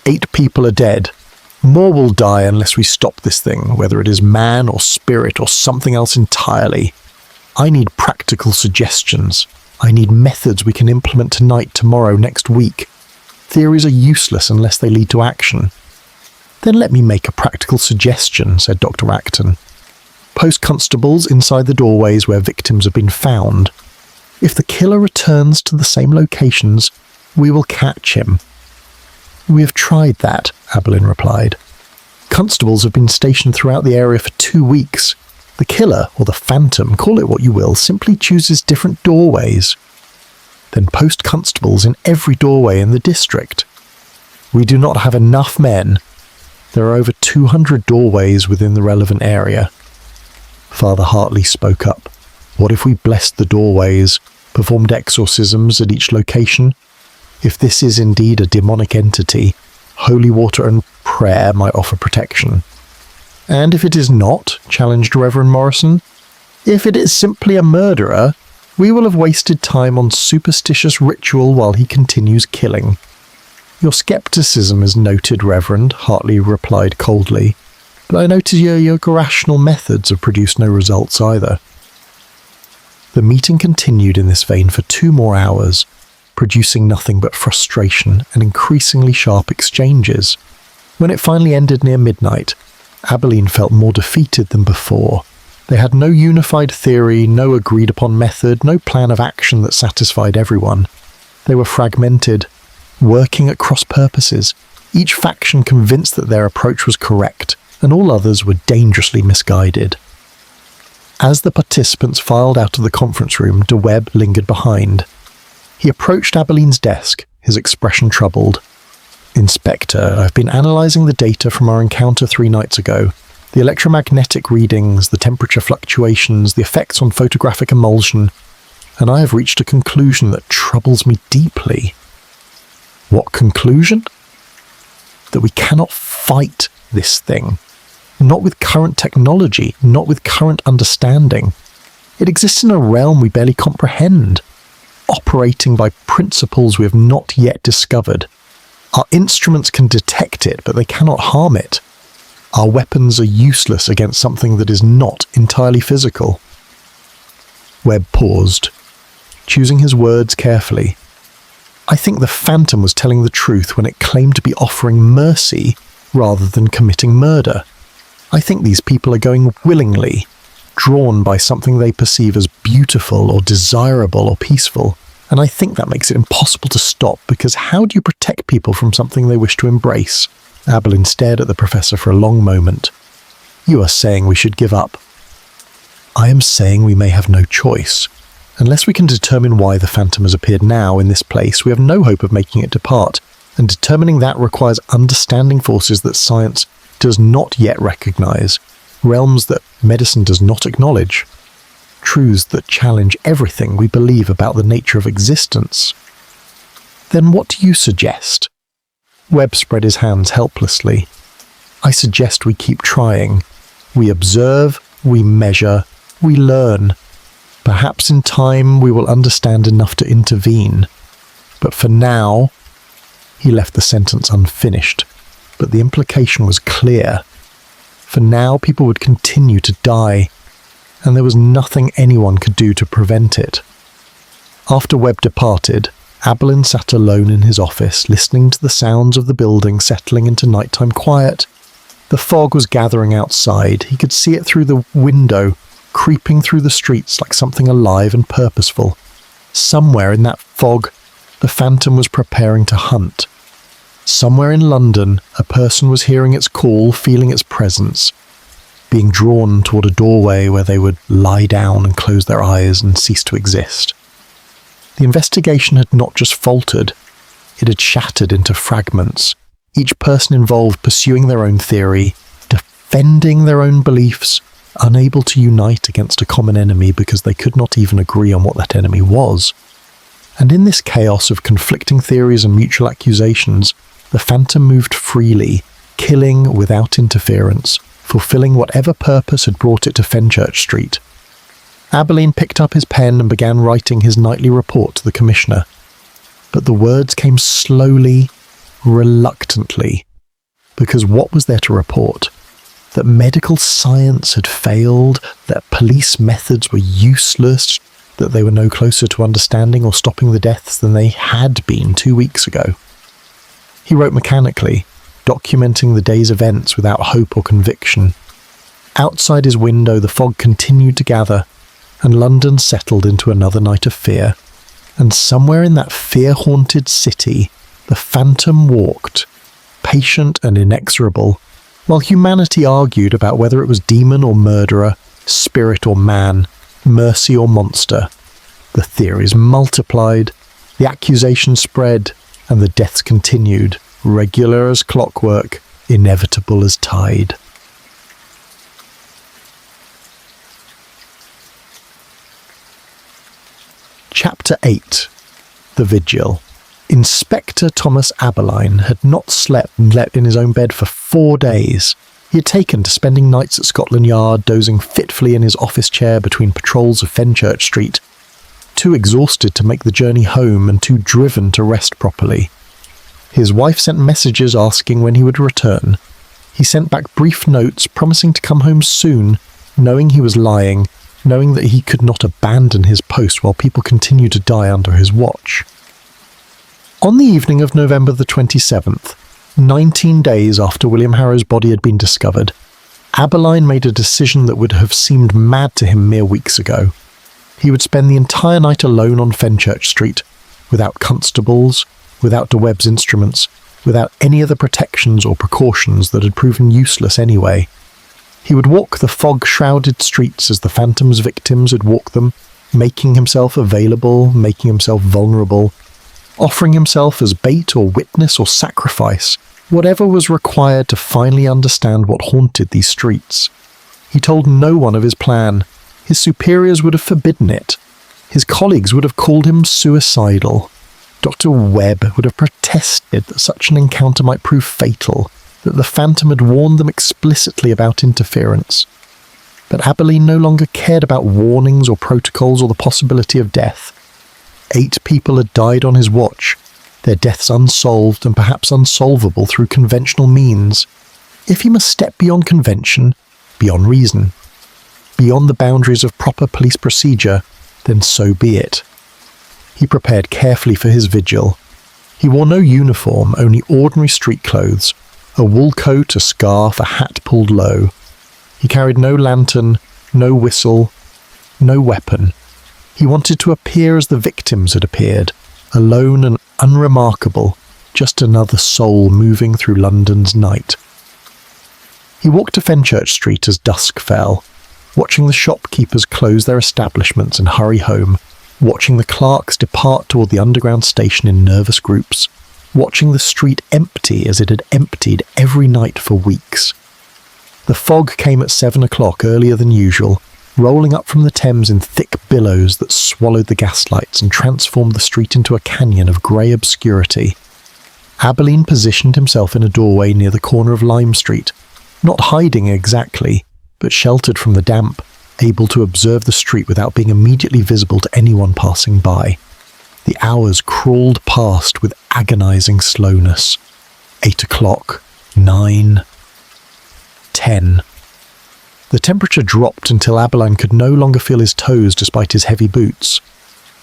8 people are dead. More will die unless we stop this thing, whether it is man or spirit or something else entirely. I need practical suggestions. I need methods we can implement tonight, tomorrow, next week. Theories are useless unless they lead to action." "Then let me make a practical suggestion," said Dr. Acton. "Post constables inside the doorways where victims have been found. If the killer returns to the same locations, we will catch him." "We have tried that," Abberline replied. "Constables have been stationed throughout the area for 2 weeks. The killer, or the phantom, call it what you will, simply chooses different doorways. Then post constables in every doorway in the district. We do not have enough men. There are over 200 doorways within the relevant area." Father Hartley spoke up. "What if we blessed the doorways, performed exorcisms at each location? If this is indeed a demonic entity, holy water and prayer might offer protection." "And if it is not," challenged Reverend Morrison, "if it is simply a murderer, we will have wasted time on superstitious ritual while he continues killing." "Your skepticism is noted, Reverend," Hartley replied coldly, "but I notice your rational methods have produced no results either." The meeting continued in this vein for 2 more hours, producing nothing but frustration and increasingly sharp exchanges. When it finally ended near midnight, Abberline felt more defeated than before. They had no unified theory, no agreed-upon method, no plan of action that satisfied everyone. They were fragmented, working at cross purposes, each faction convinced that their approach was correct, and all others were dangerously misguided. As the participants filed out of the conference room, de Webb lingered behind. He approached Abberline's desk, his expression troubled. "Inspector, I've been analysing the data from our encounter 3 nights ago. The electromagnetic readings, the temperature fluctuations, the effects on photographic emulsion, and I have reached a conclusion that troubles me deeply." "What conclusion?" "That we cannot fight this thing. Not with current technology, not with current understanding. It exists in a realm we barely comprehend, operating by principles we have not yet discovered. Our instruments can detect it, but they cannot harm it. Our weapons are useless against something that is not entirely physical." Webb paused, choosing his words carefully. "I think the Phantom was telling the truth when it claimed to be offering mercy rather than committing murder. I think these people are going willingly, drawn by something they perceive as beautiful or desirable or peaceful. And I think that makes it impossible to stop, because how do you protect people from something they wish to embrace?" Abberline stared at the professor for a long moment. "You are saying we should give up." "I am saying we may have no choice. Unless we can determine why the phantom has appeared now in this place, we have no hope of making it depart, and determining that requires understanding forces that science does not yet recognise, realms that medicine does not acknowledge, truths that challenge everything we believe about the nature of existence. Then what do you suggest? Webb spread his hands helplessly. I suggest we keep trying. We observe, we measure, we learn. Perhaps in time we will understand enough to intervene. But for now, he left the sentence unfinished, but the implication was clear. For now, people would continue to die, and there was nothing anyone could do to prevent it. After Webb departed, Abberline sat alone in his office, listening to the sounds of the building settling into nighttime quiet. The fog was gathering outside. He could see it through the window, creeping through the streets like something alive and purposeful. Somewhere in that fog, the phantom was preparing to hunt. Somewhere in London, a person was hearing its call, feeling its presence, being drawn toward a doorway where they would lie down and close their eyes and cease to exist. The investigation had not just faltered, it had shattered into fragments, each person involved pursuing their own theory, defending their own beliefs, unable to unite against a common enemy because they could not even agree on what that enemy was. And in this chaos of conflicting theories and mutual accusations, the phantom moved freely, killing without interference, fulfilling whatever purpose had brought it to Fenchurch Street. Abberline picked up his pen and began writing his nightly report to the Commissioner. But the words came slowly, reluctantly, because what was there to report? That medical science had failed, that police methods were useless, that they were no closer to understanding or stopping the deaths than they had been 2 weeks ago. He wrote mechanically, documenting the day's events without hope or conviction. Outside his window, the fog continued to gather, and London settled into another night of fear. And somewhere in that fear-haunted city, the phantom walked, patient and inexorable, while humanity argued about whether it was demon or murderer, spirit or man, mercy or monster. The theories multiplied, the accusations spread, and the deaths continued, regular as clockwork, inevitable as tide. Chapter 8. The Vigil. Inspector Thomas Abberline had not slept in his own bed for 4 days. He had taken to spending nights at Scotland Yard, dozing fitfully in his office chair between patrols of Fenchurch Street, too exhausted to make the journey home and too driven to rest properly. His wife sent messages asking when he would return. He sent back brief notes promising to come home soon, knowing he was lying, knowing that he could not abandon his post while people continued to die under his watch. On the evening of November the 27th, 19 days after William Harrow's body had been discovered, Abberline made a decision that would have seemed mad to him mere weeks ago. He would spend the entire night alone on Fenchurch Street, without constables, without de Webb's instruments, without any of the protections or precautions that had proven useless anyway. He would walk the fog-shrouded streets as the phantom's victims had walked them, making himself available, making himself vulnerable, offering himself as bait or witness or sacrifice, whatever was required to finally understand what haunted these streets. He told no one of his plan. His superiors would have forbidden it. His colleagues would have called him suicidal. Dr. Webb would have protested that such an encounter might prove fatal, that the phantom had warned them explicitly about interference. But Abberline no longer cared about warnings or protocols or the possibility of death. 8 people had died on his watch, their deaths unsolved and perhaps unsolvable through conventional means. If he must step beyond convention, beyond reason, beyond the boundaries of proper police procedure, then so be it. He prepared carefully for his vigil. He wore no uniform, only ordinary street clothes, a wool coat, a scarf, a hat pulled low. He carried no lantern, no whistle, no weapon. He wanted to appear as the victims had appeared, alone and unremarkable, just another soul moving through London's night. He walked to Fenchurch Street as dusk fell, watching the shopkeepers close their establishments and hurry home, watching the clerks depart toward the underground station in nervous groups, watching the street empty as it had emptied every night for weeks. The fog came at 7 o'clock earlier than usual, rolling up from the Thames in thick billows that swallowed the gaslights and transformed the street into a canyon of grey obscurity. Abberline positioned himself in a doorway near the corner of Lime Street, not hiding exactly, but sheltered from the damp, able to observe the street without being immediately visible to anyone passing by. The hours crawled past with agonizing slowness. 8 o'clock, 9, 10. The temperature dropped until Abberline could no longer feel his toes despite his heavy boots.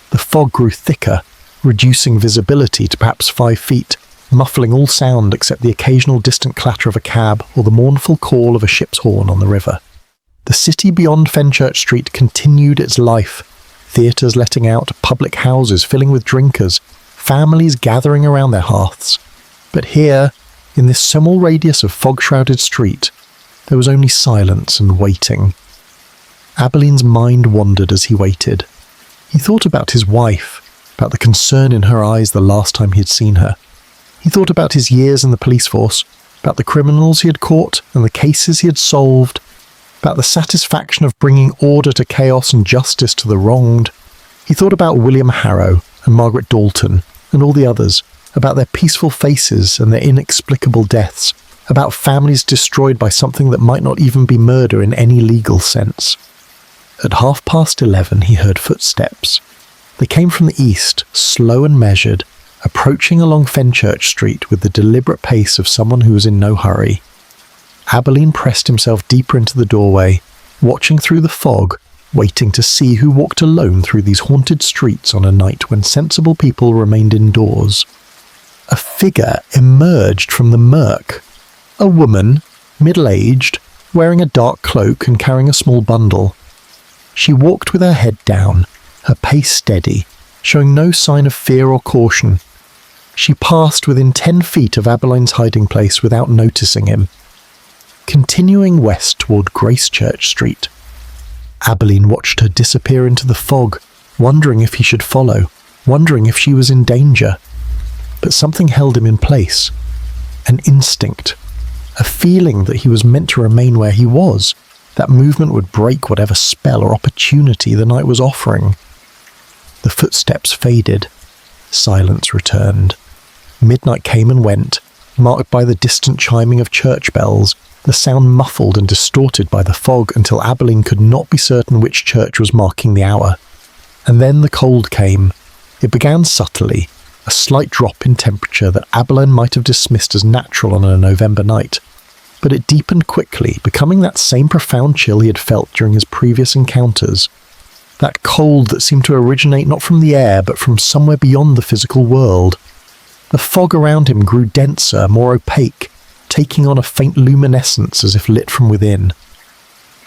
The fog grew thicker, reducing visibility to perhaps 5 feet, muffling all sound except the occasional distant clatter of a cab or the mournful call of a ship's horn on the river. The city beyond Fenchurch Street continued its life, theatres letting out, public houses filling with drinkers, families gathering around their hearths. But here, in this small radius of fog-shrouded street, there was only silence and waiting. Abberline's mind wandered as he waited. He thought about his wife, about the concern in her eyes the last time he had seen her. He thought about his years in the police force, about the criminals he had caught and the cases he had solved, about the satisfaction of bringing order to chaos and justice to the wronged. He thought about William Harrow and Margaret Dalton and all the others, about their peaceful faces and their inexplicable deaths, about families destroyed by something that might not even be murder in any legal sense. At 11:30 he heard footsteps. They came from the east, slow and measured, approaching along Fenchurch Street with the deliberate pace of someone who was in no hurry. Abberline pressed himself deeper into the doorway, watching through the fog, waiting to see who walked alone through these haunted streets on a night when sensible people remained indoors. A figure emerged from the murk. A woman, middle-aged, wearing a dark cloak and carrying a small bundle. She walked with her head down, her pace steady, showing no sign of fear or caution. She passed within 10 feet of Abberline's hiding place without noticing him, continuing west toward Gracechurch Street. Abberline watched her disappear into the fog, wondering if he should follow, wondering if she was in danger. But something held him in place. An instinct. A feeling that he was meant to remain where he was. That movement would break whatever spell or opportunity the night was offering. The footsteps faded. Silence returned. Midnight came and went, marked by the distant chiming of church bells, the sound muffled and distorted by the fog until Abberline could not be certain which church was marking the hour. And then the cold came. It began subtly, a slight drop in temperature that Abberline might have dismissed as natural on a November night. But it deepened quickly, becoming that same profound chill he had felt during his previous encounters. That cold that seemed to originate not from the air, but from somewhere beyond the physical world. The fog around him grew denser, more opaque, taking on a faint luminescence as if lit from within.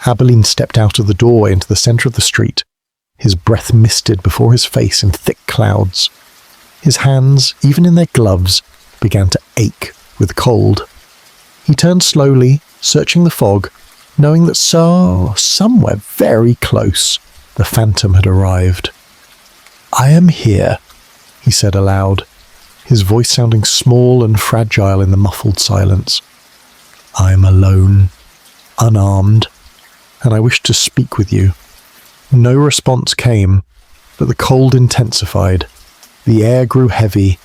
Abberline stepped out of the doorway into the centre of the street, his breath misted before his face in thick clouds. His hands, even in their gloves, began to ache with cold. He turned slowly, searching the fog, knowing that somewhere very close, the phantom had arrived. "I am here," he said aloud, his voice sounding small and fragile in the muffled silence. "I am alone, unarmed, and I wish to speak with you." No response came, but the cold intensified. The air grew heavy,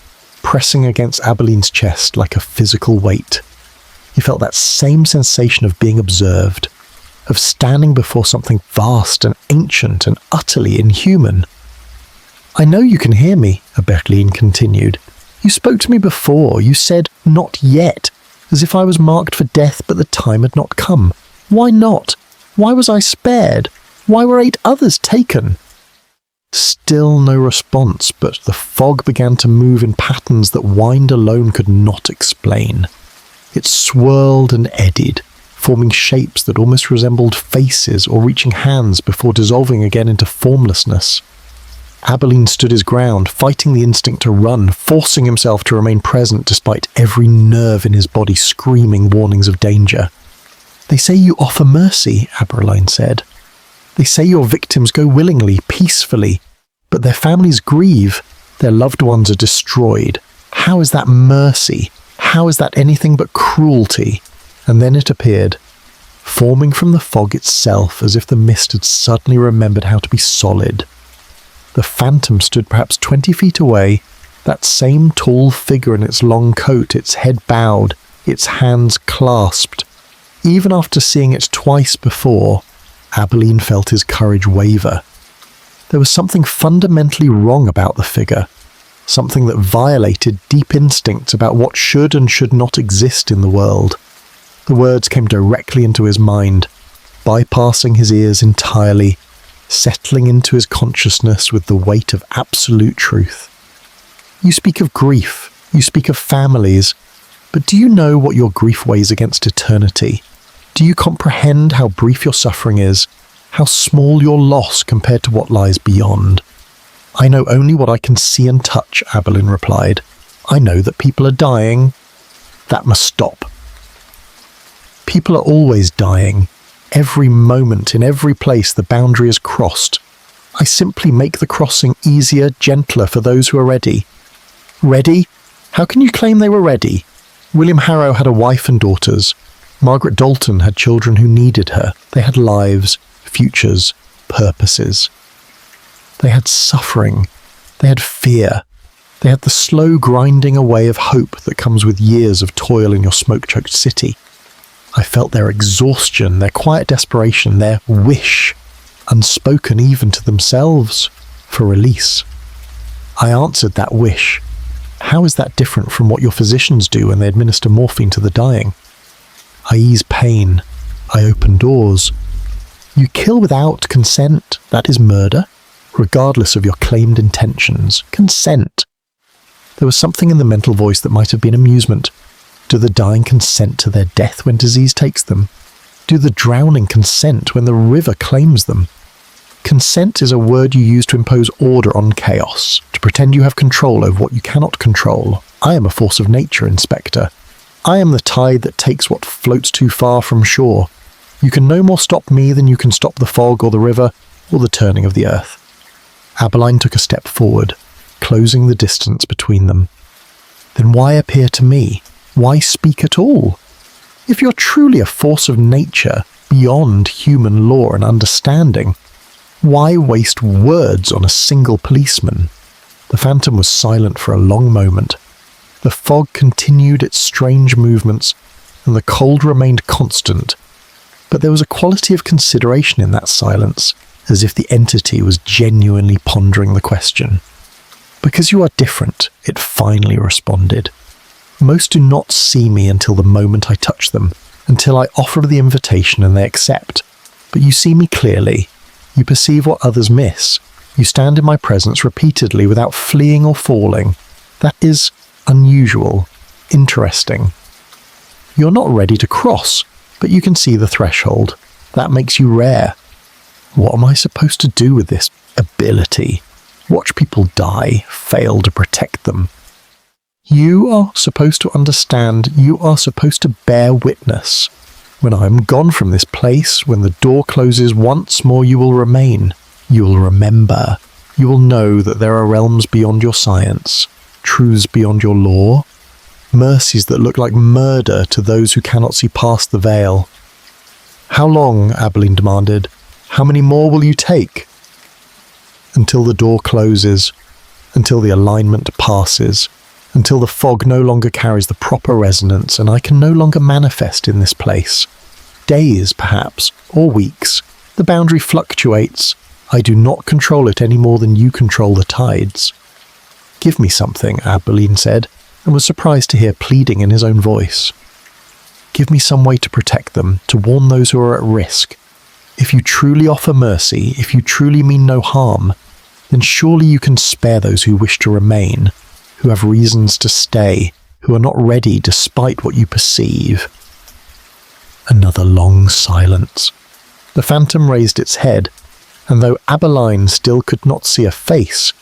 pressing against Abberline's chest like a physical weight. He felt that same sensation of being observed, of standing before something vast and ancient and utterly inhuman. "I know you can hear me," Abberline continued. "You spoke to me before. You said, 'Not yet,' as if I was marked for death, but the time had not come. Why not? Why was I spared? Why were 8 others taken?" Still no response, but the fog began to move in patterns that wind alone could not explain. It swirled and eddied, forming shapes that almost resembled faces or reaching hands before dissolving again into formlessness. Abberline stood his ground, fighting the instinct to run, forcing himself to remain present despite every nerve in his body screaming warnings of danger. "They say you offer mercy," Abberline said. "They say your victims go willingly, peacefully. But their families grieve. Their loved ones are destroyed. How is that mercy? How is that anything but cruelty? And then it appeared, forming from the fog itself as if the mist had suddenly remembered how to be solid. The phantom stood perhaps 20 feet away, that same tall figure in its long coat, its head bowed, its hands clasped. Even after seeing it twice before, Abberline felt his courage waver. There was something fundamentally wrong about the figure, something that violated deep instincts about what should and should not exist in the world. The words came directly into his mind, bypassing his ears entirely, settling into his consciousness with the weight of absolute truth. You speak of grief, you speak of families, but do you know what your grief weighs against eternity? Do you comprehend how brief your suffering is, how small your loss compared to what lies beyond? I know only what I can see and touch, Abberline replied. I know that people are dying. That must stop. People are always dying. Every moment, in every place, the boundary is crossed. I simply make the crossing easier, gentler for those who are ready. Ready? How can you claim they were ready? William Harrow had a wife and daughters. Margaret Dalton had children who needed her. They had lives, futures, purposes. They had suffering. They had fear. They had the slow grinding away of hope that comes with years of toil in your smoke-choked city. I felt their exhaustion, their quiet desperation, their wish, unspoken even to themselves, for release. I answered that wish. How is that different from what your physicians do when they administer morphine to the dying? I ease pain. I open doors. You kill without consent. That is murder, regardless of your claimed intentions. Consent. There was something in the mental voice that might have been amusement. Do the dying consent to their death when disease takes them? Do the drowning consent when the river claims them? Consent is a word you use to impose order on chaos, to pretend you have control over what you cannot control. I am a force of nature, Inspector. I am the tide that takes what floats too far from shore. You can no more stop me than you can stop the fog or the river or the turning of the earth. Abberline took a step forward, closing the distance between them. Then why appear to me? Why speak at all? If you're truly a force of nature, beyond human law and understanding, why waste words on a single policeman? The phantom was silent for a long moment. The fog continued its strange movements, and the cold remained constant. But there was a quality of consideration in that silence, as if the entity was genuinely pondering the question. Because you are different, it finally responded. Most do not see me until the moment I touch them, until I offer the invitation and they accept. But you see me clearly. You perceive what others miss. You stand in my presence repeatedly without fleeing or falling. That is unusual, interesting. You're not ready to cross, but you can see the threshold. That makes you rare. What am I supposed to do with this ability? Watch people die, fail to protect them. You are supposed to understand, you are supposed to bear witness. When I am gone from this place, when the door closes once more, you will remain. You will remember. You will know that there are realms beyond your science, truths beyond your law, mercies that look like murder to those who cannot see past the veil. How long, Abberline demanded. How many more will you take? Until the door closes, until the alignment passes, until the fog no longer carries the proper resonance and I can no longer manifest in this place. Days, perhaps, or weeks. The boundary fluctuates. I do not control it any more than you control the tides. Give me something, Abberline said, and was surprised to hear pleading in his own voice. Give me some way to protect them, to warn those who are at risk. If you truly offer mercy, if you truly mean no harm, then surely you can spare those who wish to remain, who have reasons to stay, who are not ready despite what you perceive. Another long silence. The phantom raised its head, and though Abberline still could not see a face,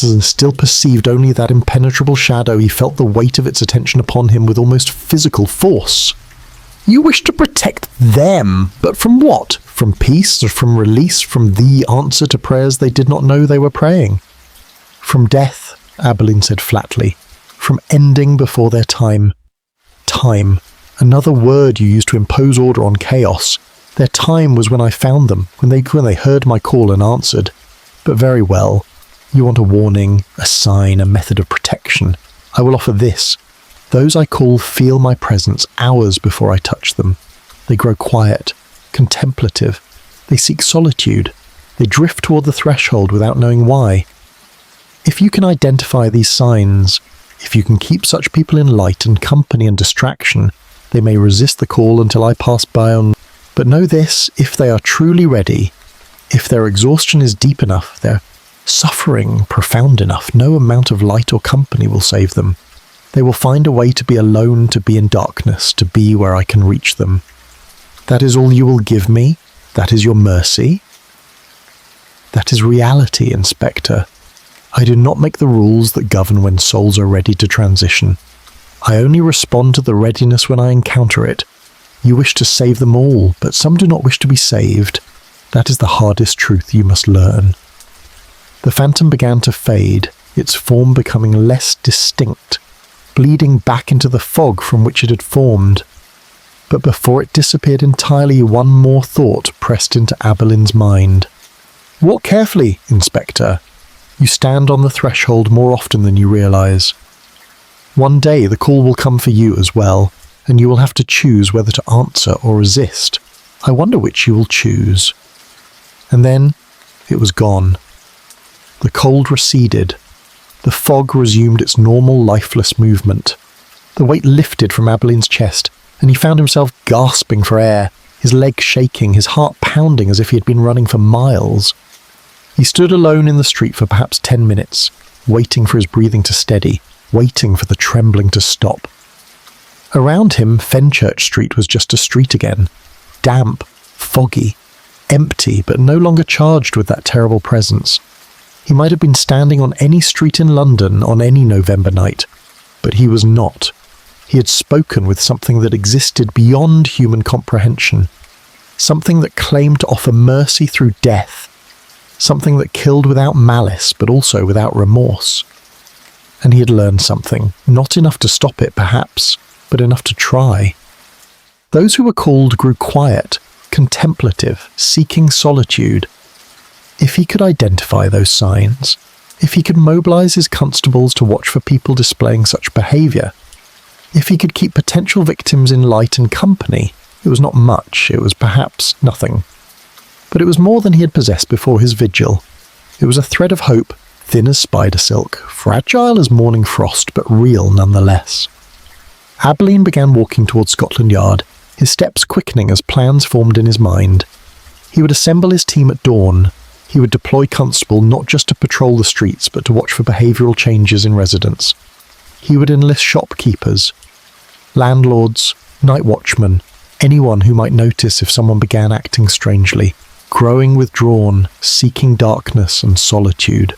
and still perceived only that impenetrable shadow, he felt the weight of its attention upon him with almost physical force. You wish to protect them, but from what? From peace, or from release, from the answer to prayers they did not know they were praying? From death, Abberline said flatly. From ending before their time. Time. Another word you used to impose order on chaos. Their time was when I found them, when they heard my call and answered. But very well. You want a warning, a sign, a method of protection. I will offer this. Those I call feel my presence hours before I touch them. They grow quiet, contemplative. They seek solitude. They drift toward the threshold without knowing why. If you can identify these signs, if you can keep such people in light and company and distraction, they may resist the call until I pass by on. But know this, if they are truly ready, if their exhaustion is deep enough, their suffering profound enough, no amount of light or company will save them. They will find a way to be alone, to be in darkness, to be where I can reach them. That is all you will give me? That is your mercy? That is reality, Inspector. I do not make the rules that govern when souls are ready to transition. I only respond to the readiness when I encounter it. You wish to save them all, but some do not wish to be saved. That is the hardest truth you must learn. The phantom began to fade, its form becoming less distinct, bleeding back into the fog from which it had formed. But before it disappeared entirely, one more thought pressed into Abberline's mind. Walk carefully, Inspector. You stand on the threshold more often than you realise. One day the call will come for you as well, and you will have to choose whether to answer or resist. I wonder which you will choose. And then it was gone. The cold receded. The fog resumed its normal, lifeless movement. The weight lifted from Abberline's chest, and he found himself gasping for air, his legs shaking, his heart pounding as if he had been running for miles. He stood alone in the street for perhaps 10 minutes, waiting for his breathing to steady, waiting for the trembling to stop. Around him, Fenchurch Street was just a street again, damp, foggy, empty, but no longer charged with that terrible presence. He might have been standing on any street in London on any November night, but he was not. He had spoken with something that existed beyond human comprehension, something that claimed to offer mercy through death, something that killed without malice but also without remorse. And he had learned something, not enough to stop it perhaps, but enough to try. Those who were called grew quiet, contemplative, seeking solitude. If he could identify those signs, if he could mobilise his constables to watch for people displaying such behaviour, if he could keep potential victims in light and company, it was not much, it was perhaps nothing. But it was more than he had possessed before his vigil. It was a thread of hope, thin as spider silk, fragile as morning frost, but real nonetheless. Abberline began walking towards Scotland Yard, his steps quickening as plans formed in his mind. He would assemble his team at dawn. He would deploy constable not just to patrol the streets, but to watch for behavioural changes in residents. He would enlist shopkeepers, landlords, night watchmen, anyone who might notice if someone began acting strangely, growing withdrawn, seeking darkness and solitude.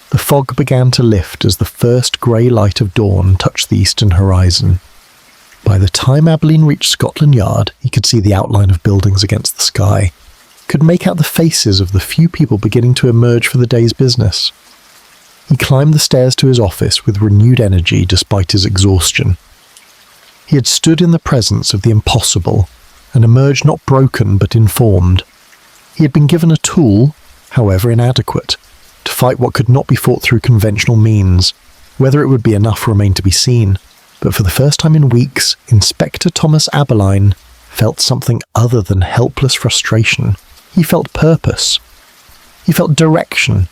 The fog began to lift as the first grey light of dawn touched the eastern horizon. By the time Abberline reached Scotland Yard, he could see the outline of buildings against the sky, could make out the faces of the few people beginning to emerge for the day's business. He climbed the stairs to his office with renewed energy despite his exhaustion. He had stood in the presence of the impossible and emerged not broken but informed. He had been given a tool, however inadequate, to fight what could not be fought through conventional means. Whether it would be enough remained to be seen, but for the first time in weeks, Inspector Thomas Abberline felt something other than helpless frustration. He felt purpose. He felt direction.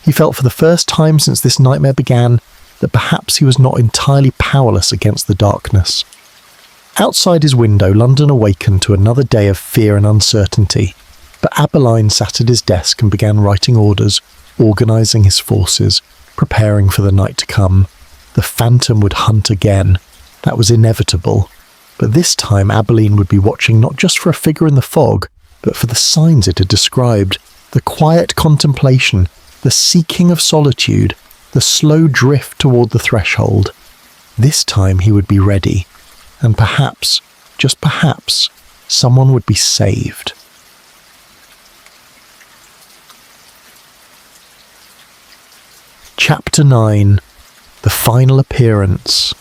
He felt for the first time since this nightmare began that perhaps he was not entirely powerless against the darkness. Outside his window, London awakened to another day of fear and uncertainty, but Abberline sat at his desk and began writing orders, organising his forces, preparing for the night to come. The phantom would hunt again. That was inevitable. But this time Abberline would be watching not just for a figure in the fog, but for the signs it had described, the quiet contemplation, the seeking of solitude, the slow drift toward the threshold. This time he would be ready, and perhaps, just perhaps, someone would be saved. Chapter 9. The Final Appearance.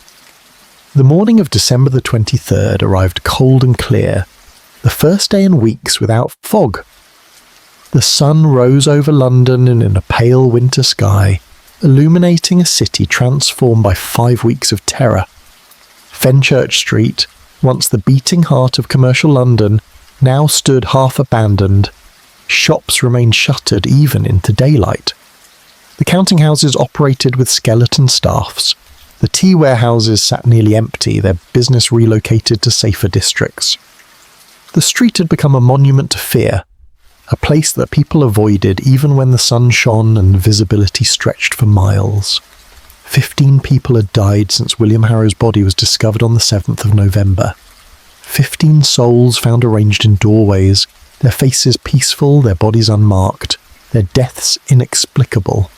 The morning of December the 23rd arrived cold and clear, the first day in weeks without fog. The sun rose over London in a pale winter sky, illuminating a city transformed by 5 weeks of terror. Fenchurch Street, once the beating heart of commercial London, now stood half abandoned. Shops remained shuttered even into daylight. The counting houses operated with skeleton staffs. The tea warehouses sat nearly empty, their business relocated to safer districts. The street had become a monument to fear, a place that people avoided even when the sun shone and visibility stretched for miles. 15 people had died since William Harrow's body was discovered on the 7th of November. 15 souls found arranged in doorways, their faces peaceful, their bodies unmarked, their deaths inexplicable.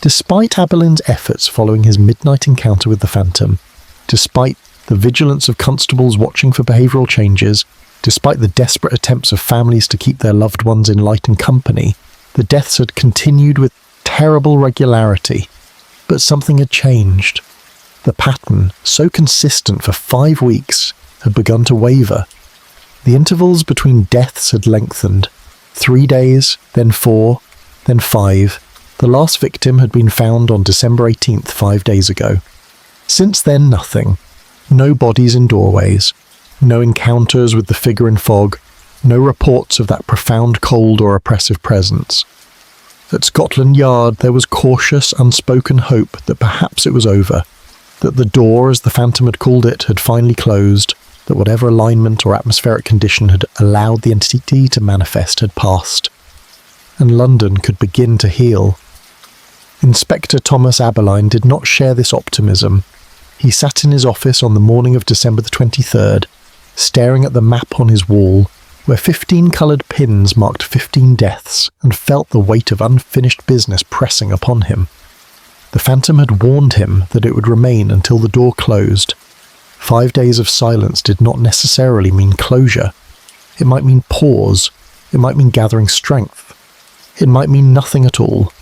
Despite Abberline's efforts following his midnight encounter with the Phantom, despite the vigilance of constables watching for behavioural changes, despite the desperate attempts of families to keep their loved ones in light and company, the deaths had continued with terrible regularity. But something had changed. The pattern, so consistent for 5 weeks, had begun to waver. The intervals between deaths had lengthened. 3 days, then 4, then 5. The last victim had been found on December 18th, 5 days ago. Since then, nothing. No bodies in doorways. No encounters with the figure in fog. No reports of that profound cold or oppressive presence. At Scotland Yard, there was cautious, unspoken hope that perhaps it was over, that the door, as the Phantom had called it, had finally closed, that whatever alignment or atmospheric condition had allowed the entity to manifest had passed, and London could begin to heal. Inspector Thomas Abberline did not share this optimism. He sat in his office on the morning of December the 23rd, staring at the map on his wall, where 15 coloured pins marked 15 deaths, and felt the weight of unfinished business pressing upon him. The Phantom had warned him that it would remain until the door closed. 5 days of silence did not necessarily mean closure. It might mean pause. It might mean gathering strength. It might mean nothing at all.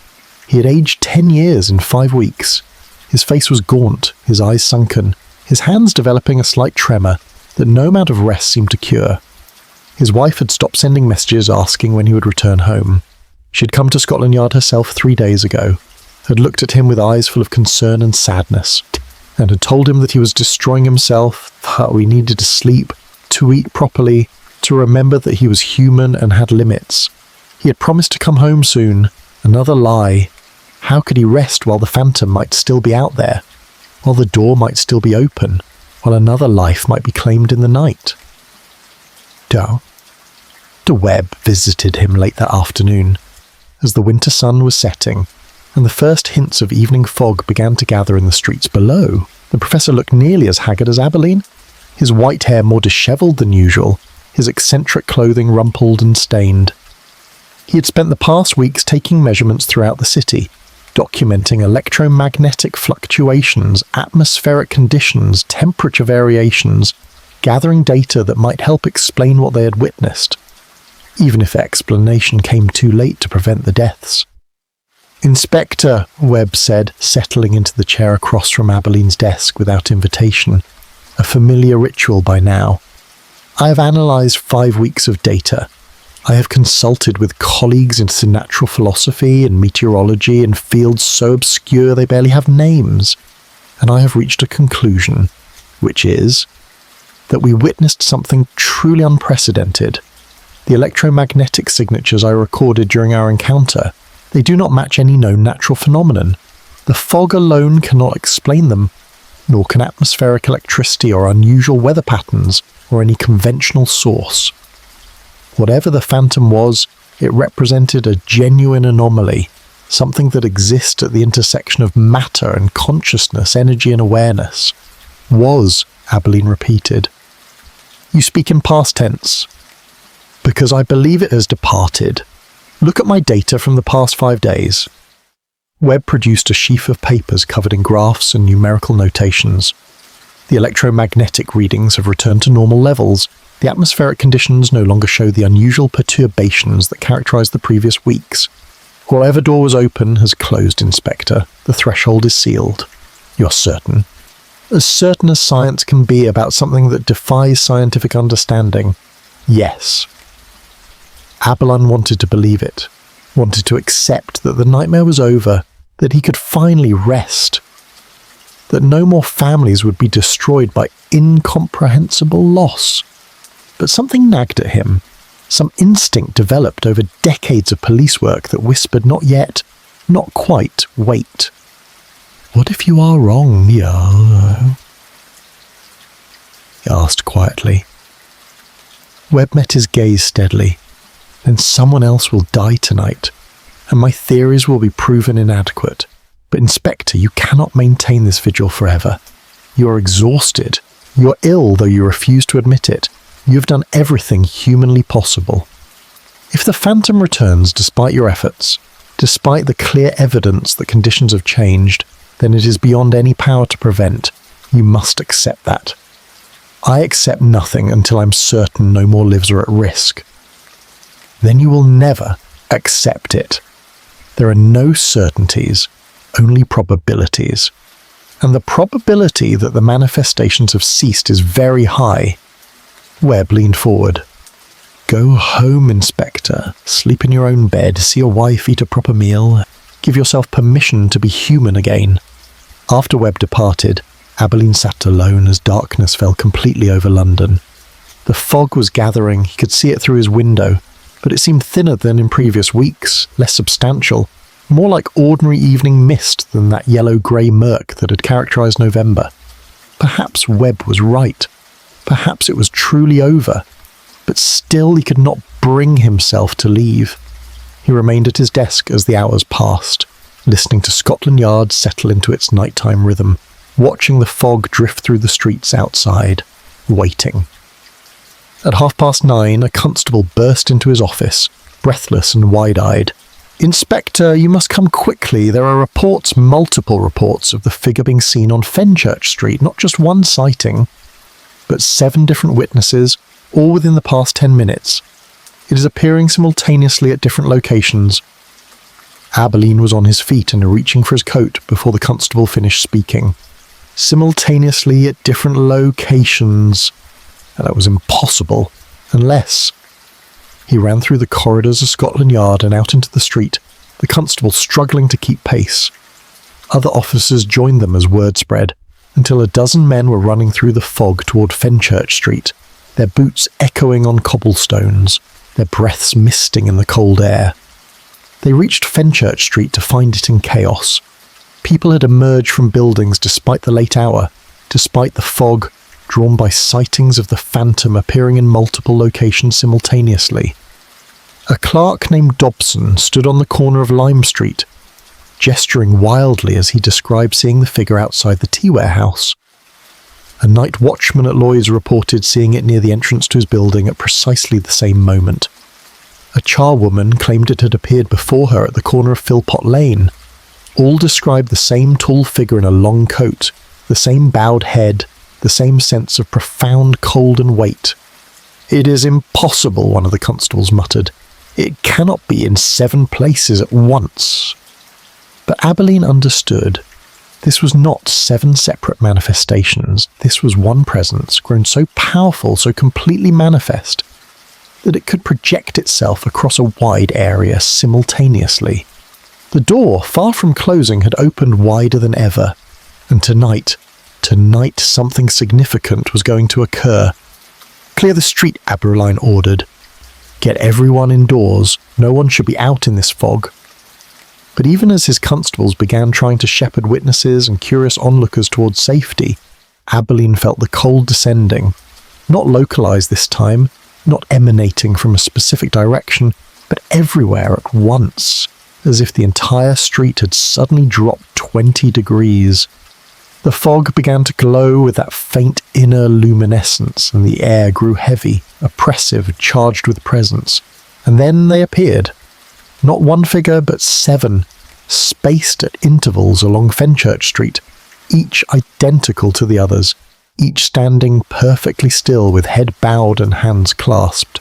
He had aged 10 years in 5 weeks. His face was gaunt, his eyes sunken, his hands developing a slight tremor that no amount of rest seemed to cure. His wife had stopped sending messages asking when he would return home. She had come to Scotland Yard herself 3 days ago, had looked at him with eyes full of concern and sadness, and had told him that he was destroying himself, that we needed to sleep, to eat properly, to remember that he was human and had limits. He had promised to come home soon. Another lie. How could he rest while the Phantom might still be out there, while the door might still be open, while another life might be claimed in the night? Dr. Webb visited him late that afternoon, as the winter sun was setting, and the first hints of evening fog began to gather in the streets below. The professor looked nearly as haggard as Abberline, his white hair more dishevelled than usual, his eccentric clothing rumpled and stained. He had spent the past weeks taking measurements throughout the city, documenting electromagnetic fluctuations, atmospheric conditions, temperature variations, gathering data that might help explain what they had witnessed, even if explanation came too late to prevent the deaths. "Inspector," Webb said, settling into the chair across from Abberline's desk without invitation, a familiar ritual by now. "I have analysed 5 weeks of data. I have consulted with colleagues into natural philosophy and meteorology in fields so obscure they barely have names, and I have reached a conclusion, which is that we witnessed something truly unprecedented. The electromagnetic signatures I recorded during our encounter, they do not match any known natural phenomenon. The fog alone cannot explain them, nor can atmospheric electricity or unusual weather patterns or any conventional source. Whatever the Phantom was, it represented a genuine anomaly, something that exists at the intersection of matter and consciousness, energy and awareness. Was, Abberline repeated. "You speak in past tense." "Because I believe it has departed. Look at my data from the past 5 days. Webb produced a sheaf of papers covered in graphs and numerical notations. The electromagnetic readings have returned to normal levels. The atmospheric conditions no longer show the unusual perturbations that characterized the previous weeks. Whatever door was open has closed, Inspector. The threshold is sealed. You're certain? As certain as science can be about something that defies scientific understanding. Yes. Abberline wanted to believe it, wanted to accept that the nightmare was over, that he could finally rest, that no more families would be destroyed by incomprehensible loss. But something nagged at him. Some instinct developed over decades of police work that whispered not yet, not quite, wait. What if you are wrong, Yarrow? He asked quietly. Webb met his gaze steadily. Then someone else will die tonight, and my theories will be proven inadequate. But Inspector, you cannot maintain this vigil forever. You are exhausted. You are ill, though you refuse to admit it. You have done everything humanly possible. If the Phantom returns despite your efforts, despite the clear evidence that conditions have changed, then it is beyond any power to prevent. You must accept that. I accept nothing until I'm certain no more lives are at risk. Then you will never accept it. There are no certainties, only probabilities. And the probability that the manifestations have ceased is very high. Webb leaned forward. Go home, Inspector. Sleep in your own bed, see your wife, eat a proper meal. Give yourself permission to be human again. After Webb departed, Abberline sat alone as darkness fell completely over London. The fog was gathering, he could see it through his window, but it seemed thinner than in previous weeks, less substantial, more like ordinary evening mist than that yellow-grey murk that had characterised November. Perhaps Webb was right. Perhaps it was truly over. But still he could not bring himself to leave. He remained at his desk as the hours passed, listening to Scotland Yard settle into its nighttime rhythm, watching the fog drift through the streets outside, waiting. At 9:30, a constable burst into his office, breathless and wide-eyed. Inspector, you must come quickly. There are reports, multiple reports, of the figure being seen on Fenchurch Street, not just one sighting, but 7 different witnesses, all within the past 10 minutes. It is appearing simultaneously at different locations. Abberline was on his feet and reaching for his coat before the constable finished speaking. Simultaneously at different locations. And that was impossible, unless... He ran through the corridors of Scotland Yard and out into the street, the constable struggling to keep pace. Other officers joined them as word spread, until a dozen men were running through the fog toward Fenchurch Street, their boots echoing on cobblestones, their breaths misting in the cold air. They reached Fenchurch Street to find it in chaos. People had emerged from buildings despite the late hour, despite the fog, drawn by sightings of the Phantom appearing in multiple locations simultaneously. A clerk named Dobson stood on the corner of Lime Street, gesturing wildly as he described seeing the figure outside the tea warehouse. A night watchman at Lloyd's reported seeing it near the entrance to his building at precisely the same moment. A charwoman claimed it had appeared before her at the corner of Philpot Lane. All described the same tall figure in a long coat, the same bowed head, the same sense of profound cold and weight. It is impossible, one of the constables muttered. It cannot be in 7 places at once. But Abberline understood. This was not 7 separate manifestations. This was one presence, grown so powerful, so completely manifest, that it could project itself across a wide area simultaneously. The door, far from closing, had opened wider than ever, and tonight something significant was going to occur. Clear the street, Abberline ordered. Get everyone indoors. No one should be out in this fog. But even as his constables began trying to shepherd witnesses and curious onlookers towards safety, Abberline felt the cold descending, not localised this time, not emanating from a specific direction, but everywhere at once, as if the entire street had suddenly dropped 20 degrees. The fog began to glow with that faint inner luminescence, and the air grew heavy, oppressive, charged with presence. And then they appeared. Not one figure, but 7, spaced at intervals along Fenchurch Street, each identical to the others, each standing perfectly still with head bowed and hands clasped.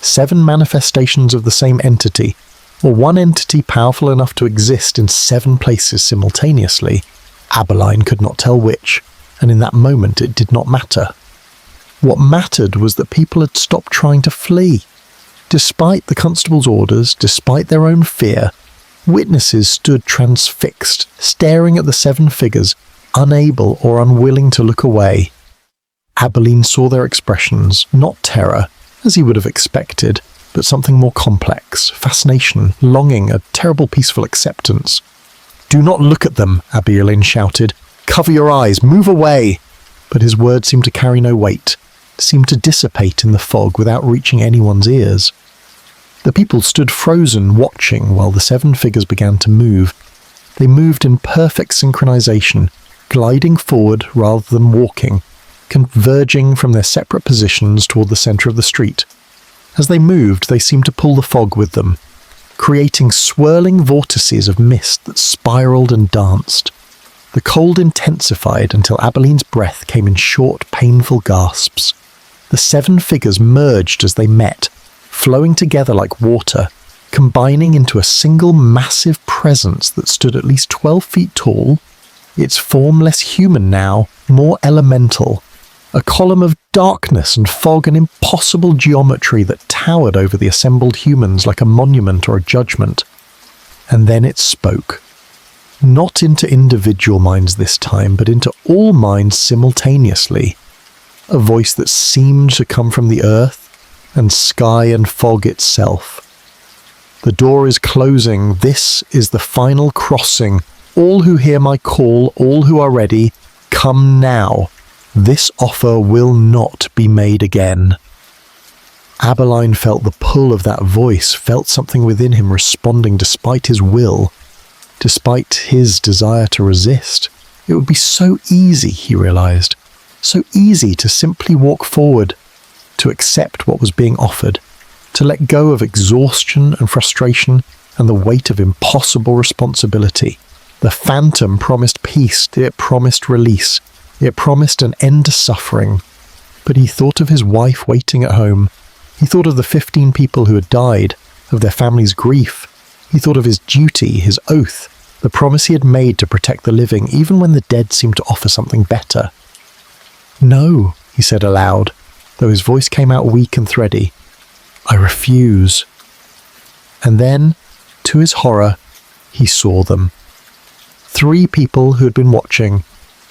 7 manifestations of the same entity, or one entity powerful enough to exist in 7 places simultaneously. Abberline could not tell which, and in that moment it did not matter. What mattered was that people had stopped trying to flee. Despite the constable's orders, despite their own fear, witnesses stood transfixed, staring at the 7 figures, unable or unwilling to look away. Abberline saw their expressions, not terror, as he would have expected, but something more complex, fascination, longing, a terrible peaceful acceptance. "Do not look at them," Abberline shouted. "Cover your eyes, move away!" But his words seemed to carry no weight, seemed to dissipate in the fog without reaching anyone's ears. The people stood frozen, watching while the 7 figures began to move. They moved in perfect synchronization, gliding forward rather than walking, converging from their separate positions toward the center of the street. As they moved, they seemed to pull the fog with them, creating swirling vortices of mist that spiraled and danced. The cold intensified until Abberline's breath came in short, painful gasps. The 7 figures merged as they met, flowing together like water, combining into a single massive presence that stood at least 12 feet tall, its form less human now, more elemental, a column of darkness and fog and impossible geometry that towered over the assembled humans like a monument or a judgment. And then it spoke. Not into individual minds this time, but into all minds simultaneously. A voice that seemed to come from the earth and sky and fog itself. "The door is closing. This is the final crossing. All who hear my call, all who are ready, come now. This offer will not be made again." Abberline felt the pull of that voice, felt something within him responding despite his will, despite his desire to resist. It would be so easy, he realized, so easy to simply walk forward, to accept what was being offered, to let go of exhaustion and frustration and the weight of impossible responsibility. The phantom promised peace, it promised release, it promised an end to suffering. But he thought of his wife waiting at home. He thought of the 15 people who had died, of their family's grief. He thought of his duty, his oath, the promise he had made to protect the living, even when the dead seemed to offer something better. "No," he said aloud, though his voice came out weak and thready. "I refuse." And then, to his horror, he saw them. 3 people who had been watching,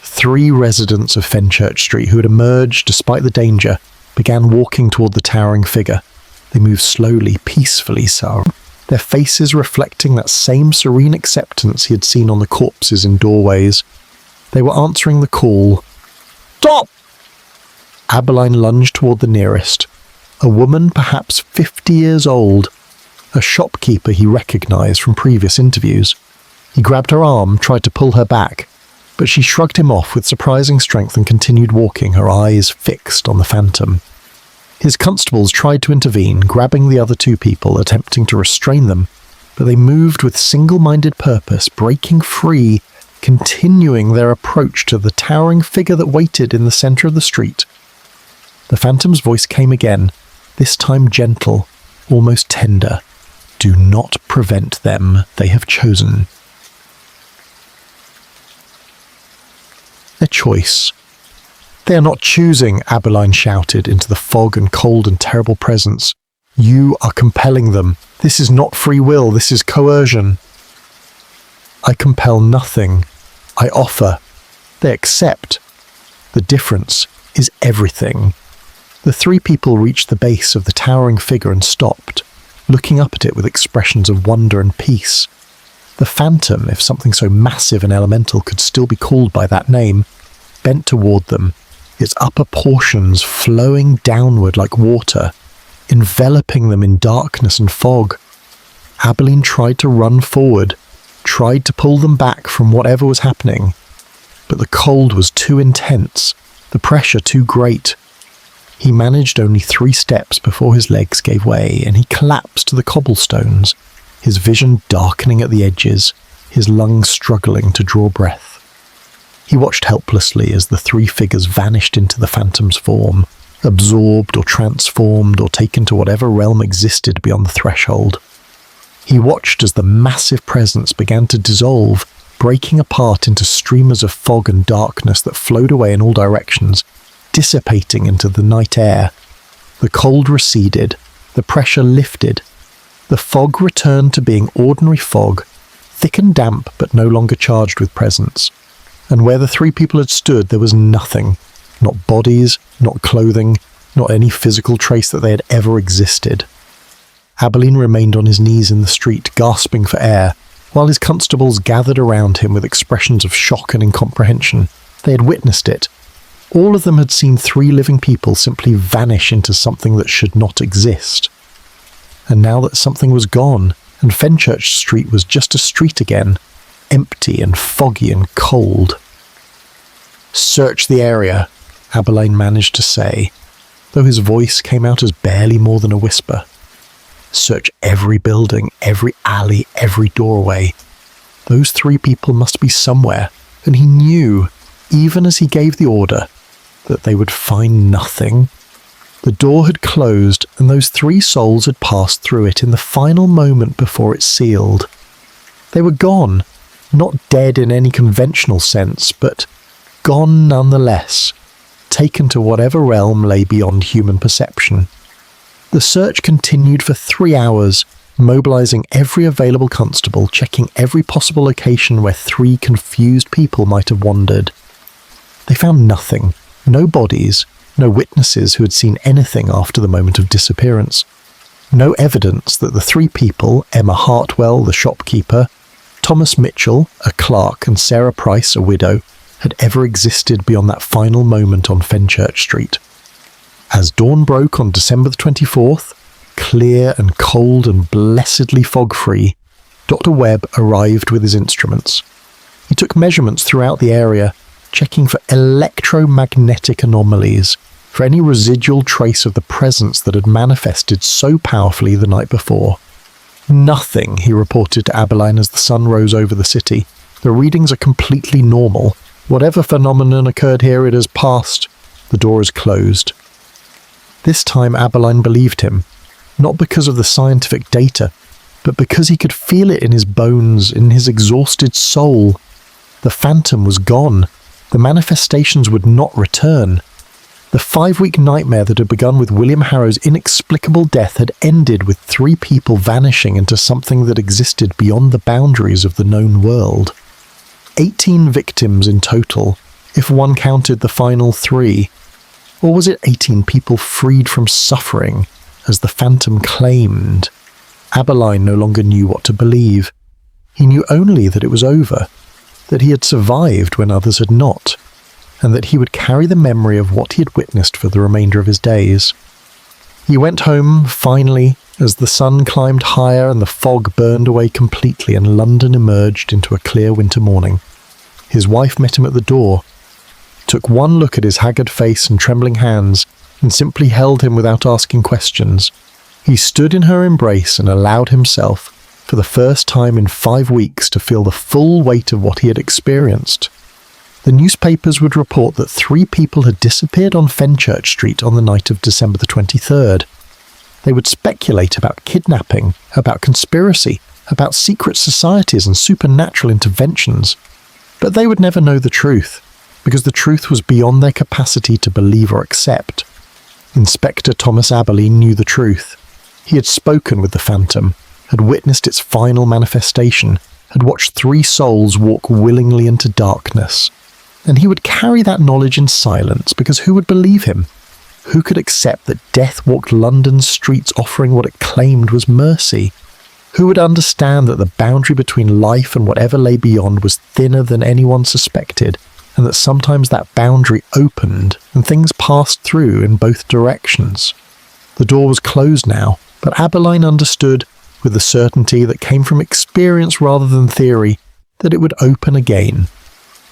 3 residents of Fenchurch Street who had emerged despite the danger, began walking toward the towering figure. They moved slowly, peacefully so, their faces reflecting that same serene acceptance he had seen on the corpses in doorways. They were answering the call. "Stop!" Abberline lunged toward the nearest, a woman perhaps 50 years old, a shopkeeper he recognized from previous interviews. He grabbed her arm, tried to pull her back, but she shrugged him off with surprising strength and continued walking, her eyes fixed on the phantom. His constables tried to intervene, grabbing the other 2 people, attempting to restrain them, but they moved with single-minded purpose, breaking free, continuing their approach to the towering figure that waited in the center of the street. The phantom's voice came again, this time gentle, almost tender. "Do not prevent them. They have chosen." Their choice. "They are not choosing," Abberline shouted into the fog and cold and terrible presence. "You are compelling them. This is not free will, this is coercion." "I compel nothing. I offer. They accept. The difference is everything." The 3 people reached the base of the towering figure and stopped, looking up at it with expressions of wonder and peace. The phantom, if something so massive and elemental could still be called by that name, bent toward them, its upper portions flowing downward like water, enveloping them in darkness and fog. Abberline tried to run forward, tried to pull them back from whatever was happening, but the cold was too intense, the pressure too great. He managed only 3 steps before his legs gave way and he collapsed to the cobblestones, his vision darkening at the edges, his lungs struggling to draw breath. He watched helplessly as the 3 figures vanished into the phantom's form, absorbed or transformed or taken to whatever realm existed beyond the threshold. He watched as the massive presence began to dissolve, breaking apart into streamers of fog and darkness that flowed away in all directions, dissipating into the night air. The cold receded, the pressure lifted. The fog returned to being ordinary fog, thick and damp but no longer charged with presence. And where the three people had stood there was nothing, not bodies, not clothing, not any physical trace that they had ever existed. Abberline remained on his knees in the street, gasping for air, while his constables gathered around him with expressions of shock and incomprehension. They had witnessed it. All of them had seen three living people simply vanish into something that should not exist. And now that something was gone, and Fenchurch Street was just a street again, empty and foggy and cold. "Search the area," Abberline managed to say, though his voice came out as barely more than a whisper. Search every building, every alley, every doorway. Those three people must be somewhere, and he knew, even as he gave the order, that they would find nothing. The door had closed, and those three souls had passed through it in the final moment before it sealed. They were gone, not dead in any conventional sense, but gone nonetheless, taken to whatever realm lay beyond human perception. The search continued for 3 hours, mobilizing every available constable, checking every possible location where three confused people might have wandered. They found nothing, no bodies, no witnesses who had seen anything after the moment of disappearance. No evidence that the three people, Emma Hartwell, the shopkeeper, Thomas Mitchell, a clerk, and Sarah Price, a widow, had ever existed beyond that final moment on Fenchurch Street. As dawn broke on December the 24th, clear and cold and blessedly fog-free, Dr. Webb arrived with his instruments. He took measurements throughout the area, checking for electromagnetic anomalies, for any residual trace of the presence that had manifested so powerfully the night before. "Nothing," he reported to Abberline as the sun rose over the city. "The readings are completely normal. Whatever phenomenon occurred here, it has passed. The door is closed." This time Abberline believed him, not because of the scientific data, but because he could feel it in his bones, in his exhausted soul. The phantom was gone. The manifestations would not return. The 5-week nightmare that had begun with William Harrow's inexplicable death had ended with three people vanishing into something that existed beyond the boundaries of the known world. 18 victims in total, if one counted the final 3. Or was it 18 people freed from suffering, as the phantom claimed? Abberline no longer knew what to believe. He knew only that it was over, that he had survived when others had not, and that he would carry the memory of what he had witnessed for the remainder of his days. He went home, finally, as the sun climbed higher and the fog burned away completely and London emerged into a clear winter morning. His wife met him at the door, took one look at his haggard face and trembling hands, and simply held him without asking questions. He stood in her embrace and allowed himself, for the first time in 5 weeks, to feel the full weight of what he had experienced. The newspapers would report that 3 people had disappeared on Fenchurch Street on the night of December the 23rd. They would speculate about kidnapping, about conspiracy, about secret societies and supernatural interventions. But they would never know the truth, because the truth was beyond their capacity to believe or accept. Inspector Thomas Abberline knew the truth. He had spoken with the phantom, had witnessed its final manifestation, had watched 3 souls walk willingly into darkness. And he would carry that knowledge in silence, because who would believe him? Who could accept that death walked London's streets offering what it claimed was mercy? Who would understand that the boundary between life and whatever lay beyond was thinner than anyone suspected, and that sometimes that boundary opened and things passed through in both directions? The door was closed now, but Abberline understood, with the certainty that came from experience rather than theory, that it would open again.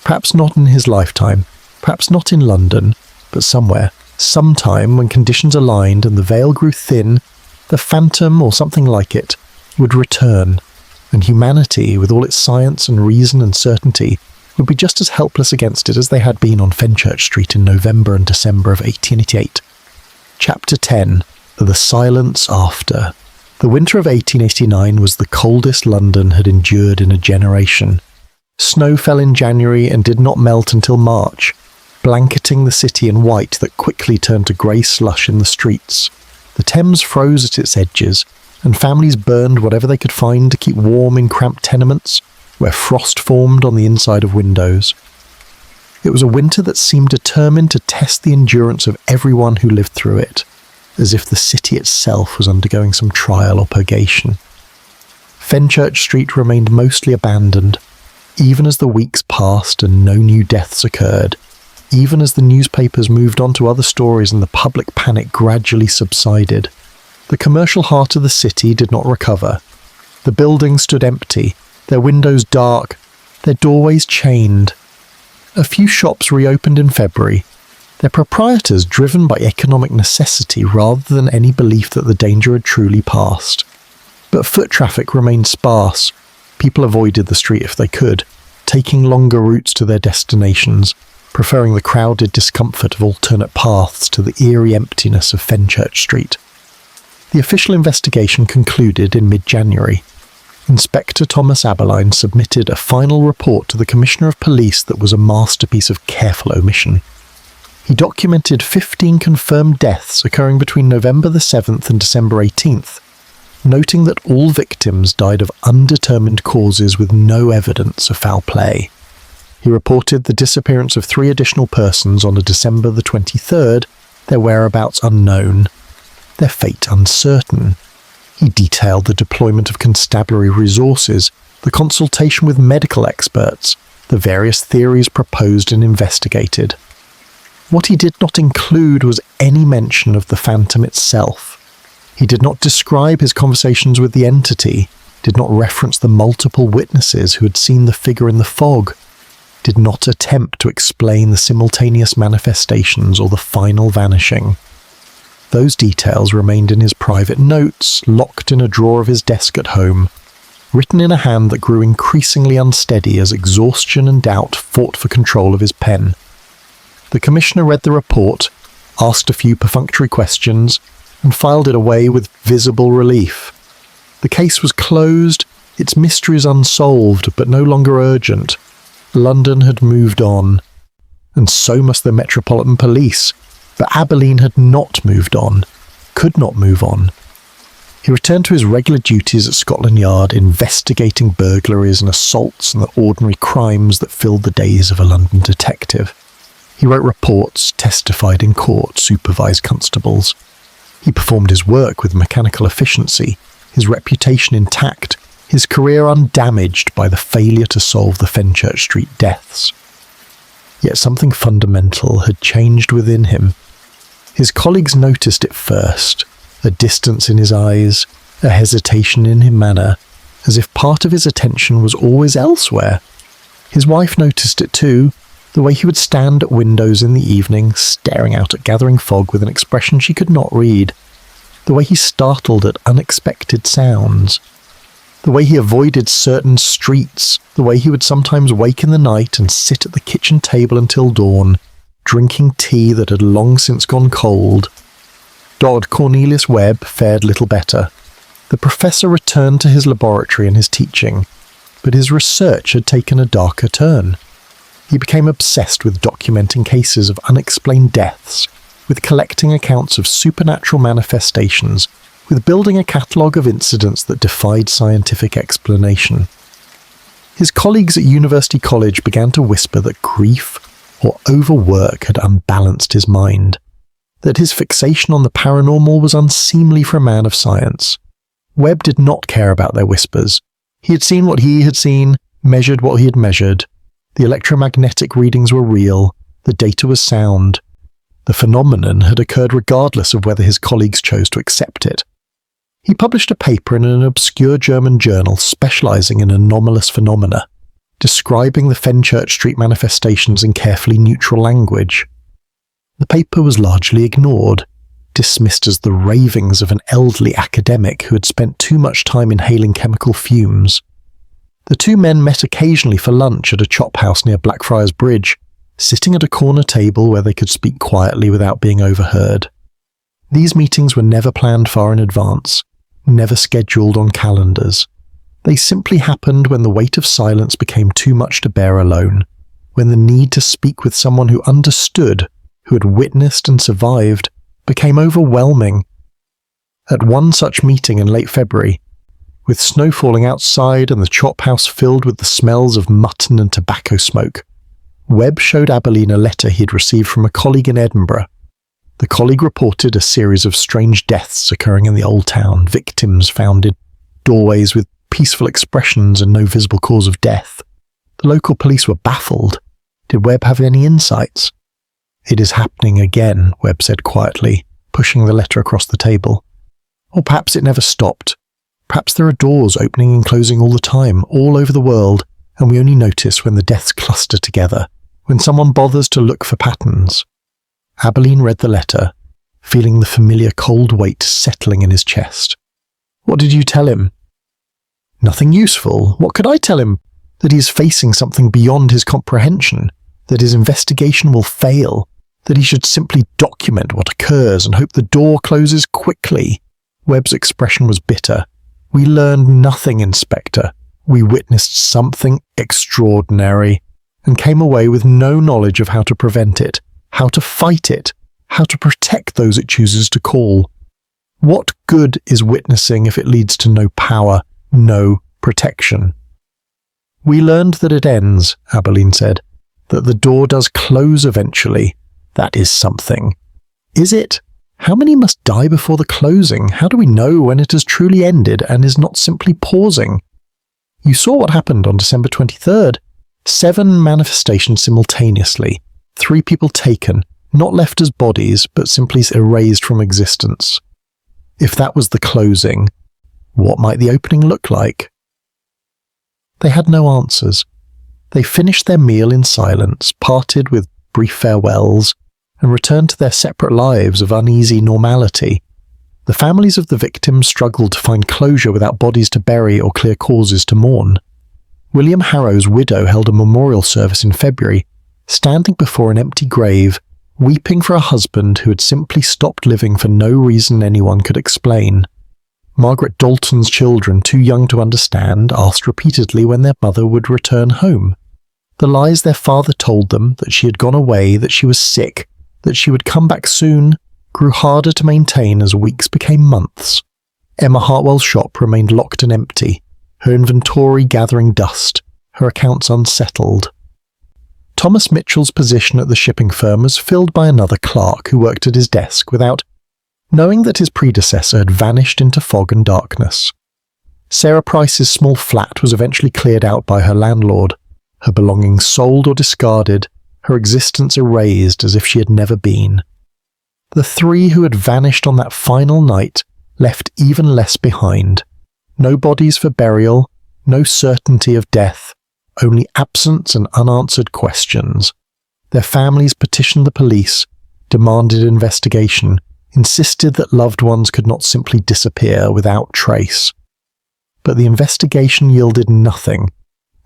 Perhaps not in his lifetime, perhaps not in London, but somewhere, sometime when conditions aligned and the veil grew thin, the phantom, or something like it, would return, and humanity, with all its science and reason and certainty, would be just as helpless against it as they had been on Fenchurch Street in November and December of 1888. Chapter 10. The Silence After. The winter of 1889 was the coldest London had endured in a generation. Snow fell in January and did not melt until March, blanketing the city in white that quickly turned to grey slush in the streets. The Thames froze at its edges, and families burned whatever they could find to keep warm in cramped tenements, where frost formed on the inside of windows. It was a winter that seemed determined to test the endurance of everyone who lived through it, as if the city itself was undergoing some trial or purgation. Fenchurch Street remained mostly abandoned, even as the weeks passed and no new deaths occurred, even as the newspapers moved on to other stories and the public panic gradually subsided. The commercial heart of the city did not recover. The buildings stood empty, their windows dark, their doorways chained. A few shops reopened in February, their proprietors driven by economic necessity rather than any belief that the danger had truly passed. But foot traffic remained sparse. People avoided the street if they could, taking longer routes to their destinations, preferring the crowded discomfort of alternate paths to the eerie emptiness of Fenchurch Street. The official investigation concluded in mid-January. Inspector Thomas Abberline submitted a final report to the Commissioner of Police that was a masterpiece of careful omission. He documented 15 confirmed deaths occurring between November the 7th and December 18th, noting that all victims died of undetermined causes with no evidence of foul play. He reported the disappearance of 3 additional persons on December the 23rd, their whereabouts unknown, their fate uncertain. He detailed the deployment of constabulary resources, the consultation with medical experts, the various theories proposed and investigated. What he did not include was any mention of the phantom itself. He did not describe his conversations with the entity, did not reference the multiple witnesses who had seen the figure in the fog, did not attempt to explain the simultaneous manifestations or the final vanishing. Those details remained in his private notes, locked in a drawer of his desk at home, written in a hand that grew increasingly unsteady as exhaustion and doubt fought for control of his pen. The Commissioner read the report, asked a few perfunctory questions, and filed it away with visible relief. The case was closed, its mysteries unsolved, but no longer urgent. London had moved on, and so must the Metropolitan Police. But Abberline had not moved on, could not move on. He returned to his regular duties at Scotland Yard, investigating burglaries and assaults and the ordinary crimes that filled the days of a London detective. He wrote reports, testified in court, supervised constables. He performed his work with mechanical efficiency, his reputation intact, his career undamaged by the failure to solve the Fenchurch Street deaths. Yet something fundamental had changed within him. His colleagues noticed it first, a distance in his eyes, a hesitation in his manner, as if part of his attention was always elsewhere. His wife noticed it too, the way he would stand at windows in the evening, staring out at gathering fog with an expression she could not read, the way he startled at unexpected sounds, the way he avoided certain streets, the way he would sometimes wake in the night and sit at the kitchen table until dawn, drinking tea that had long since gone cold. Dr. Cornelius Webb fared little better. The professor returned to his laboratory and his teaching, but his research had taken a darker turn. He became obsessed with documenting cases of unexplained deaths, with collecting accounts of supernatural manifestations, with building a catalogue of incidents that defied scientific explanation. His colleagues at University College began to whisper that grief or overwork had unbalanced his mind, that his fixation on the paranormal was unseemly for a man of science. Webb did not care about their whispers. He had seen what he had seen, measured what he had measured. The electromagnetic readings were real, the data was sound. The phenomenon had occurred regardless of whether his colleagues chose to accept it. He published a paper in an obscure German journal specializing in anomalous phenomena, describing the Fenchurch Street manifestations in carefully neutral language. The paper was largely ignored, dismissed as the ravings of an elderly academic who had spent too much time inhaling chemical fumes. The two men met occasionally for lunch at a chop house near Blackfriars Bridge, sitting at a corner table where they could speak quietly without being overheard. These meetings were never planned far in advance, never scheduled on calendars. They simply happened when the weight of silence became too much to bear alone, when the need to speak with someone who understood, who had witnessed and survived, became overwhelming. At one such meeting in late February, with snow falling outside and the chop house filled with the smells of mutton and tobacco smoke, Webb showed Abberline a letter he had received from a colleague in Edinburgh. The colleague reported a series of strange deaths occurring in the old town, victims found in doorways with peaceful expressions and no visible cause of death. The local police were baffled. Did Webb have any insights? "It is happening again," Webb said quietly, pushing the letter across the table. "Or perhaps it never stopped. Perhaps there are doors opening and closing all the time, all over the world, and we only notice when the deaths cluster together, when someone bothers to look for patterns." Abberline read the letter, feeling the familiar cold weight settling in his chest. "What did you tell him?" "Nothing useful. What could I tell him? That he is facing something beyond his comprehension, that his investigation will fail, that he should simply document what occurs and hope the door closes quickly." Webb's expression was bitter. "We learned nothing, Inspector. We witnessed something extraordinary, and came away with no knowledge of how to prevent it, how to fight it, how to protect those it chooses to call. What good is witnessing if it leads to no power, no protection?" "We learned that it ends," Abberline said, "that the door does close eventually. That is something. Is it? How many must die before the closing? How do we know when it has truly ended and is not simply pausing? You saw what happened on December 23rd. 7 manifestations simultaneously, 3 people taken, not left as bodies, but simply erased from existence. If that was the closing, what might the opening look like?" They had no answers. They finished their meal in silence, parted with brief farewells, and returned to their separate lives of uneasy normality. The families of the victims struggled to find closure without bodies to bury or clear causes to mourn. William Harrow's widow held a memorial service in February, standing before an empty grave, weeping for a husband who had simply stopped living for no reason anyone could explain. Margaret Dalton's children, too young to understand, asked repeatedly when their mother would return home. The lies their father told them, that she had gone away, that she was sick, that she would come back soon, grew harder to maintain as weeks became months. Emma Hartwell's shop remained locked and empty, her inventory gathering dust, her accounts unsettled. Thomas Mitchell's position at the shipping firm was filled by another clerk who worked at his desk without knowing that his predecessor had vanished into fog and darkness. Sarah Price's small flat was eventually cleared out by her landlord, her belongings sold or discarded, her existence erased as if she had never been. The 3 who had vanished on that final night left even less behind. No bodies for burial, no certainty of death, only absence and unanswered questions. Their families petitioned the police, demanded investigation, insisted that loved ones could not simply disappear without trace. But the investigation yielded nothing,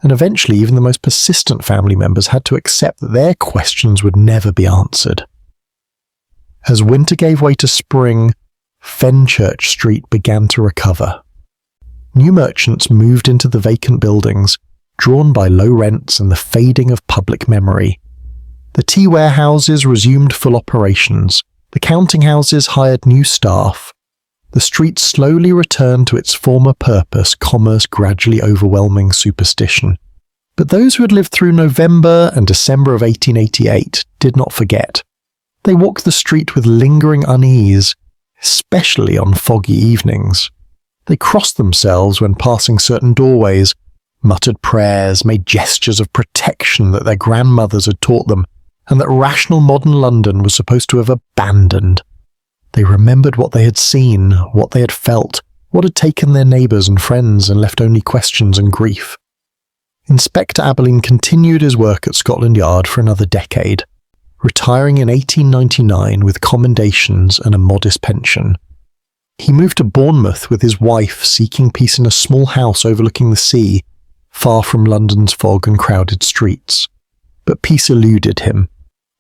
and eventually even the most persistent family members had to accept that their questions would never be answered. As winter gave way to spring, Fenchurch Street began to recover. New merchants moved into the vacant buildings, drawn by low rents and the fading of public memory. The tea warehouses resumed full operations. The counting houses hired new staff. The street slowly returned to its former purpose, commerce gradually overwhelming superstition. But those who had lived through November and December of 1888 did not forget. They walked the street with lingering unease, especially on foggy evenings. They crossed themselves when passing certain doorways, muttered prayers, made gestures of protection that their grandmothers had taught them, and that rational modern London was supposed to have abandoned. They remembered what they had seen, what they had felt, what had taken their neighbours and friends and left only questions and grief. Inspector Abberline continued his work at Scotland Yard for another decade, retiring in 1899 with commendations and a modest pension. He moved to Bournemouth with his wife, seeking peace in a small house overlooking the sea, far from London's fog and crowded streets. But peace eluded him.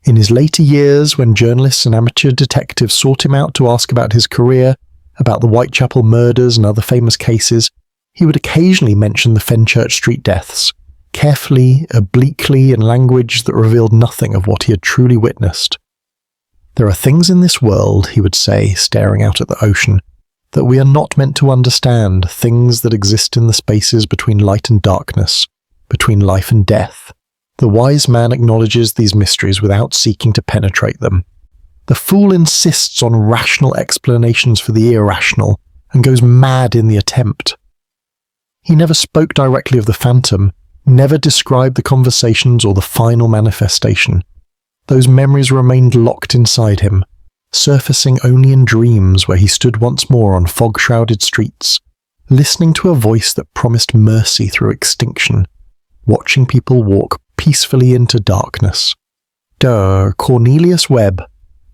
In his later years, when journalists and amateur detectives sought him out to ask about his career, about the Whitechapel murders and other famous cases, he would occasionally mention the Fenchurch Street deaths, carefully, obliquely, in language that revealed nothing of what he had truly witnessed. "There are things in this world," he would say, staring out at the ocean, "that we are not meant to understand, things that exist in the spaces between light and darkness, between life and death. The wise man acknowledges these mysteries without seeking to penetrate them. The fool insists on rational explanations for the irrational and goes mad in the attempt." He never spoke directly of the phantom, never described the conversations or the final manifestation. Those memories remained locked inside him, surfacing only in dreams where he stood once more on fog-shrouded streets, listening to a voice that promised mercy through extinction, watching people walk peacefully into darkness. Cornelius Webb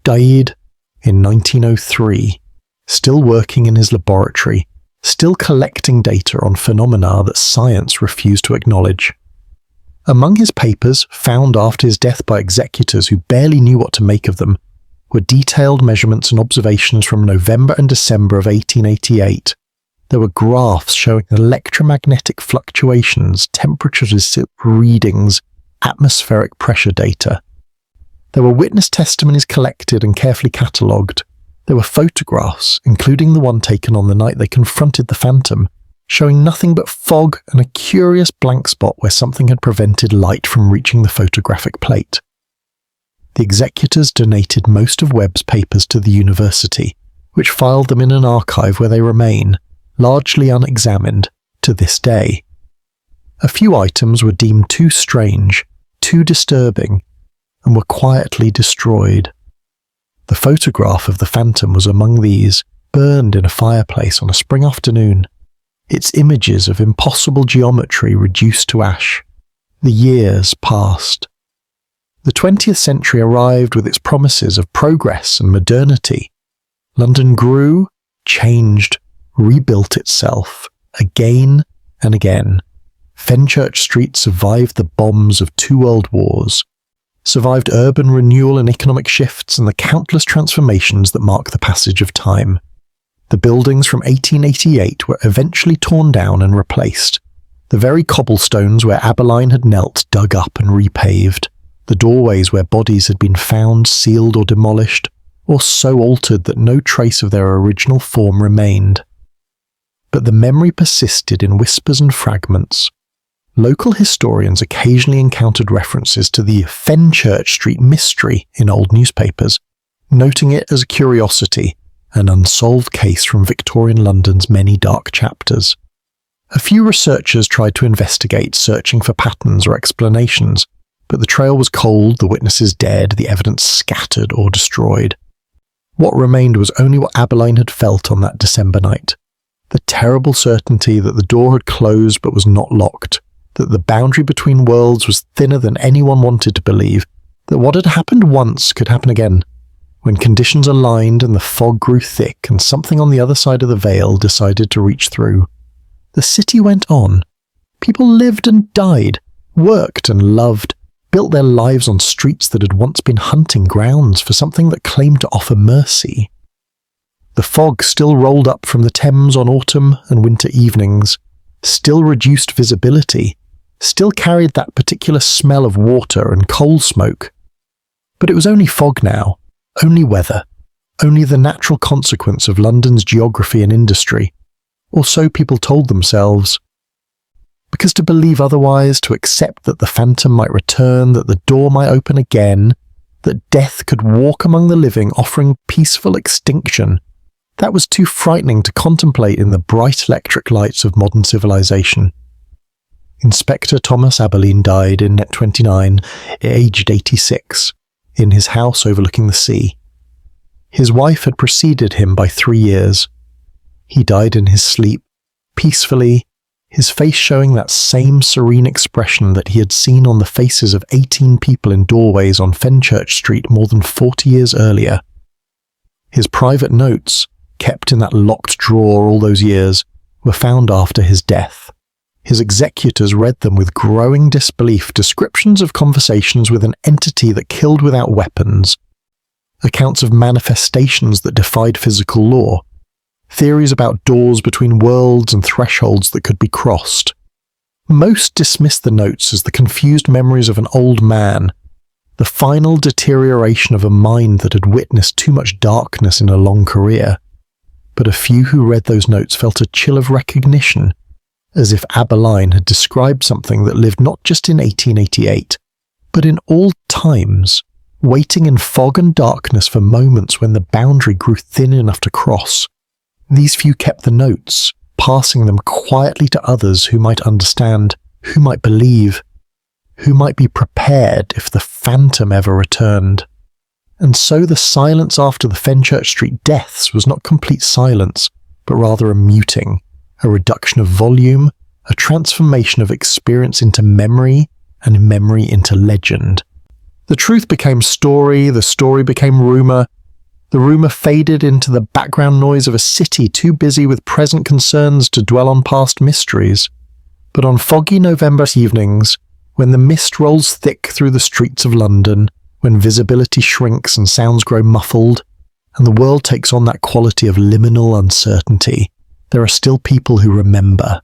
died in 1903, still working in his laboratory, still collecting data on phenomena that science refused to acknowledge. Among his papers, found after his death by executors who barely knew what to make of them, were detailed measurements and observations from November and December of 1888. There were graphs showing electromagnetic fluctuations, temperature readings, atmospheric pressure data. There were witness testimonies collected and carefully catalogued. There were photographs, including the one taken on the night they confronted the phantom, showing nothing but fog and a curious blank spot where something had prevented light from reaching the photographic plate. The executors donated most of Webb's papers to the university, which filed them in an archive where they remain, largely unexamined, to this day. A few items were deemed too strange, too disturbing, and were quietly destroyed. The photograph of the phantom was among these, burned in a fireplace on a spring afternoon, its images of impossible geometry reduced to ash. The years passed. The 20th century arrived with its promises of progress and modernity. London grew, changed, rebuilt itself, again and again. Fenchurch Street survived the bombs of 2 world wars, survived urban renewal and economic shifts and the countless transformations that mark the passage of time. The buildings from 1888 were eventually torn down and replaced. The very cobblestones where Abberline had knelt dug up and repaved. The doorways where bodies had been found, sealed or demolished, or so altered that no trace of their original form remained. But the memory persisted in whispers and fragments. Local historians occasionally encountered references to the Fenchurch Street mystery in old newspapers, noting it as a curiosity, an unsolved case from Victorian London's many dark chapters. A few researchers tried to investigate, searching for patterns or explanations, but the trail was cold, the witnesses dead, the evidence scattered or destroyed. What remained was only what Abberline had felt on that December night. The terrible certainty that the door had closed but was not locked, that the boundary between worlds was thinner than anyone wanted to believe, that what had happened once could happen again, when conditions aligned and the fog grew thick and something on the other side of the veil decided to reach through. The city went on. People lived and died, worked and loved, built their lives on streets that had once been hunting grounds for something that claimed to offer mercy. The fog still rolled up from the Thames on autumn and winter evenings, still reduced visibility, still carried that particular smell of water and coal smoke. But it was only fog now, only weather, only the natural consequence of London's geography and industry, or so people told themselves. Because to believe otherwise, to accept that the phantom might return, that the door might open again, that death could walk among the living offering peaceful extinction, that was too frightening to contemplate in the bright electric lights of modern civilization. Inspector Thomas Abberline died in Net 29, aged 86, in his house overlooking the sea. His wife had preceded him by 3 years. He died in his sleep, peacefully, his face showing that same serene expression that he had seen on the faces of 18 people in doorways on Fenchurch Street more than 40 years earlier. His private notes, kept in that locked drawer all those years, were found after his death. His executors read them with growing disbelief, descriptions of conversations with an entity that killed without weapons, accounts of manifestations that defied physical law, theories about doors between worlds and thresholds that could be crossed. Most dismissed the notes as the confused memories of an old man, the final deterioration of a mind that had witnessed too much darkness in a long career. But a few who read those notes felt a chill of recognition, as if Abberline had described something that lived not just in 1888, but in all times, waiting in fog and darkness for moments when the boundary grew thin enough to cross. These few kept the notes, passing them quietly to others who might understand, who might believe, who might be prepared if the phantom ever returned. And so the silence after the Fenchurch Street deaths was not complete silence, but rather a muting, a reduction of volume, a transformation of experience into memory, and memory into legend. The truth became story, the story became rumour, the rumour faded into the background noise of a city too busy with present concerns to dwell on past mysteries. But on foggy November evenings, when the mist rolls thick through the streets of London, when visibility shrinks and sounds grow muffled, and the world takes on that quality of liminal uncertainty, there are still people who remember,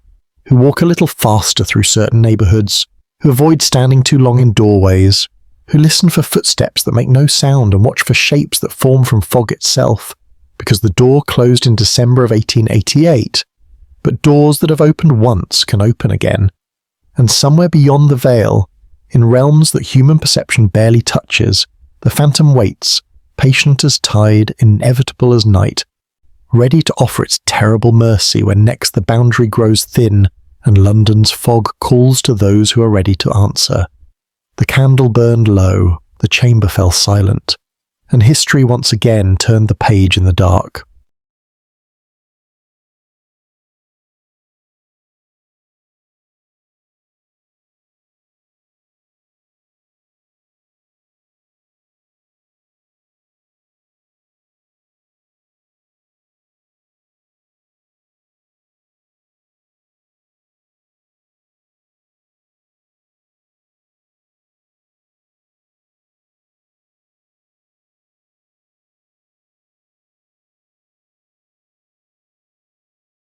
who walk a little faster through certain neighbourhoods, who avoid standing too long in doorways, who listen for footsteps that make no sound and watch for shapes that form from fog itself, because the door closed in December of 1888, but doors that have opened once can open again. And somewhere beyond the veil, in realms that human perception barely touches, the phantom waits, patient as tide, inevitable as night, ready to offer its terrible mercy when next the boundary grows thin and London's fog calls to those who are ready to answer. The candle burned low, the chamber fell silent, and history once again turned the page in the dark.